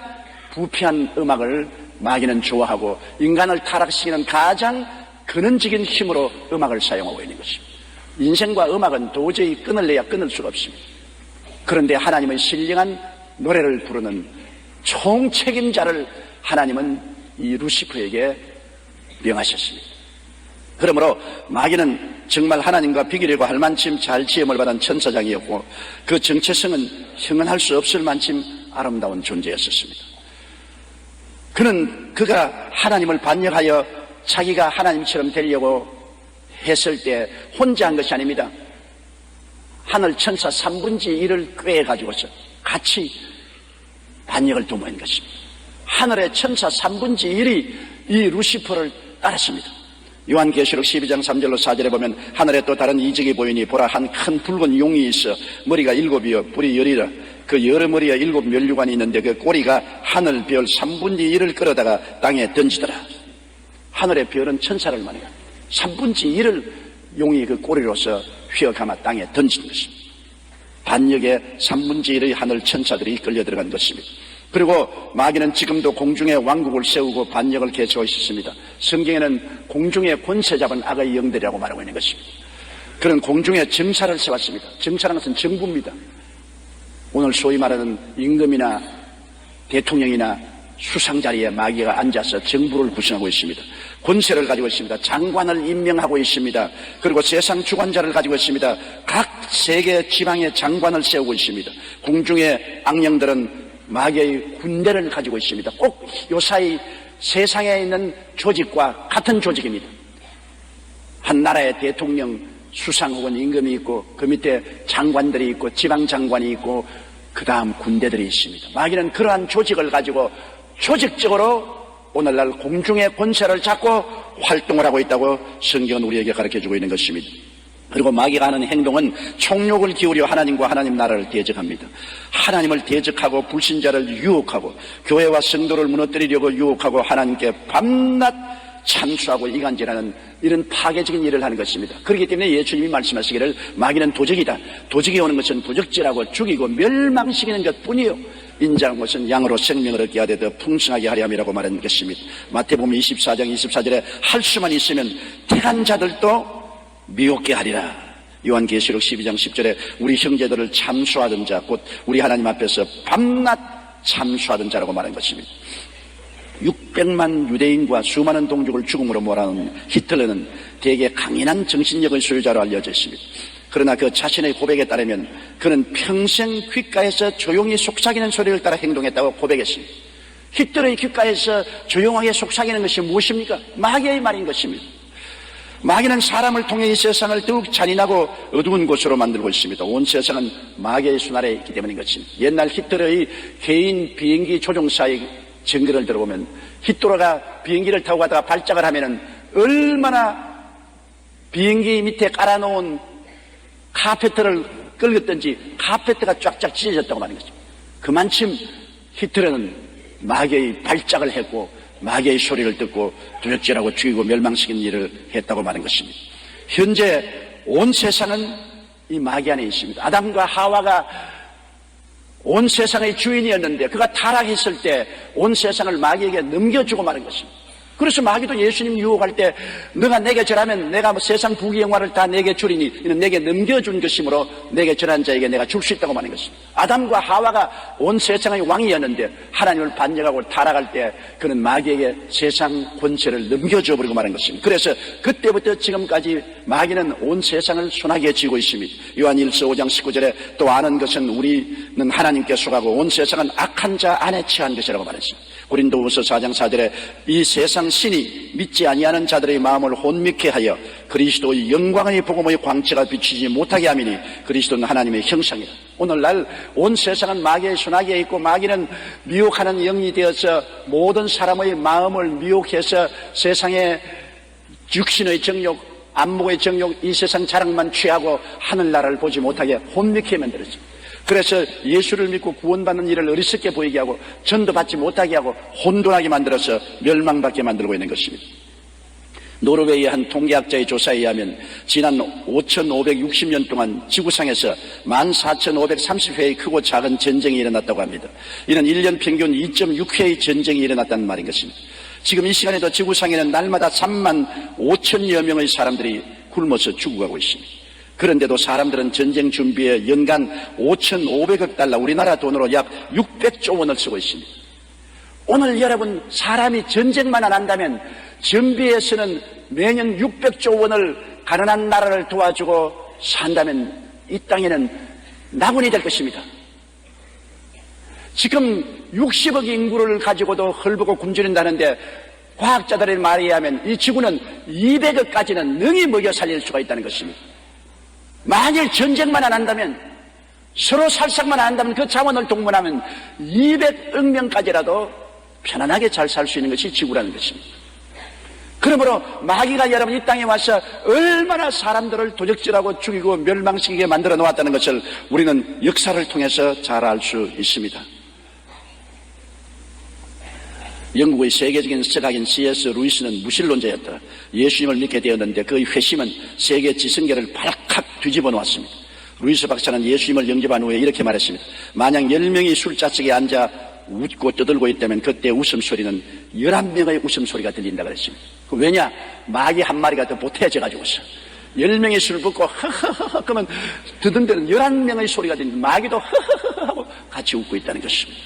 부패한 음악을 마귀는 좋아하고 인간을 타락시키는 가장 근원적인 힘으로 음악을 사용하고 있는 것입니다. 인생과 음악은 도저히 끈을 내야 끊을 수가 없습니다. 그런데 하나님의 신령한 노래를 부르는 총책임자를 하나님은 이 루시퍼에게 명하셨습니다. 그러므로 마귀는 정말 하나님과 비교되고 할 만큼 잘 지음을 받은 천사장이었고 그 정체성은 형언할 수 없을 만큼 아름다운 존재였었습니다. 그가 하나님을 반역하여 자기가 하나님처럼 되려고 했을 때 혼자 한 것이 아닙니다. 하늘 천사 3분의 1을 꾀해가지고서 같이 반역을 도모한 것입니다. 하늘의 천사 3분의 1이 이 루시퍼를 따랐습니다. 요한계시록 12장 3절로 4절에 보면 하늘에 또 다른 이적이 보이니 보라 한 큰 붉은 용이 있어 머리가 7이요 뿔이 10이라 그 여러 머리에 7 면류관이 있는데 그 꼬리가 하늘 별 3분의 1을 끌어다가 땅에 던지더라. 하늘의 별은 천사를 말해요. 3분의 1을 용이 그 꼬리로서 휘어감아 땅에 던진 것입니다. 반역의 3분의 1의 하늘 천사들이 끌려 들어간 것입니다. 그리고 마귀는 지금도 공중에 왕국을 세우고 반역을 개최하고 있습니다. 성경에는 공중에 권세 잡은 악의 영들이라고 말하고 있는 것입니다. 그런 공중에 정사를 세웠습니다. 정사라는 것은 정부입니다. 오늘 소위 말하는 임금이나 대통령이나 수상자리에 마귀가 앉아서 정부를 구성하고 있습니다. 권세를 가지고 있습니다. 장관을 임명하고 있습니다. 그리고 세상 주관자를 가지고 있습니다. 각 세계 지방의 장관을 세우고 있습니다. 공중의 악령들은 마귀의 군대를 가지고 있습니다. 꼭 요사이 세상에 있는 조직과 같은 조직입니다. 한 나라의 대통령, 수상 혹은 임금이 있고 그 밑에 장관들이 있고 지방장관이 있고 그 다음 군대들이 있습니다. 마귀는 그러한 조직을 가지고 조직적으로 오늘날 공중의 권세를 잡고 활동을 하고 있다고 성경은 우리에게 가르쳐주고 있는 것입니다. 그리고 마귀가 하는 행동은 총력을 기울여 하나님과 하나님 나라를 대적합니다. 하나님을 대적하고 불신자를 유혹하고 교회와 성도를 무너뜨리려고 유혹하고 하나님께 밤낮 참수하고 이간질하는 이런 파괴적인 일을 하는 것입니다. 그렇기 때문에 예수님이 말씀하시기를 마귀는 도적이다. 도적이 오는 것은 부적질하고 죽이고 멸망시키는 것뿐이요 인자한 것은 양으로 생명을 얻게 하되 더 풍성하게 하려 함이라고 말하는 것입니다. 마태복음 24장 24절에 할 수만 있으면 택한 자들도 미혹게 하리라. 요한계시록 12장 10절에 우리 형제들을 참수하던 자 곧 우리 하나님 앞에서 밤낮 참수하던 자라고 말한 것입니다. 600만 유대인과 수많은 동족을 죽음으로 몰아넣은 히틀러는 대개 강인한 정신력의 소유자로 알려져 있습니다. 그러나 그 자신의 고백에 따르면 그는 평생 귓가에서 조용히 속삭이는 소리를 따라 행동했다고 고백했습니다. 히틀러의 귓가에서 조용하게 속삭이는 것이 무엇입니까? 마귀의 말인 것입니다. 마귀는 사람을 통해 이 세상을 더욱 잔인하고 어두운 곳으로 만들고 있습니다. 온 세상은 마귀의 손아래에 있기 때문인 것입니다. 옛날 히틀러의 개인 비행기 조종사의 증거를 들어보면 히틀러가 비행기를 타고 가다가 발작을 하면은 얼마나 비행기 밑에 깔아놓은 카페트를 끌었던지 카페트가 쫙쫙 찢어졌다고 말하는 것입니다. 그만큼 히틀러는 마귀의 발작을 했고 마귀의 소리를 듣고 도적질하고 죽이고 멸망시킨 일을 했다고 말한 것입니다. 현재 온 세상은 이 마귀 안에 있습니다. 아담과 하와가 온 세상의 주인이었는데 그가 타락했을 때 온 세상을 마귀에게 넘겨주고 말한 것입니다. 그래서 마귀도 예수님 유혹할 때 너가 내게 절하면 내가 세상 부귀영화를 다 내게 주리니 이는 내게 넘겨준 것이므로 내게 절한 자에게 내가 줄 수 있다고 말하는 것입니다. 아담과 하와가 온 세상의 왕이었는데 하나님을 반역하고 타락할 때 그는 마귀에게 세상 권세를 넘겨줘 버리고 말한 것입니다. 그래서 그때부터 지금까지 마귀는 온 세상을 손아귀에 쥐고 있습니다. 요한일서 5장 19절에 또 아는 것은 우리는 하나님께 속하고 온 세상은 악한 자 안에 처한 것이라고 말했습니다. 고린도후서 4장 4절에 이 세상 신이 믿지 아니하는 자들의 마음을 혼미케 하여 그리스도의 영광의 복음의 광채가 비치지 못하게 함이니 그리스도는 하나님의 형상이라. 오늘날 온 세상은 마귀의 손아귀에 있고 마귀는 미혹하는 영이 되어서 모든 사람의 마음을 미혹해서 세상의 육신의 정욕, 안목의 정욕, 이 세상 자랑만 취하고 하늘나라를 보지 못하게 혼미케 만들었습니다. 그래서 예수를 믿고 구원받는 일을 어리석게 보이게 하고 전도 받지 못하게 하고 혼돈하게 만들어서 멸망받게 만들고 있는 것입니다. 노르웨이의 한 통계학자의 조사에 의하면 지난 5,560년 동안 지구상에서 14,530회의 크고 작은 전쟁이 일어났다고 합니다. 이는 1년 평균 2.6회의 전쟁이 일어났다는 말인 것입니다. 지금 이 시간에도 지구상에는 날마다 3만 5천여 명의 사람들이 굶어서 죽어가고 있습니다. 그런데도 사람들은 전쟁 준비에 연간 5,500억 달러, 우리나라 돈으로 약 600조 원을 쓰고 있습니다. 오늘 여러분 사람이 전쟁만 안 한다면 전비에서는 매년 600조 원을 가난한 나라를 도와주고 산다면 이 땅에는 낙원이 될 것입니다. 지금 60억 인구를 가지고도 헐벗고 굶주린다는데 과학자들의 말에 의하면 이 지구는 200억까지는 능히 먹여 살릴 수가 있다는 것입니다. 만일 전쟁만 안 한다면 서로 살상만 안 한다면 그 자원을 동원하면 200억 명까지라도 편안하게 잘 살 수 있는 것이 지구라는 것입니다. 그러므로 마귀가 여러분 이 땅에 와서 얼마나 사람들을 도적질하고 죽이고 멸망시키게 만들어 놓았다는 것을 우리는 역사를 통해서 잘 알 수 있습니다. 영국의 세계적인 서각인 C.S. 루이스는 무신론자였다. 예수님을 믿게 되었는데 그의 회심은 세계 지성계를 발칵 뒤집어 놓았습니다. 루이스 박사는 예수님을 영접한 후에 이렇게 말했습니다. 만약 10명이 술자석에 앉아 웃고 떠들고 있다면 그때 웃음소리는 11명의 웃음소리가 들린다 그랬습니다. 왜냐? 마귀 한 마리가 더 보태져가지고서 10명이 술 붓고 허허허 그러면 듣는 데는 11명의 소리가 들리는데 마귀도 허허허 하고 같이 웃고 있다는 것입니다.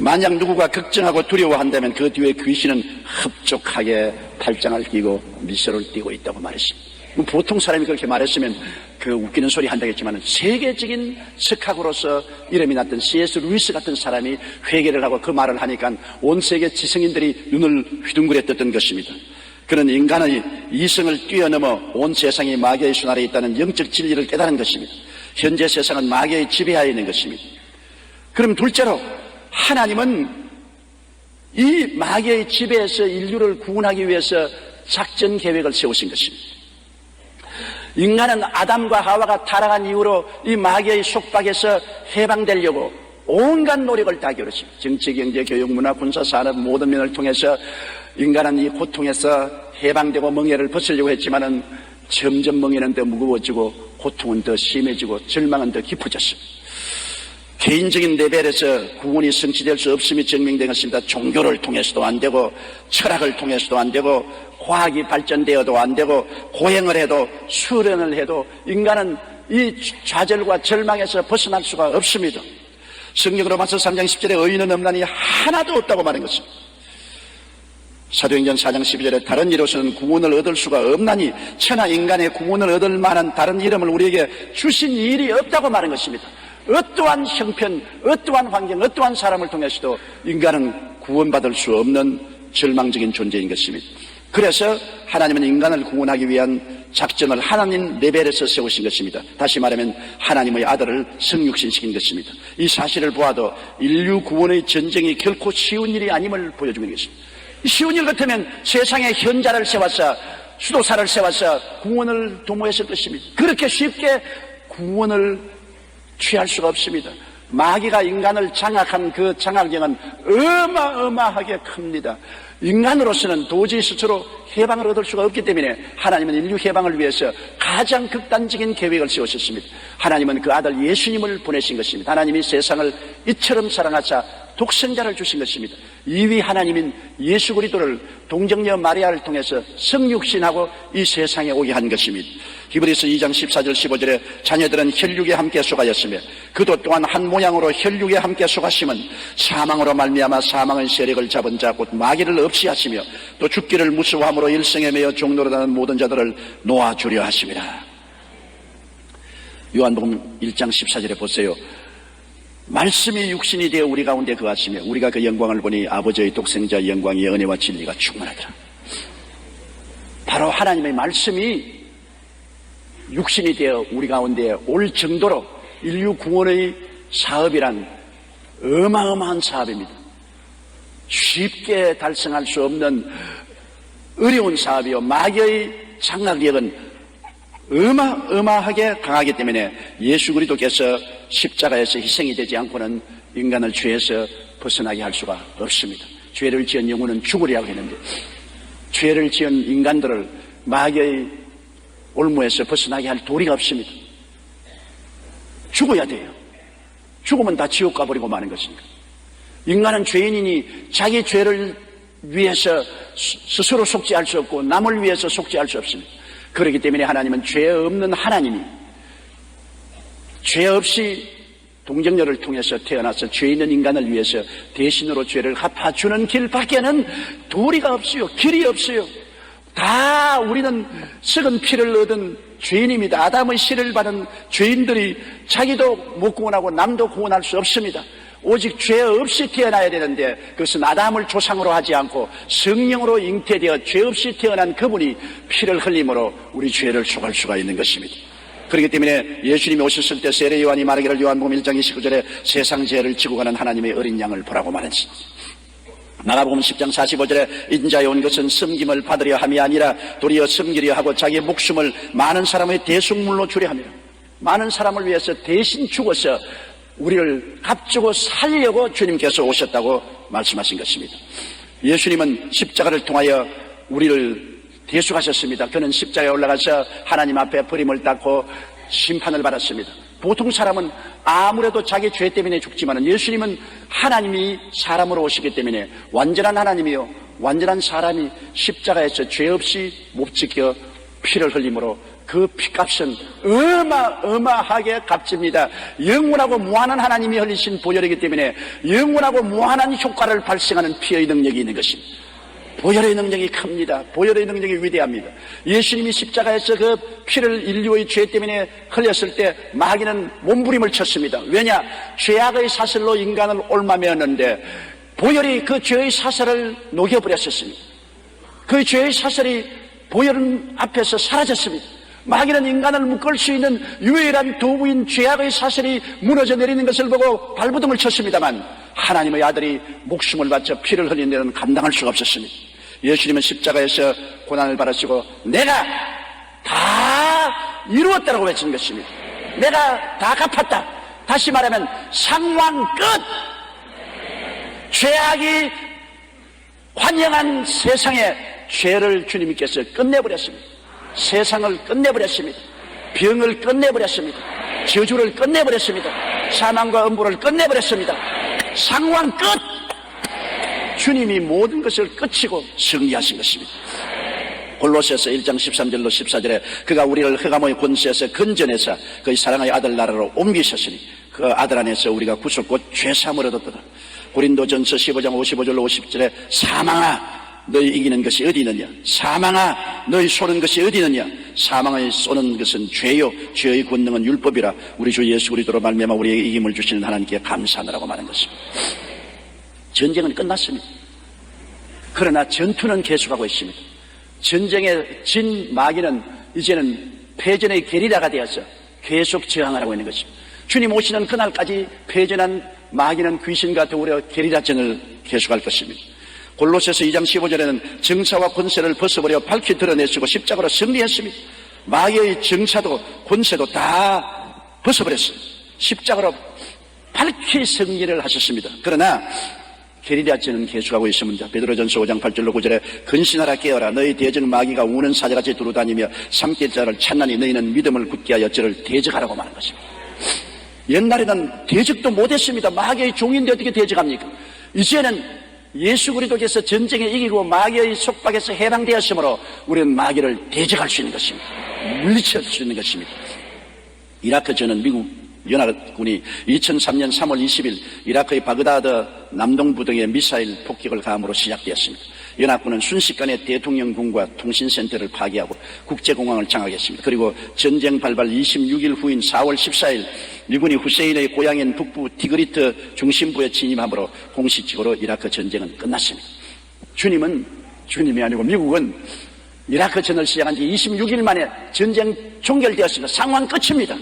만약 누구가 걱정하고 두려워한다면 그 뒤에 귀신은 흡족하게 팔짱을 끼고 미소를 띠고 있다고 말했습니다. 보통 사람이 그렇게 말했으면 그 웃기는 소리 한다겠지만 세계적인 석학으로서 이름이 났던 C.S. 루이스 같은 사람이 회개를 하고 그 말을 하니까 온 세계 지성인들이 눈을 휘둥그레 떴던 것입니다. 그는 인간의 이성을 뛰어넘어 온 세상이 마귀의 손 아래에 있다는 영적 진리를 깨달은 것입니다. 현재 세상은 마귀의 지배하에 있는 것입니다. 그럼 둘째로 하나님은 이 마귀의 지배에서 인류를 구원하기 위해서 작전 계획을 세우신 것입니다. 인간은 아담과 하와가 타락한 이후로 이 마귀의 속박에서 해방되려고 온갖 노력을 다 기울였습니다. 정치, 경제, 교육, 문화, 군사, 산업 모든 면을 통해서 인간은 이 고통에서 해방되고 멍에를 벗으려고 했지만은 점점 멍에는 더 무거워지고 고통은 더 심해지고 절망은 더 깊어졌습니다. 개인적인 레벨에서 구원이 성취될 수 없음이 증명된 것입니다. 종교를 통해서도 안 되고 철학을 통해서도 안 되고 과학이 발전되어도 안 되고 고행을 해도 수련을 해도 인간은 이 좌절과 절망에서 벗어날 수가 없습니다. 성경 로마서 3장 10절에 의인은 없나니 하나도 없다고 말한 것입니다. 사도행전 4장 12절에 다른 이로서는 구원을 얻을 수가 없나니 천하 인간의 구원을 얻을 만한 다른 이름을 우리에게 주신 일이 없다고 말한 것입니다. 어떠한 형편, 어떠한 환경, 어떠한 사람을 통해서도 인간은 구원받을 수 없는 절망적인 존재인 것입니다. 그래서 하나님은 인간을 구원하기 위한 작전을 하나님 레벨에서 세우신 것입니다. 다시 말하면 하나님의 아들을 성육신시킨 것입니다. 이 사실을 보아도 인류 구원의 전쟁이 결코 쉬운 일이 아님을 보여주는 것입니다. 쉬운 일 같으면 세상에 현자를 세워서 수도사를 세워서 구원을 도모했을 것입니다. 그렇게 쉽게 구원을 취할 수가 없습니다. 마귀가 인간을 장악한 그 장악력은 어마어마하게 큽니다. 인간으로서는 도저히 스스로 해방을 얻을 수가 없기 때문에 하나님은 인류 해방을 위해서 가장 극단적인 계획을 세우셨습니다. 하나님은 그 아들 예수님을 보내신 것입니다. 하나님이 세상을 이처럼 사랑하사 독생자를 주신 것입니다. 이위 하나님인 예수 그리스도를 동정녀 마리아를 통해서 성육신하고 이 세상에 오게 한 것입니다. 히브리서 2장 14절 15절에 자녀들은 혈육에 함께 속하였으며 그도 또한 한 모양으로 혈육에 함께 속하심은 사망으로 말미암아 사망의 세력을 잡은 자 곧 마귀를 없이 하시며 또 죽기를 무서워함으로 일생에 매여 종노릇하는 모든 자들을 놓아주려 하심이라. 요한복음 1장 14절에 보세요. 말씀이 육신이 되어 우리 가운데 거하시며 우리가 그 영광을 보니 아버지의 독생자 영광이 은혜와 진리가 충만하더라. 바로 하나님의 말씀이 육신이 되어 우리 가운데 올 정도로 인류 구원의 사업이란 어마어마한 사업입니다. 쉽게 달성할 수 없는 어려운 사업이요, 마귀의 장악력은 어마어마하게 강하기 때문에 예수 그리스도께서 십자가에서 희생이 되지 않고는 인간을 죄에서 벗어나게 할 수가 없습니다. 죄를 지은 영혼은 죽으리라고 했는데 죄를 지은 인간들을 마귀의 올무에서 벗어나게 할 도리가 없습니다. 죽어야 돼요. 죽으면 다 지옥 가버리고 마는 것입니다. 인간은 죄인이니 자기 죄를 위해서 스스로 속죄할 수 없고 남을 위해서 속죄할 수 없습니다. 그렇기 때문에 하나님은 죄 없는 하나님이 죄 없이 동정녀를 통해서 태어나서 죄 있는 인간을 위해서 대신으로 죄를 갚아주는 길밖에는 도리가 없어요. 길이 없어요. 다 우리는 썩은 피를 얻은 죄인입니다. 아담의 씨를 받은 죄인들이 자기도 못 구원하고 남도 구원할 수 없습니다. 오직 죄 없이 태어나야 되는데 그것은 아담을 조상으로 하지 않고 성령으로 잉태되어 죄 없이 태어난 그분이 피를 흘림으로 우리 죄를 속할 수가 있는 것입니다. 그렇기 때문에 예수님이 오셨을 때 세례 요한이 말하기를 요한복음 1장 29절에 세상 죄를 지고 가는 하나님의 어린 양을 보라고 말했습니다. 마가복음 10장 45절에 인자에 온 것은 섬김을 받으려 함이 아니라 도리어 섬기려 하고 자기의 목숨을 많은 사람의 대속물로 주려 함이라. 많은 사람을 위해서 대신 죽어서 우리를 값주고 살려고 주님께서 오셨다고 말씀하신 것입니다. 예수님은 십자가를 통하여 우리를 대속하셨습니다. 그는 십자가에 올라가서 하나님 앞에 버림을 닦고 심판을 받았습니다. 보통 사람은 아무래도 자기 죄 때문에 죽지만 예수님은 하나님이 사람으로 오시기 때문에 완전한 하나님이요 완전한 사람이 십자가에서 죄 없이 못 지켜 피를 흘림으로 그 피값은 어마어마하게 값집니다. 영원하고 무한한 하나님이 흘리신 보혈이기 때문에 영원하고 무한한 효과를 발생하는 피의 능력이 있는 것입니다. 보혈의 능력이 큽니다. 보혈의 능력이 위대합니다. 예수님이 십자가에서 그 피를 인류의 죄 때문에 흘렸을 때 마귀는 몸부림을 쳤습니다. 왜냐? 죄악의 사슬로 인간을 옮아매었는데 보혈이 그 죄의 사슬을 녹여버렸었습니다. 그 죄의 사슬이 보혈 앞에서 사라졌습니다. 마귀는 인간을 묶을 수 있는 유일한 도구인 죄악의 사슬이 무너져 내리는 것을 보고 발부둥을 쳤습니다만 하나님의 아들이 목숨을 바쳐 피를 흘린 데는 감당할 수가 없었습니다. 예수님은 십자가에서 고난을 받으시고 내가 다 이루었다라고 외친 것입니다. 내가 다 갚았다. 다시 말하면 상황 끝. 죄악이 환영한 세상에 죄를 주님께서 끝내버렸습니다. 세상을 끝내버렸습니다. 병을 끝내버렸습니다. 저주를 끝내버렸습니다. 사망과 음부를 끝내버렸습니다. 상황 끝. 주님이 모든 것을 끝이고 승리하신 것입니다. 골로새서 1장 13절로 14절에 그가 우리를 흑암의 권세에서 건져내사 그의 사랑의 아들 나라로 옮기셨으니 그 아들 안에서 우리가 구속 곧 죄사함을 얻었도다. 고린도전서 15장 55절로 50절에 사망아 너희 이기는 것이 어디 있느냐? 사망아 너희 쏘는 것이 어디 있느냐? 사망을 쏘는 것은 죄요 죄의 권능은 율법이라 우리 주 예수 그리스도로 말미암아 우리에게 이김을 주시는 하나님께 감사하느라고 말한 것입니다. 전쟁은 끝났습니다. 그러나 전투는 계속하고 있습니다. 전쟁에 진 마귀는 이제는 패전의 게리라가 되어서 계속 저항을 하고 있는 것입니다. 주님 오시는 그날까지 패전한 마귀는 귀신과 더불어 게리라전을 계속할 것입니다. 골로새서 2장 15절에는 정사와 권세를 벗어버려 밝히 드러내시고 십자가로 승리했습니다. 마귀의 정사도 권세도 다 벗어버렸어요. 십자가로 밝히 승리를 하셨습니다. 그러나 게리라처는 계속하고 있습니다. 베드로전서 5장 8절로 9절에 근신하라 깨어라 너희 대적 마귀가 우는 사자같이 두루다니며 삼킬 자를 찾나니 너희는 믿음을 굳게 하여 저를 대적하라고 말한 것입니다. 옛날에는 대적도 못했습니다. 마귀의 종인데 어떻게 대적합니까? 이제는 예수 그리스도께서 전쟁에 이기고 마귀의 속박에서 해방되었으므로 우리는 마귀를 대적할 수 있는 것입니다. 물리칠 수 있는 것입니다. 이라크전은 미국 연합군이 2003년 3월 20일 이라크의 바그다드 남동부 등의 미사일 폭격을 가함으로 시작되었습니다. 연합군은 순식간에 대통령궁과 통신센터를 파괴하고 국제공항을 장악했습니다. 그리고 전쟁 발발 26일 후인 4월 14일 미군이 후세인의 고향인 북부 티그리트 중심부에 진입함으로 공식적으로 이라크 전쟁은 끝났습니다. 주님이 아니고 미국은 이라크 전을 시작한 지 26일 만에 전쟁 종결되었습니다. 상황 끝입니다.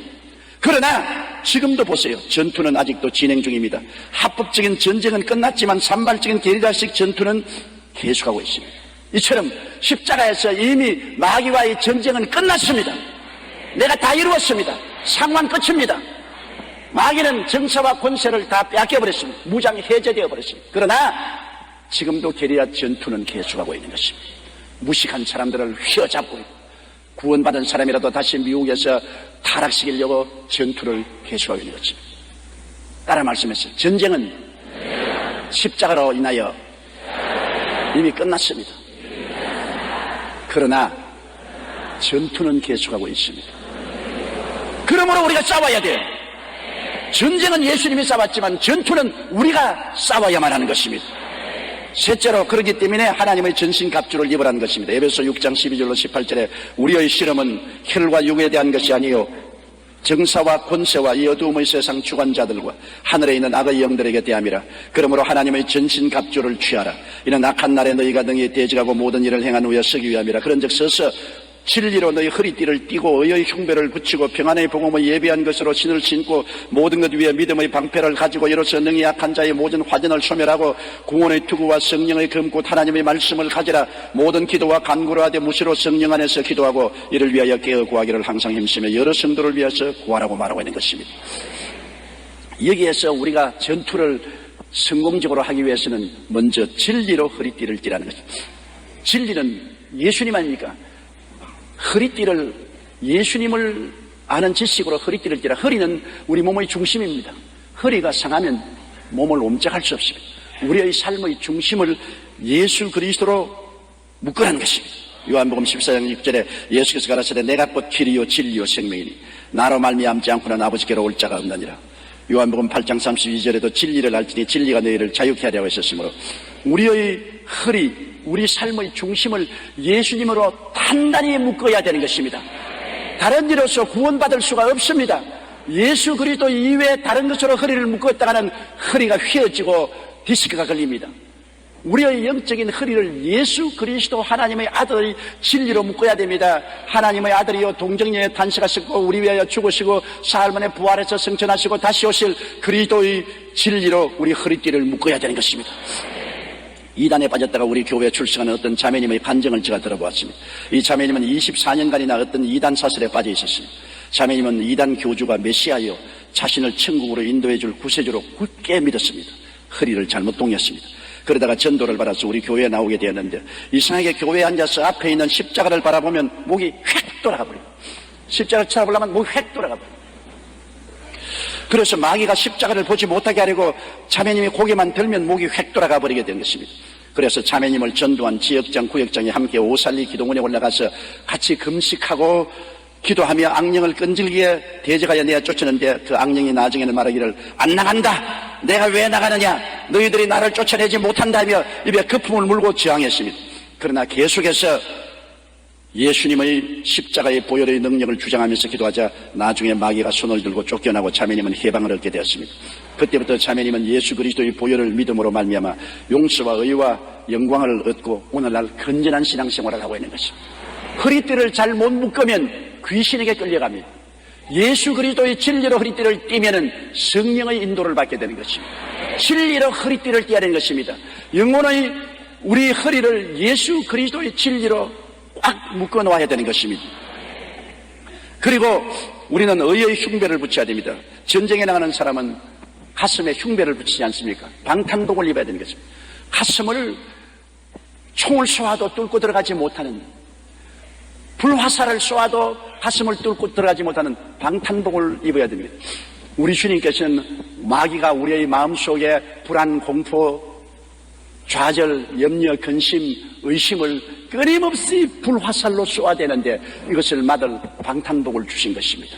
그러나 지금도 보세요. 전투는 아직도 진행 중입니다. 합법적인 전쟁은 끝났지만 산발적인 게리라식 전투는 계속하고 있습니다. 이처럼 십자가에서 이미 마귀와의 전쟁은 끝났습니다. 내가 다 이루었습니다. 상황 끝입니다. 마귀는 정사와 권세를 다 빼앗겨버렸습니다. 무장이 해제되어 버렸습니다. 그러나 지금도 게리라 전투는 계속하고 있는 것입니다. 무식한 사람들을 휘어잡고 있고 구원받은 사람이라도 다시 미국에서 타락시키려고 전투를 계속하고 있는 것입니다. 따라 말씀했어요. 전쟁은 십자가로 인하여 이미 끝났습니다. 그러나 전투는 계속하고 있습니다. 그러므로 우리가 싸워야 돼요. 전쟁은 예수님이 싸웠지만 전투는 우리가 싸워야만 하는 것입니다. 셋째로 그렇기 때문에 하나님의 전신갑주를 입으라는 것입니다. 에베소 6장 12절로 18절에 우리의 실험은 혈과 육에 대한 것이 아니요 정사와 권세와 이 어두움의 세상 주관자들과 하늘에 있는 악의 영들에게 대함이라. 그러므로 하나님의 전신갑주를 취하라. 이는 악한 날에 너희가 능히 대적하고 모든 일을 행한 후에 서기 위함이라. 그런즉 서서 진리로 너희 허리띠를 띠고 의의 흉배를 붙이고 평안의 복음을 예비한 것으로 신을 신고 모든 것 위에 믿음의 방패를 가지고 이로써 능히 약한 자의 모든 화전을 소멸하고 구원의 투구와 성령의 검고 하나님의 말씀을 가지라. 모든 기도와 간구를 하되 무시로 성령 안에서 기도하고 이를 위하여 깨어 구하기를 항상 힘쓰며 여러 성도를 위해서 구하라고 말하고 있는 것입니다. 여기에서 우리가 전투를 성공적으로 하기 위해서는 먼저 진리로 허리띠를 띠라는 것입니다. 진리는 예수님 아닙니까? 허리띠를 예수님을 아는 지식으로 허리띠를 띠라. 허리는 우리 몸의 중심입니다. 허리가 상하면 몸을 옴짝할 수 없습니다. 우리의 삶의 중심을 예수 그리스도로 묶으라는 것입니다. 요한복음 14장 6절에 예수께서 가라사대 내가 곧 길이요 진리요 생명이니 나로 말미암지 않고는 아버지께로 올 자가 없느니라. 요한복음 8장 32절에도 진리를 알지니 진리가 너희를 자유케 하려고 했었으므로 우리의 허리, 우리 삶의 중심을 예수님으로 단단히 묶어야 되는 것입니다. 다른 일로서 구원받을 수가 없습니다. 예수 그리스도 이외에 다른 것으로 허리를 묶었다가는 허리가 휘어지고 디스크가 걸립니다. 우리의 영적인 허리를 예수 그리스도 하나님의 아들의 진리로 묶어야 됩니다. 하나님의 아들이요 동정녀에 탄생하셨고 우리 위하여 죽으시고 사흘 만에 부활해서 승천하시고 다시 오실 그리스도의 진리로 우리 허리띠를 묶어야 되는 것입니다. 이단에 빠졌다가 우리 교회에 출석하는 어떤 자매님의 간증을 제가 들어보았습니다. 이 자매님은 24년간이나 어떤 이단 사슬에 빠져 있었습니다. 자매님은 이단 교주가 메시아여 자신을 천국으로 인도해 줄 구세주로 굳게 믿었습니다. 허리를 잘못 동였습니다. 그러다가 전도를 받아서 우리 교회에 나오게 되었는데 이상하게 교회에 앉아서 앞에 있는 십자가를 바라보면 목이 휙 돌아가 버려요. 십자가를 쳐다보려면 목이 휙 돌아가 버려요. 그래서 마귀가 십자가를 보지 못하게 하려고 자매님이 고개만 들면 목이 휙 돌아가 버리게 된 것입니다. 그래서 자매님을 전도한 지역장, 구역장이 함께 오살리 기도원에 올라가서 같이 금식하고 기도하며 악령을 끈질기게 대적하여 내어 쫓았는데 그 악령이 나중에는 말하기를 안 나간다. 내가 왜 나가느냐. 너희들이 나를 쫓아내지 못한다며 입에 거품을 물고 저항했습니다. 그러나 계속해서 예수님의 십자가의 보혈의 능력을 주장하면서 기도하자 나중에 마귀가 손을 들고 쫓겨나고 자매님은 해방을 얻게 되었습니다. 그때부터 자매님은 예수 그리스도의 보혈을 믿음으로 말미암아 용서와 의와 영광을 얻고 오늘날 건전한 신앙생활을 하고 있는 것입니다. 허리띠를 잘 못 묶으면 귀신에게 끌려갑니다. 예수 그리스도의 진리로 허리띠를 띠면은 성령의 인도를 받게 되는 것입니다. 진리로 허리띠를 띠야 되는 것입니다. 영혼의 우리 허리를 예수 그리스도의 진리로 꽉 묶어 놓아야 되는 것입니다. 그리고 우리는 의의 흉배를 붙여야 됩니다. 전쟁에 나가는 사람은 가슴에 흉배를 붙이지 않습니까? 방탄복을 입어야 되는 것입니다. 가슴을 총을 쏘아도 뚫고 들어가지 못하는, 불화살을 쏘아도 가슴을 뚫고 들어가지 못하는 방탄복을 입어야 됩니다. 우리 주님께서는 마귀가 우리의 마음속에 불안, 공포, 좌절, 염려, 근심, 의심을 끊임없이 불화살로 쏘아대는데 이것을 막을 방탄복을 주신 것입니다.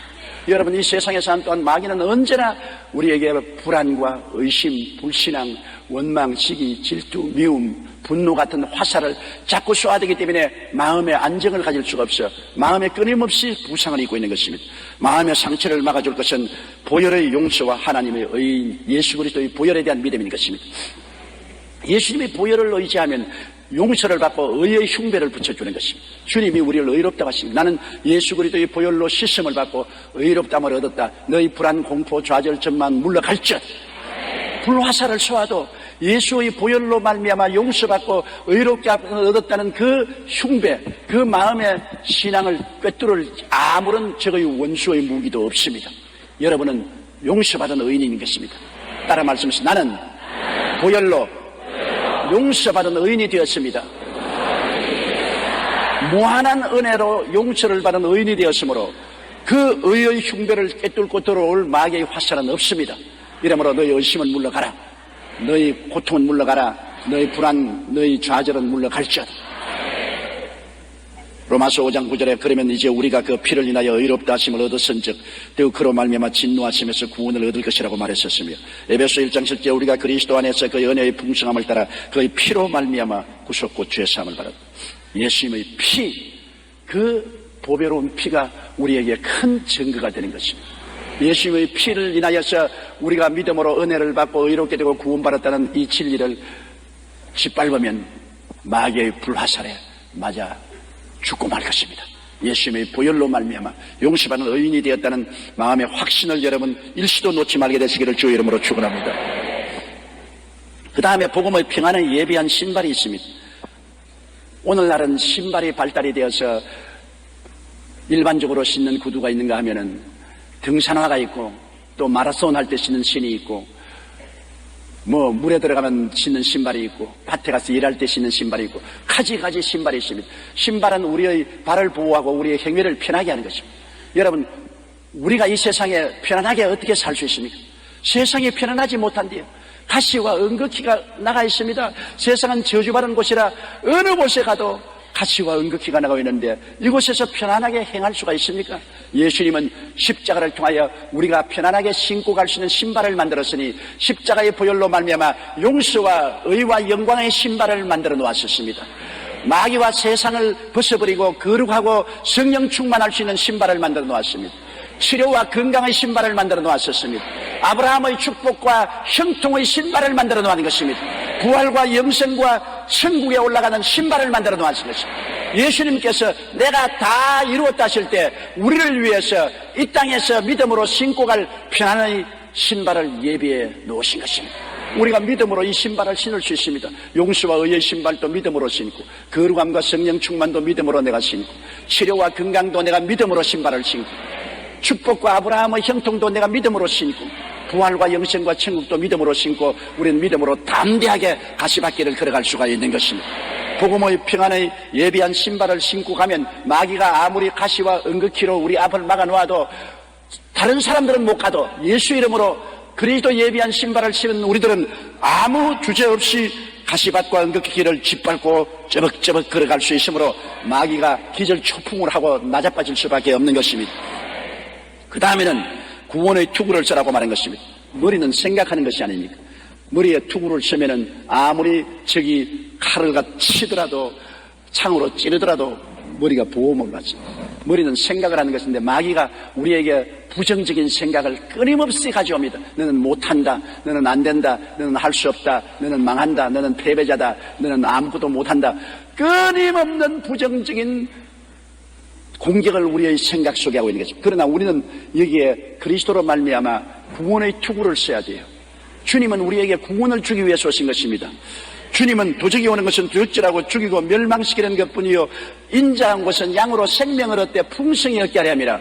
여러분, 이 세상에 사는 또한 마귀는 언제나 우리에게 불안과 의심, 불신앙, 원망, 시기, 질투, 미움, 분노 같은 화살을 자꾸 쏘아대기 때문에 마음의 안정을 가질 수가 없어요. 마음에 끊임없이 부상을 입고 있는 것입니다. 마음의 상처를 막아줄 것은 보혈의 용서와 하나님의 의인 예수 그리스도의 보혈에 대한 믿음인 것입니다. 예수님의 보혈을 의지하면 용서를 받고 의의 흉배를 붙여주는 것입니다. 주님이 우리를 의롭다고 하십니다. 나는 예수 그리스도의 보혈로 씻음을 받고 의롭다함을 얻었다. 너희 불안, 공포, 좌절, 전망 물러갈지어다. 불화살을 쏘아도 예수의 보혈로 말미암아 용서받고 의롭게 얻었다는 그 흉배, 그 마음의 신앙을 꿰뚫을 아무런 적의 원수의 무기도 없습니다. 여러분은 용서받은 의인인 것입니다. 따라 말씀하시죠. 나는 보혈로 용서받은 의인이 되었습니다. 무한한 은혜로 용서를 받은 의인이 되었으므로 그 의의 흉배를 꿰뚫고 들어올 마귀의 화살은 없습니다. 이러므로 너희 의심은 물러가라. 너희 고통은 물러가라. 너희 불안, 너희 좌절은 물러갈지어다. 로마서 5장 9절에 그러면 이제 우리가 그 피를 인하여 의롭다 하심을 얻었은즉 또 그로 말미암아 진노하심에서 구원을 얻을 것이라고 말했었으며 에베소 1장 7절에 우리가 그리스도 안에서 그 은혜의 풍성함을 따라 그의 피로 말미암아 구속고 죄사함을 받았다. 예수님의 피, 그 보배로운 피가 우리에게 큰 증거가 되는 것입니다. 예수님의 피를 인하여서 우리가 믿음으로 은혜를 받고 의롭게 되고 구원받았다는 이 진리를 짓밟으면 마귀의 불화살에 맞아 죽고 말 것입니다. 예수님의 보혈로 말미암아 용서받는 의인이 되었다는 마음의 확신을 여러분 일시도 놓지 말게 되시기를 주의 이름으로 축원합니다. 그 다음에 복음의 평안을 예비한 신발이 있습니다. 오늘날은 신발이 발달이 되어서 일반적으로 신는 구두가 있는가 하면은 등산화가 있고 또 마라톤 할 때 신는 신이 있고 뭐 물에 들어가면 신는 신발이 있고 밭에 가서 일할 때 신는 신발이 있고 가지가지 신발이 있습니다. 신발은 우리의 발을 보호하고 우리의 행위를 편하게 하는 것입니다. 여러분, 우리가 이 세상에 편안하게 어떻게 살 수 있습니까? 세상이 편안하지 못한데요. 가시와 은극히가 나가 있습니다. 세상은 저주받은 곳이라 어느 곳에 가도 가시와 은극히가 나가 있는데 이곳에서 편안하게 행할 수가 있습니까? 예수님은 십자가를 통하여 우리가 편안하게 신고 갈 수 있는 신발을 만들었으니 십자가의 보혈로 말미암아 용서와 의와 영광의 신발을 만들어 놓았었습니다. 마귀와 세상을 벗어버리고 거룩하고 성령 충만할 수 있는 신발을 만들어 놓았습니다. 치료와 건강의 신발을 만들어 놓았었습니다. 아브라함의 축복과 형통의 신발을 만들어 놓은 것입니다. 부활과 영생과 천국에 올라가는 신발을 만들어 놓았을 것입니다. 예수님께서 내가 다 이루었다 하실 때 우리를 위해서 이 땅에서 믿음으로 신고 갈 편안의 신발을 예비해 놓으신 것입니다. 우리가 믿음으로 이 신발을 신을 수 있습니다. 용서와 의의 신발도 믿음으로 신고 거룩함과 성령 충만도 믿음으로 내가 신고 치료와 건강도 내가 믿음으로 신발을 신고 축복과 아브라함의 형통도 내가 믿음으로 신고 부활과 영생과 천국도 믿음으로 신고 우리는 믿음으로 담대하게 가시밭길을 걸어갈 수가 있는 것입니다. 복음의 평안의 예비한 신발을 신고 가면 마귀가 아무리 가시와 은극히로 우리 앞을 막아놓아도 다른 사람들은 못 가도 예수 이름으로 그리스도 예비한 신발을 신은 우리들은 아무 주제 없이 가시밭과 은극히 길을 짓밟고 쩌벅쩌벅 걸어갈 수 있으므로 마귀가 기절초풍을 하고 낮아빠질 수밖에 없는 것입니다. 그 다음에는 구원의 투구를 쓰라고 말한 것입니다. 머리는 생각하는 것이 아닙니까? 머리에 투구를 쓰면은 아무리 적이 칼을 치더라도 창으로 찌르더라도 머리가 보호막을 받습니다. 머리는 생각을 하는 것인데 마귀가 우리에게 부정적인 생각을 끊임없이 가져옵니다. 너는 못한다, 너는 안 된다, 너는 할 수 없다, 너는 망한다, 너는 패배자다, 너는 아무것도 못한다. 끊임없는 부정적인 공격을 우리의 생각 속에 하고 있는 것입니다. 그러나 우리는 여기에 그리스도로 말미암아 구원의 투구를 써야 돼요. 주님은 우리에게 구원을 주기 위해서 오신 것입니다. 주님은 도적이 오는 것은 어찌라고 죽이고 멸망시키는 것뿐이요 인자한 것은 양으로 생명을 얻되 풍성히 얻게 하려 함이라.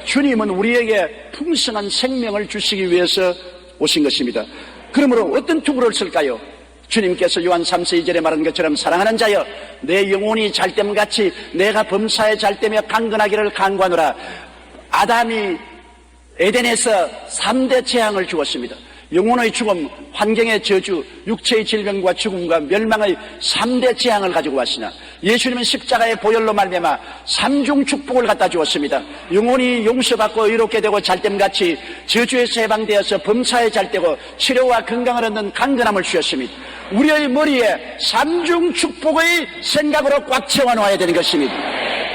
주님은 우리에게 풍성한 생명을 주시기 위해서 오신 것입니다. 그러므로 어떤 투구를 쓸까요? 주님께서 요한 3서 2절에 말한 것처럼 사랑하는 자여 내 영혼이 잘됨같이 내가 범사에 잘되며 강건하기를 간구하노라. 아담이 에덴에서 3대 재앙을 주었습니다. 영혼의 죽음, 환경의 저주, 육체의 질병과 죽음과 멸망의 3대 재앙을 가지고 왔으나 예수님은 십자가의 보혈로 말미암아 3중 축복을 갖다 주었습니다. 영혼이 용서받고 의롭게 되고 잘됨같이 저주에서 해방되어서 범사에 잘되고 치료와 건강을 얻는 강건함을 주셨습니다. 우리의 머리에 3중 축복의 생각으로 꽉 채워놓아야 되는 것입니다.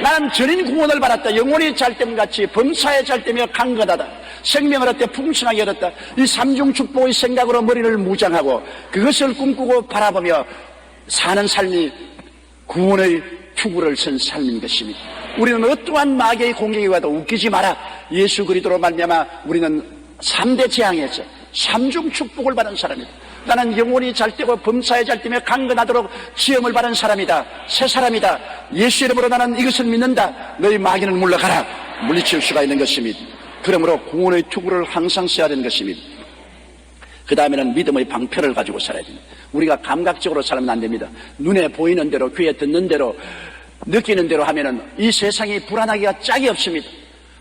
나는 전인 구원을 받았다. 영혼이 잘됨같이 범사에 잘되며 강건하다. 생명을 얻되 풍성하게 얻었다. 이 3중 축복의 생각으로 머리를 무장하고 그것을 꿈꾸고 바라보며 사는 삶이 구원의 투구를 쓴 삶인 것입니다. 우리는 어떠한 마귀의 공격이 와도 웃기지 마라. 예수 그리스도로 말미암아 우리는 3대 재앙에서 3중 축복을 받은 사람이다. 나는 영혼이 잘되고 범사에 잘되며 강건하도록 시험을 받은 사람이다. 새 사람이다. 예수 이름으로 나는 이것을 믿는다. 너희 마귀는 물러가라. 물리칠 수가 있는 것입니다. 그러므로 구원의 투구를 항상 써야 되는 것입니다. 그 다음에는 믿음의 방패를 가지고 살아야 됩니다. 우리가 감각적으로 살면 안 됩니다. 눈에 보이는 대로, 귀에 듣는 대로, 느끼는 대로 하면은 이 세상이 불안하기가 짝이 없습니다.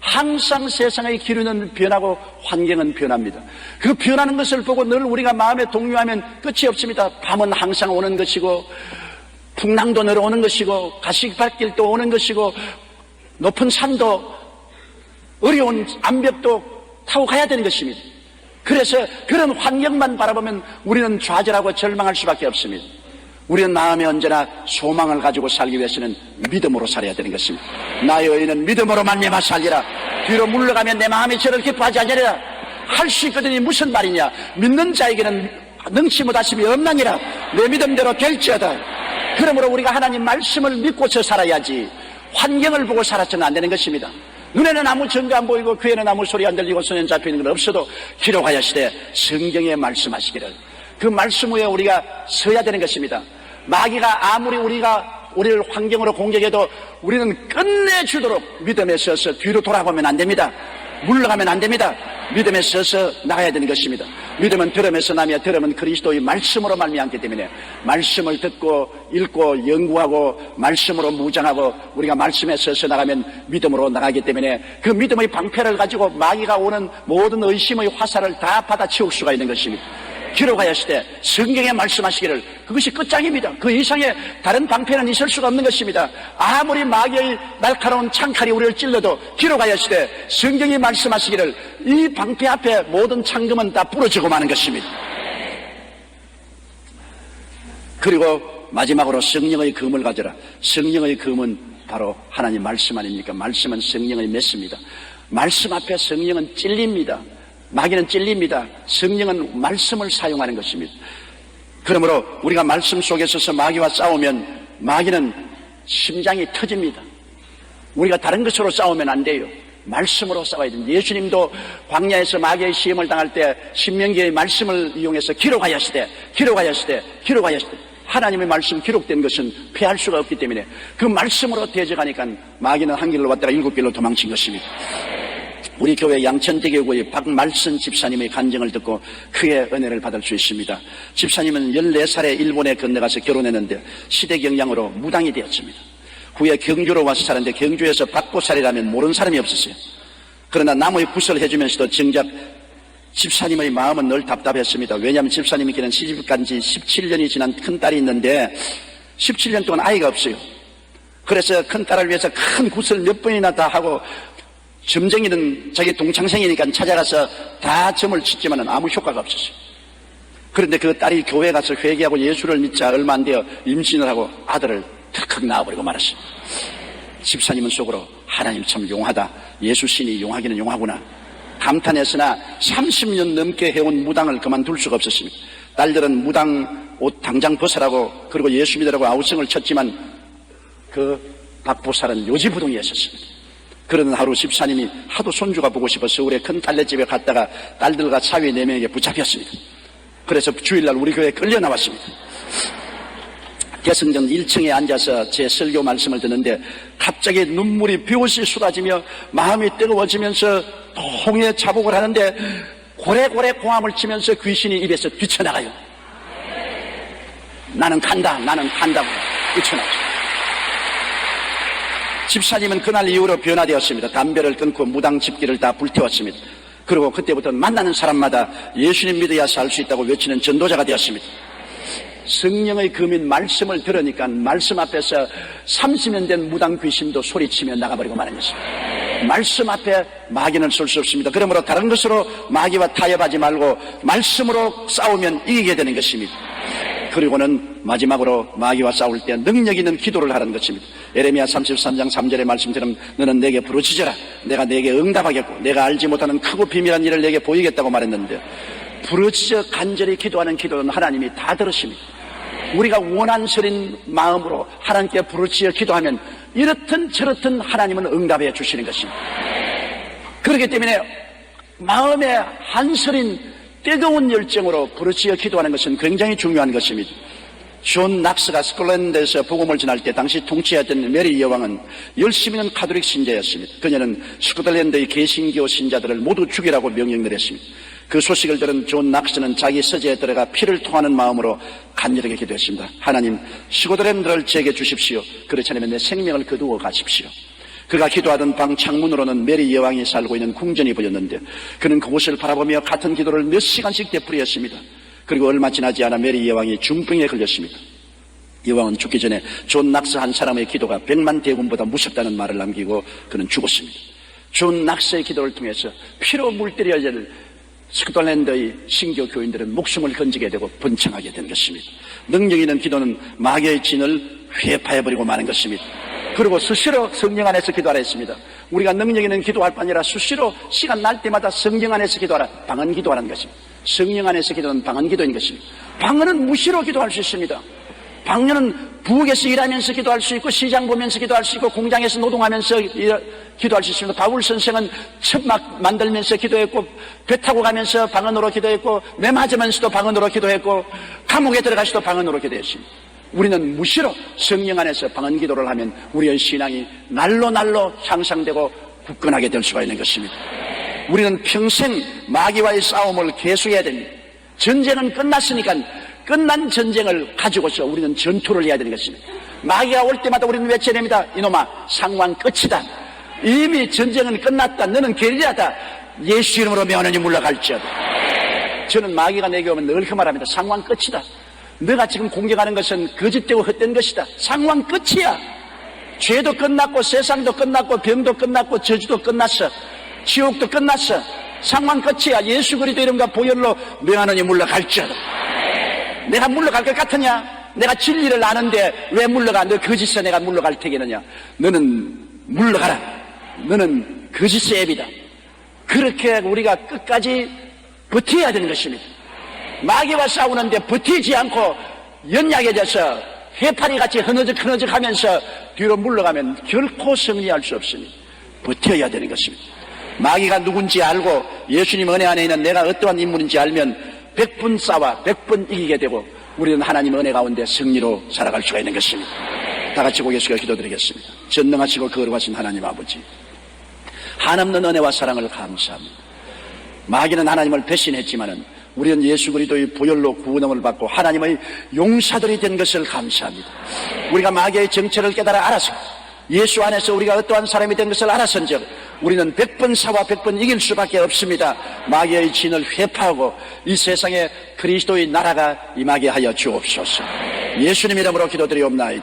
항상 세상의 기류는 변하고 환경은 변합니다. 그 변하는 것을 보고 늘 우리가 마음에 동요하면 끝이 없습니다. 밤은 항상 오는 것이고 풍랑도 늘 오는 것이고 가시밭길도 오는 것이고 높은 산도 어려운 암벽도 타고 가야 되는 것입니다. 그래서 그런 환경만 바라보면 우리는 좌절하고 절망할 수밖에 없습니다. 우리는 마음에 언제나 소망을 가지고 살기 위해서는 믿음으로 살아야 되는 것입니다. 나의 의인은 믿음으로 말미암아 살리라. 뒤로 물러가면 내 마음이 저를 기뻐하지 않으리라. 할 수 있거든이 무슨 말이냐. 믿는 자에게는 능치 못하심이 없나니라. 내 믿음대로 될지어다. 그러므로 우리가 하나님 말씀을 믿고서 살아야지 환경을 보고 살아서는 안 되는 것입니다. 눈에는 아무 증거 안 보이고 귀에는 아무 소리 안 들리고 손에 잡히는 건 없어도 기록하였으되 성경에 말씀하시기를 그 말씀 위에 우리가 서야 되는 것입니다. 마귀가 아무리 우리를 환경으로 공격해도 우리는 끝내주도록 믿음에 서서 뒤로 돌아보면 안 됩니다. 물러가면 안 됩니다. 믿음에 서서 나가야 되는 것입니다. 믿음은 들음에서 나며 들음은 그리스도의 말씀으로 말미암기 때문에 말씀을 듣고 읽고 연구하고 말씀으로 무장하고 우리가 말씀에 서서 나가면 믿음으로 나가기 때문에 그 믿음의 방패를 가지고 마귀가 오는 모든 의심의 화살을 다 받아치울 수가 있는 것입니다. 기록하였으되 성경에 말씀하시기를 그것이 끝장입니다. 그 이상의 다른 방패는 있을 수가 없는 것입니다. 아무리 마귀의 날카로운 창칼이 우리를 찔러도 기록하였으되 성경이 말씀하시기를 이 방패 앞에 모든 창금은 다 부러지고 마는 것입니다. 그리고 마지막으로 성령의 검을 가져라. 성령의 검은 바로 하나님 말씀 아닙니까? 말씀은 성령의 메스입니다. 말씀 앞에 성령은 찔립니다. 마귀는 찔립니다. 성령은 말씀을 사용하는 것입니다. 그러므로 우리가 말씀 속에 서서 마귀와 싸우면 마귀는 심장이 터집니다. 우리가 다른 것으로 싸우면 안 돼요. 말씀으로 싸워야 됩니다. 예수님도 광야에서 마귀의 시험을 당할 때 신명기의 말씀을 이용해서 기록하였으되 하나님의 말씀 기록된 것은 피할 수가 없기 때문에 그 말씀으로 대적하니까 마귀는 한 길로 왔다가 7길로 도망친 것입니다. 우리 교회 양천대교구의 박말순 집사님의 간증을 듣고 크게 은혜를 받을 수 있습니다. 집사님은 14살에 일본에 건너가서 결혼했는데 시대 경향으로 무당이 되었습니다. 후에 경주로 와서 사는데 경주에서 박보살이라면 모르는 사람이 없었어요. 그러나 남의 구슬을 해주면서도 정작 집사님의 마음은 늘 답답했습니다. 왜냐하면 집사님께는 시집간 지 17년이 지난 큰딸이 있는데 17년 동안 아이가 없어요. 그래서 큰딸을 위해서 큰 구슬 몇 번이나 다 하고 점쟁이는 자기 동창생이니까 찾아가서 다 점을 쳤지만 아무 효과가 없었어요. 그런데 그 딸이 교회 가서 회개하고 예수를 믿자 얼마 안 되어 임신을 하고 아들을 덜컥 낳아버리고 말았어요. 집사님은 속으로 하나님 참 용하다. 예수 신이 용하기는 용하구나. 감탄했으나 30년 넘게 해온 무당을 그만둘 수가 없었습니다. 딸들은 무당 옷 당장 벗으라고 그리고 예수 믿으라고 아우성을 쳤지만 그 박보살은 요지부동이었습니다. 그러는 하루 집사님이 하도 손주가 보고 싶어 서울에 큰 딸네집에 갔다가 딸들과 사위 4명에게 붙잡혔습니다. 그래서 주일날 우리 교회에 끌려 나왔습니다. 대성전 1층에 앉아서 제 설교 말씀을 듣는데 갑자기 눈물이 비옷이 쏟아지며 마음이 뜨거워지면서 통에 자복을 하는데 고래고래 공함을 치면서 귀신이 입에서 뛰쳐나가요. 나는 간다고 뛰쳐나가죠. 집사님은 그날 이후로 변화되었습니다. 담배를 끊고 무당 집기를 다 불태웠습니다. 그리고 그때부터 만나는 사람마다 예수님 믿어야 살 수 있다고 외치는 전도자가 되었습니다. 성령의 금인 말씀을 들으니까 말씀 앞에서 30년 된 무당 귀신도 소리치며 나가버리고 마는 것입니다. 말씀 앞에 마귀는 쓸 수 없습니다. 그러므로 다른 것으로 마귀와 타협하지 말고 말씀으로 싸우면 이기게 되는 것입니다. 그리고는 마지막으로 마귀와 싸울 때 능력 있는 기도를 하라는 것입니다. 예레미야 33장 3절의 말씀처럼 너는 내게 부르짖어라. 내가 내게 응답하겠고 내가 알지 못하는 크고 비밀한 일을 내게 보이겠다고 말했는데, 부르짖어 간절히 기도하는 기도는 하나님이 다 들으십니다. 우리가 원한스러운 마음으로 하나님께 부르짖어 기도하면 이렇든 저렇든 하나님은 응답해 주시는 것입니다. 그렇기 때문에 마음에 한스린 뜨거운 열정으로 부르짖어 기도하는 것은 굉장히 중요한 것입니다. 존 낙스가 스콜랜드에서 복음을 전할 때 당시 통치했던 메리 여왕은 열심히는 카톨릭 신자였습니다. 그녀는 스코틀랜드의 개신교 신자들을 모두 죽이라고 명령을 했습니다. 그 소식을 들은 존 낙스는 자기 서재에 들어가 피를 토하는 마음으로 간절하게 기도했습니다. 하나님, 스코틀랜드를 제게 주십시오. 그렇지 않으면 내 생명을 거두어 가십시오. 그가 기도하던 방 창문으로는 메리 여왕이 살고 있는 궁전이 보였는데, 그는 그곳을 바라보며 같은 기도를 몇 시간씩 되풀이했습니다. 그리고 얼마 지나지 않아 메리 여왕이 중풍에 걸렸습니다. 여왕은 죽기 전에 존 낙스 한 사람의 기도가 100만 대군보다 무섭다는 말을 남기고 그는 죽었습니다. 존 낙스의 기도를 통해서 피로 물들여야 될 스코틀랜드의 신교 교인들은 목숨을 건지게 되고 번창하게 된 것입니다. 능력 있는 기도는 마귀의 진을 회파해버리고 마는 것입니다. 그리고 수시로 성령 안에서 기도하라 했습니다. 우리가 능력 있는 기도할 뿐 아니라 수시로 시간 날 때마다 성령 안에서 기도하라, 방언 기도하라는 것입니다. 성령 안에서 기도는 방언 기도인 것입니다. 방언은 무시로 기도할 수 있습니다. 방언은 부엌에서 일하면서 기도할 수 있고, 시장 보면서 기도할 수 있고, 공장에서 노동하면서 기도할 수 있습니다. 바울 선생은 첩막 만들면서 기도했고, 배 타고 가면서 방언으로 기도했고, 매 맞으면서도 방언으로 기도했고, 감옥에 들어가서도 방언으로 기도했습니다. 우리는 무시로 성령 안에서 방언 기도를 하면 우리의 신앙이 날로 향상되고 굳건하게 될 수가 있는 것입니다. 우리는 평생 마귀와의 싸움을 계속해야 됩니다. 전쟁은 끝났으니까 끝난 전쟁을 가지고서 우리는 전투를 해야 되는 것입니다. 마귀가 올 때마다 우리는 외쳐야 됩니다. 이놈아, 상황 끝이다. 이미 전쟁은 끝났다. 너는 게릴라다. 예수 이름으로 명하노니 물러갈지어다. 저는 마귀가 내게 오면 늘 그 말합니다. 상황 끝이다. 너가 지금 공격하는 것은 거짓되고 헛된 것이다. 상황 끝이야. 죄도 끝났고, 세상도 끝났고, 병도 끝났고, 저주도 끝났어. 지옥도 끝났어. 상황 끝이야. 예수 그리스도 이름과 보혈로 명하노니 물러갈지어다. 내가 물러갈 것 같으냐? 내가 진리를 아는데 왜 물러가? 너 거짓에 내가 물러갈 테겠느냐? 너는 물러가라. 너는 거짓의 앱이다. 그렇게 우리가 끝까지 버텨야 되는 것입니다. 마귀와 싸우는데 버티지 않고 연약해져서 해파리같이 흐느적 하면서 뒤로 물러가면 결코 승리할 수 없습니다. 버텨야 되는 것입니다. 마귀가 누군지 알고 예수님 은혜 안에 있는 내가 어떠한 인물인지 알면 100분 싸워 100분 이기게 되고 우리는 하나님 은혜 가운데 승리로 살아갈 수가 있는 것입니다. 다 같이 고개 숙여 기도드리겠습니다. 전능하시고 거룩하신 하나님 아버지, 한없는 은혜와 사랑을 감사합니다. 마귀는 하나님을 배신했지만은 우리는 예수 그리스도의 보혈로 구원을 받고 하나님의 용사들이 된 것을 감사합니다. 우리가 마귀의 정체를 깨달아 알아서 예수 안에서 우리가 어떠한 사람이 된 것을 알았은즉 우리는 100번 싸워 100번 이길 수밖에 없습니다. 마귀의 진을 회파하고 이 세상에 그리스도의 나라가 임하게 하여 주옵소서. 예수님 이름으로 기도드리옵나이다.